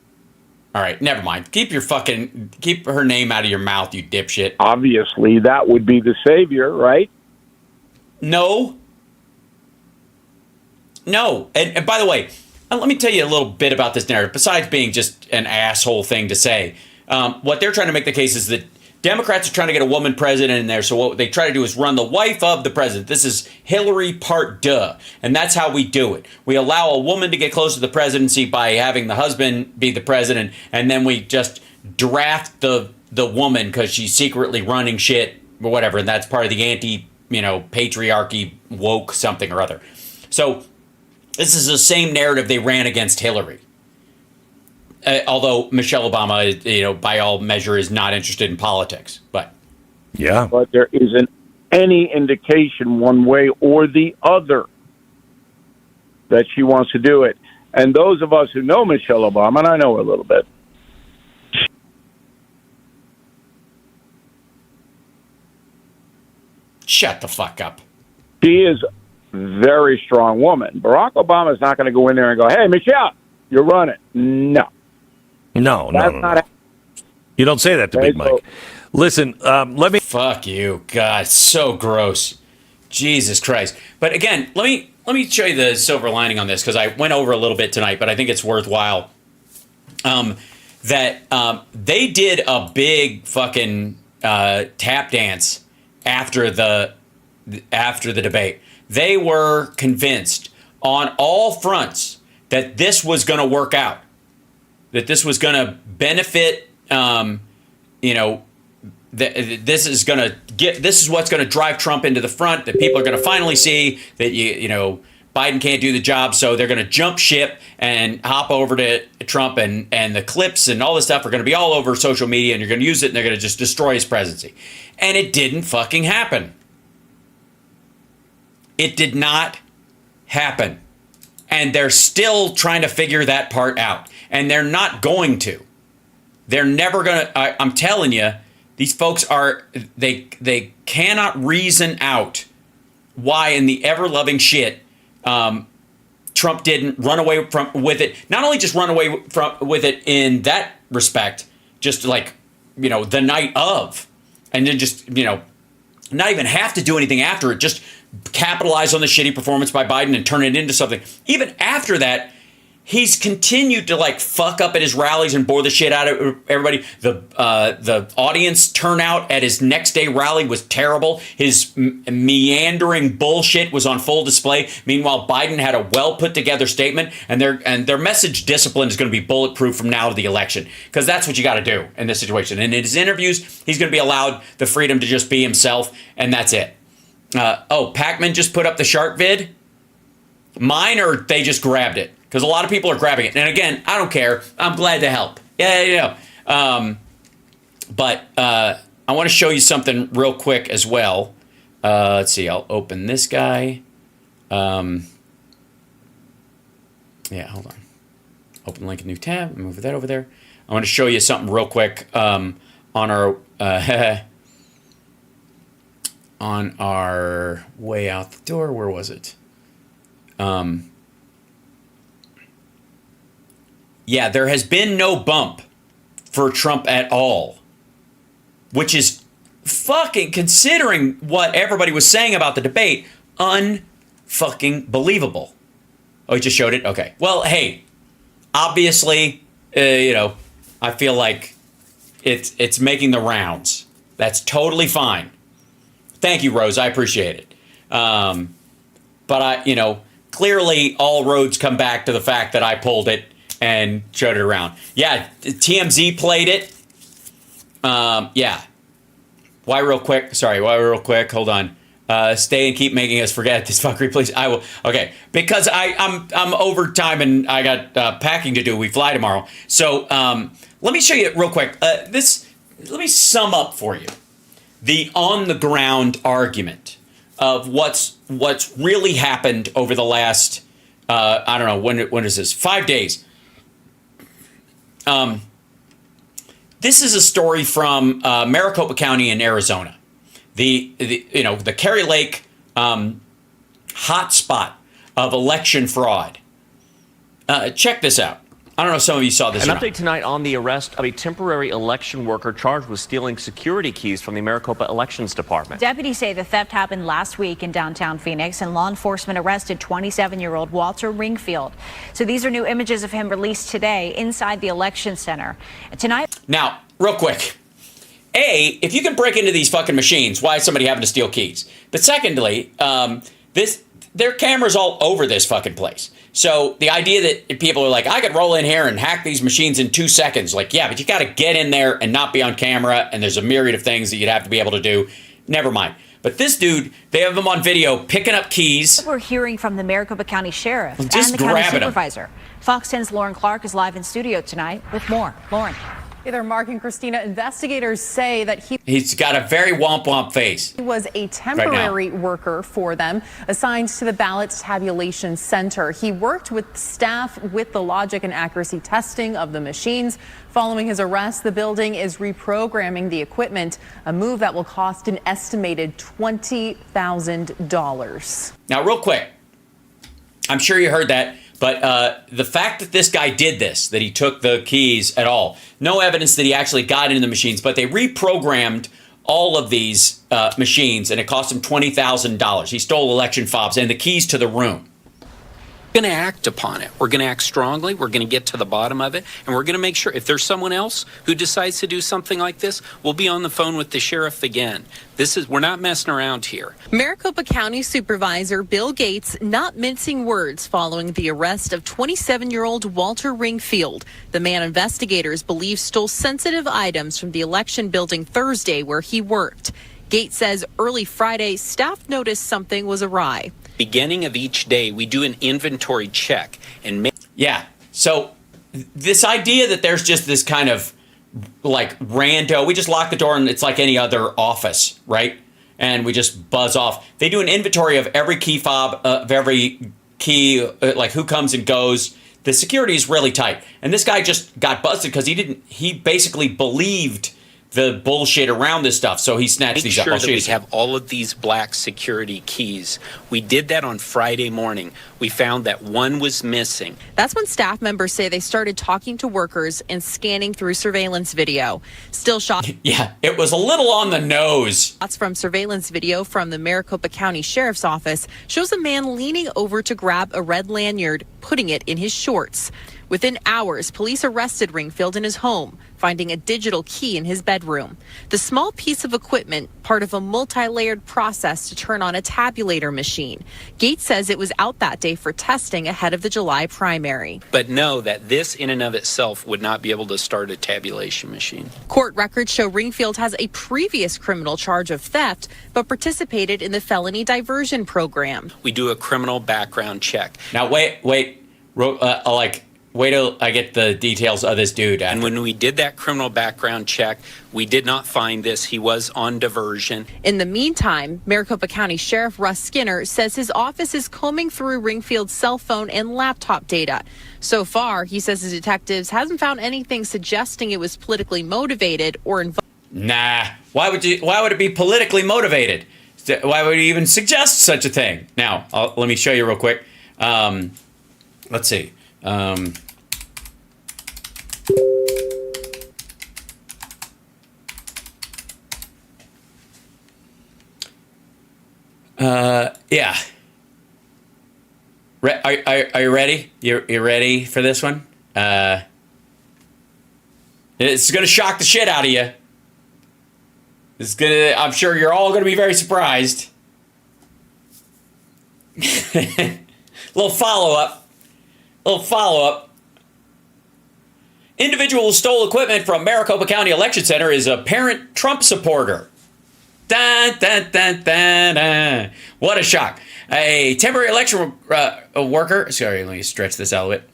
All right, never mind. Keep her name out of your mouth, you dipshit. obviously, that would be the savior, right? No. And by the way, let me tell you a little bit about this narrative, besides being just an asshole thing to say. What they're trying to make the case is that Democrats are trying to get a woman president in there, so what they try to do is run the wife of the president. This is Hillary part deux, and that's how we do it. We allow a woman to get close to the presidency by having the husband be the president, and then we just draft the woman because she's secretly running shit or whatever, and that's part of the patriarchy, woke something or other. So this is the same narrative they ran against Hillary. Although Michelle Obama, by all measure, is not interested in politics. But there isn't any indication one way or the other that she wants to do it. And those of us who know Michelle Obama, and I know her a little bit, shut the fuck up. She is a very strong woman. Barack Obama is not going to go in there and go, "Hey, Michelle, you're running." No. No. You don't say that to Big Mike. Listen, let me... Fuck you. God, so gross. Jesus Christ. But again, let me show you the silver lining on this, because I went over a little bit tonight, but I think it's worthwhile. That they did a big fucking tap dance after the debate. They were convinced on all fronts that this was going to work out. That this was going to benefit, this is what's going to drive Trump into the front. That people are going to finally see that Biden can't do the job, so they're going to jump ship and hop over to Trump, and the clips and all this stuff are going to be all over social media, and you're going to use it, and they're going to just destroy his presidency. And it didn't fucking happen. It did not happen. And they're still trying to figure that part out. And they're not going to. They're never going to. I'm telling you, these folks they cannot reason out why in the ever-loving shit Trump didn't run away with it. Not only just run away with it in that respect, just the night of. And then just, not even have to do anything after it. Just capitalize on the shitty performance by Biden and turn it into something. Even after that, he's continued to fuck up at his rallies and bore the shit out of everybody. The audience turnout at his next day rally was terrible. His meandering bullshit was on full display. Meanwhile, Biden had a well put together statement, and their message discipline is going to be bulletproof from now to the election, because that's what you got to do in this situation. And in his interviews, he's going to be allowed the freedom to just be himself, and that's it. Pac-Man just put up the shark vid. Mine, or they just grabbed it? Because a lot of people are grabbing it. And again, I don't care. I'm glad to help. Yeah. But I want to show you something real quick as well. Let's see. I'll open this guy. Hold on. Open link, new tab. Move that over there. I want to show you something real quick on our on our way out the door. Where was it? There has been no bump for Trump at all, which is fucking, considering what everybody was saying about the debate, unfucking believable. Oh, he just showed it? Okay. Well, hey, obviously, I feel like it's making the rounds. That's totally fine. Thank you, Rose. I appreciate it. But clearly all roads come back to the fact that I pulled it and showed it around. Yeah, TMZ played it. Why real quick? Hold on. Stay and keep making us forget this fuckery, please. I will. Okay, because I'm over time and I got packing to do. We fly tomorrow. So let me show you real quick. Let me sum up for you the on the ground argument of what's really happened over the last I don't know when is this 5 days. This is a story from Maricopa County in Arizona. the Kerry Lake hot spot of election fraud. Check this out. I don't know if some of you saw this. An update tonight on the arrest of a temporary election worker charged with stealing security keys from the Maricopa Elections Department. Deputies say the theft happened last week in downtown Phoenix, and law enforcement arrested 27-year-old Walter Ringfield. So these are new images of him released today inside the election center. Tonight. Now, real quick. A, if you can break into these fucking machines, why is somebody having to steal keys? But secondly, there are cameras all over this fucking place. So the idea that people are like, I could roll in here and hack these machines in 2 seconds. Like, yeah, but you got to get in there and not be on camera. And there's a myriad of things that you'd have to be able to do. Never mind. But this dude, they have him on video picking up keys. We're hearing from the Maricopa County Sheriff and Just the county grabbing 'em. Supervisor. Fox 10's Lauren Clark is live in studio tonight with more. Lauren. Hey there, Mark and Christina. Investigators say that He's got a very womp face. He was a temporary worker for them, assigned to the ballot tabulation center. He worked with staff with the logic and accuracy testing of the machines. Following his arrest, the building is reprogramming the equipment, a move that will cost an estimated $20,000. Now, real quick, I'm sure you heard that. But the fact that this guy did this, that he took the keys at all, no evidence that he actually got into the machines, but they reprogrammed all of these machines, and it cost him $20,000. He stole election fobs and the keys to the room. We're going to act upon it. We're going to act strongly. We're going to get to the bottom of it. And we're going to make sure if there's someone else who decides to do something like this, we'll be on the phone with the sheriff again. We're not messing around here. Maricopa County Supervisor Bill Gates not mincing words following the arrest of 27-year-old Walter Ringfield, the man investigators believe stole sensitive items from the election building Thursday where he worked. Gates says early Friday, staff noticed something was awry. Beginning of each day, we do an inventory check and yeah. So this idea that there's just this kind of like rando, we just lock the door and it's like any other office, right? And we just buzz off. They do an inventory of every key fob, of every key, like who comes and goes. The security is really tight. And this guy just got busted because he basically believed the bullshit around this stuff. So he snatched these up. Make sure that we have all of these black security keys. We did that on Friday morning. We found that one was missing. That's when staff members say they started talking to workers and scanning through surveillance video. Still shots. Yeah, it was a little on the nose. Shots from surveillance video from the Maricopa County Sheriff's Office shows a man leaning over to grab a red lanyard, putting it in his shorts. Within hours, police arrested Ringfield in his home, finding a digital key in his bedroom. The small piece of equipment, part of a multi-layered process to turn on a tabulator machine. Gates says it was out that day for testing ahead of the July primary. But know that this in and of itself would not be able to start a tabulation machine. Court records show Ringfield has a previous criminal charge of theft, but participated in the felony diversion program. We do a criminal background check. Now, wait till I get the details of this dude. And when we did that criminal background check, we did not find this. He was on diversion. In the meantime, Maricopa County Sheriff Russ Skinner says his office is combing through Ringfield's cell phone and laptop data. So far, he says his detectives hasn't found anything suggesting it was politically motivated or involved. Nah. Why would it be politically motivated? Why would you even suggest such a thing? Now, let me show you real quick. Let's see. Yeah. Are you ready? You ready for this one? It's gonna shock the shit out of you. I'm sure you're all gonna be very surprised. Little follow-up. Individual who stole equipment from Maricopa County Election Center is a apparent Trump supporter. Dun, dun, dun, dun, dun. What a shock. A temporary election worker, sorry, let me stretch this out a bit,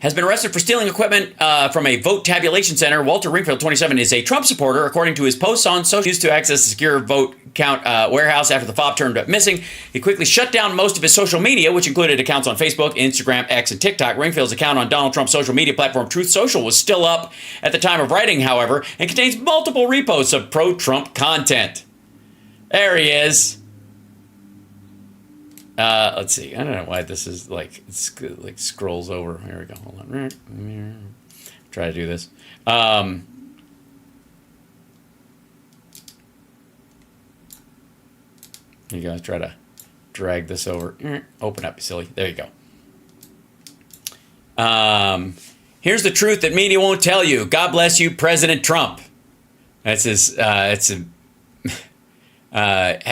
has been arrested for stealing equipment from a vote tabulation center. Walter Ringfield, 27, is a Trump supporter, according to his posts on social media, to access the secure vote count warehouse after the fob turned up missing. He quickly shut down most of his social media, which included accounts on Facebook, Instagram, X, and TikTok. Ringfield's account on Donald Trump's social media platform Truth Social was still up at the time of writing, however, and contains multiple reposts of pro-Trump content. There he is. Let's see. I don't know why this is like scrolls over. Here we go. Hold on. Try to do this. You guys try to drag this over. Open up, you silly. There you go. Here's the truth that media won't tell you. God bless you, President Trump. That's his. Have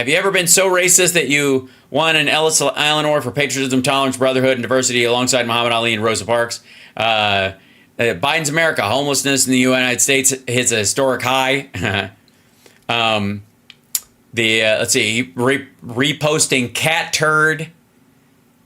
you ever been so racist that you won an Ellis Island Award for patriotism, tolerance, brotherhood, and diversity alongside Muhammad Ali and Rosa Parks? Biden's America. Homelessness in the United States hits a historic high. Let's see, reposting cat turd.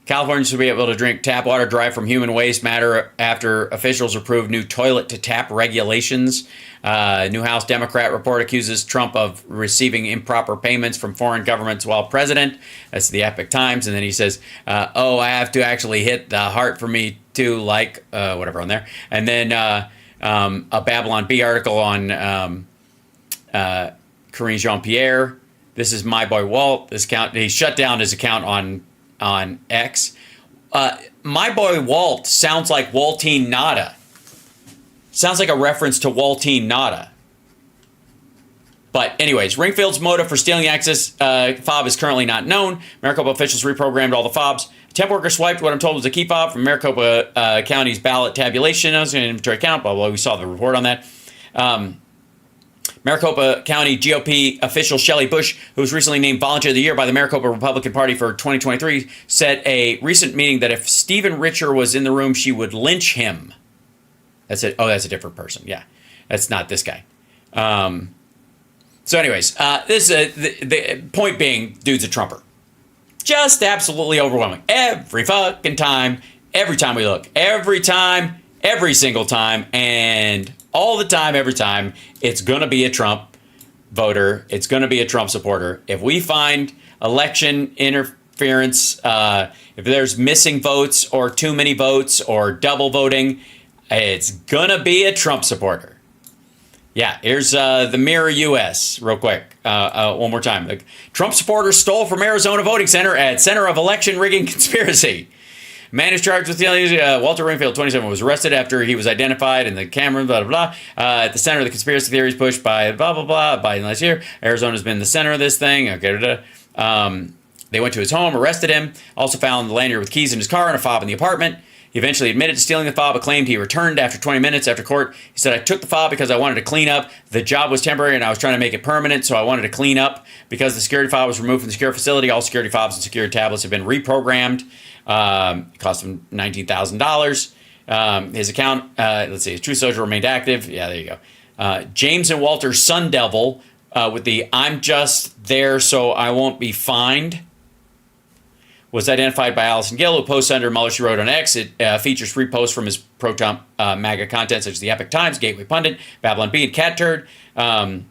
Californians should be able to drink tap water derived from human waste matter after officials approved new toilet-to-tap regulations. New House Democrat report accuses Trump of receiving improper payments from foreign governments while president. That's the Epic Times. And then he says, I have to actually hit the heart for me too, like whatever on there. And then a Babylon Bee article on Karine Jean-Pierre. This is my boy Walt. This account, he shut down his account on X. My boy Walt sounds like Waltine Nada. Sounds like a reference to Waltine Nada. But anyways, Ringfield's motive for stealing the access fob is currently not known. Maricopa officials reprogrammed all the fobs. A temp worker swiped what I'm told was a key fob from Maricopa County's ballot tabulation. I was an inventory count, blah, blah, we saw the report on that. Maricopa County GOP official Shelley Bush, who was recently named Volunteer of the Year by the Maricopa Republican Party for 2023, said at a recent meeting that if Stephen Richer was in the room, she would lynch him. That's it. Oh, that's a different person. Yeah, that's not this guy. So anyways, the point being, dude's a Trumper. Just absolutely overwhelming. Every fucking time, every time we look. Every time, every single time, and all the time, every time, it's going to be a Trump voter. It's going to be a Trump supporter. If we find election interference, if there's missing votes or too many votes or double voting, it's going to be a Trump supporter. Yeah, here's the Mirror U.S. real quick. One more time. Trump supporters stole from Arizona voting center at center of election rigging conspiracy. Man is charged with stealing. Walter Ringfield, 27, was arrested after he was identified in the camera, blah, blah, blah. At the center of the conspiracy theories pushed by blah, blah, blah, Biden last year. Arizona's been the center of this thing. Okay, they went to his home, arrested him, also found the lanyard with keys in his car and a fob in the apartment. He eventually admitted to stealing the fob, but claimed he returned after 20 minutes after court. He said, I took the fob because I wanted to clean up. The job was temporary and I was trying to make it permanent, so I wanted to clean up. Because the security fob was removed from the secure facility, all security fobs and security tablets have been reprogrammed. It cost him $19,000. His account, let's see, his True Social remained active. Yeah, there you go. James and Walter Sun Devil with the I'm just there so I won't be fined was identified by Allison Gill, who posts under Mueller, she wrote on X. It features reposts from his pro-Trump MAGA content, such as the Epic Times, Gateway Pundit, Babylon Bee, and Cat Turd. Yeah,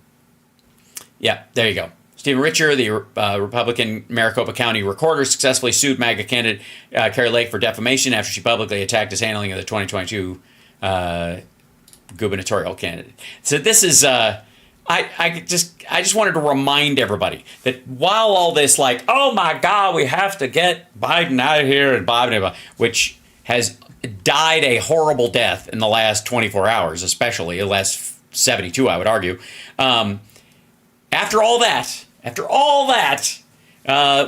there you go. Stephen Richer, the Republican Maricopa County recorder, successfully sued MAGA candidate Carrie Lake for defamation after she publicly attacked his handling of the 2022 gubernatorial candidate. So this is... I just wanted to remind everybody that while all this, like, oh my God, we have to get Biden out of here, and Biden, which has died a horrible death in the last 24 hours, especially the last 72, I would argue. After all that,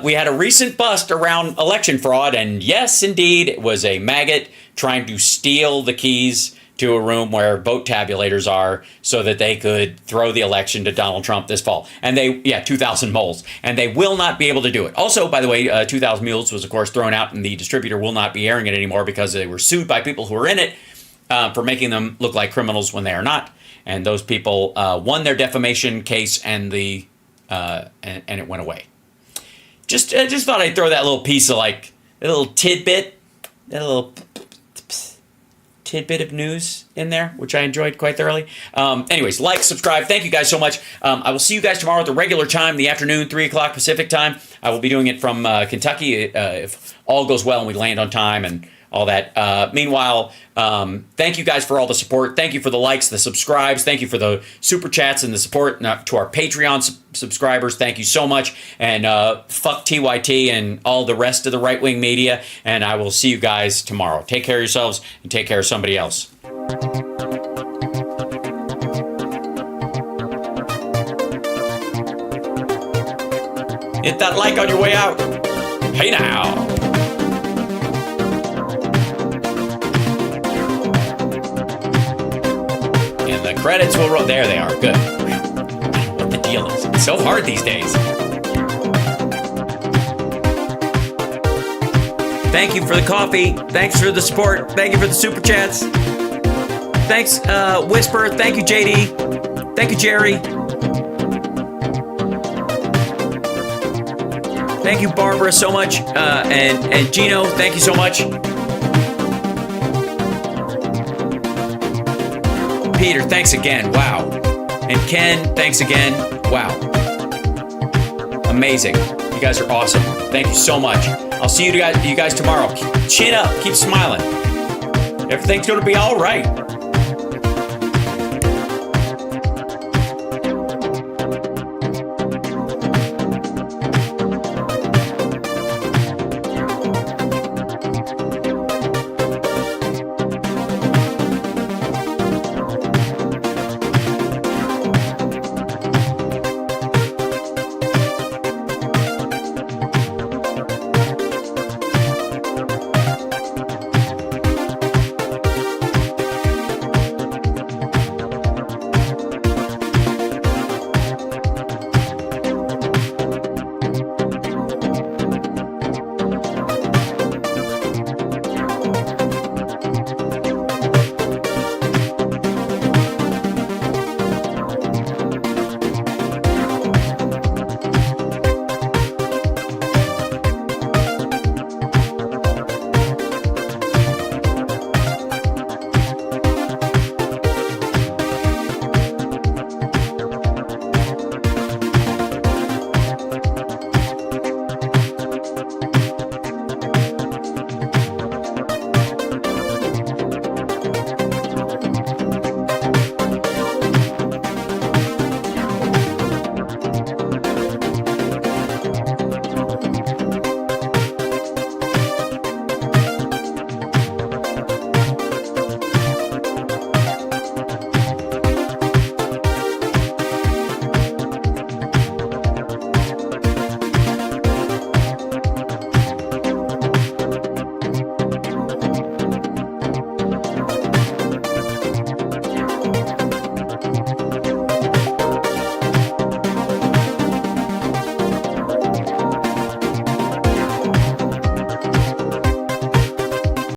we had a recent bust around election fraud, and yes, indeed, it was a maggot trying to steal the keys to a room where vote tabulators are so that they could throw the election to Donald Trump this fall. And 2,000 moles. And they will not be able to do it. Also, by the way, 2,000 Mules was, of course, thrown out, and the distributor will not be airing it anymore because they were sued by people who were in it for making them look like criminals when they are not. And those people won their defamation case, and and it went away. Just thought I'd throw that little piece of, like, a little tidbit, tidbit of news in there, which I enjoyed quite thoroughly. Anyways, like, subscribe. Thank you guys so much. I will see you guys tomorrow at the regular time, the afternoon, 3 o'clock Pacific time. I will be doing it from Kentucky if all goes well and we land on time and all that. Meanwhile, thank you guys for all the support. Thank you for the likes, the subscribes. Thank you for the super chats and the support. To our Patreon subscribers, thank you so much. And fuck TYT and all the rest of the right-wing media. And I will see you guys tomorrow. Take care of yourselves and take care of somebody else. Hit that like on your way out. Hey now. And the credits will roll. There they are. Good. What the deal is. It's so hard these days. Thank you for the coffee. Thanks for the support. Thank you for the super chats. Thanks, Whisper. Thank you, JD. Thank you, Jerry. Thank you, Barbara, so much. And Gino, thank you so much. Peter, thanks again. Wow. And Ken, thanks again. Wow. Amazing. You guys are awesome. Thank you so much. I'll see you guys tomorrow. Chin up. Keep smiling. Everything's going to be all right.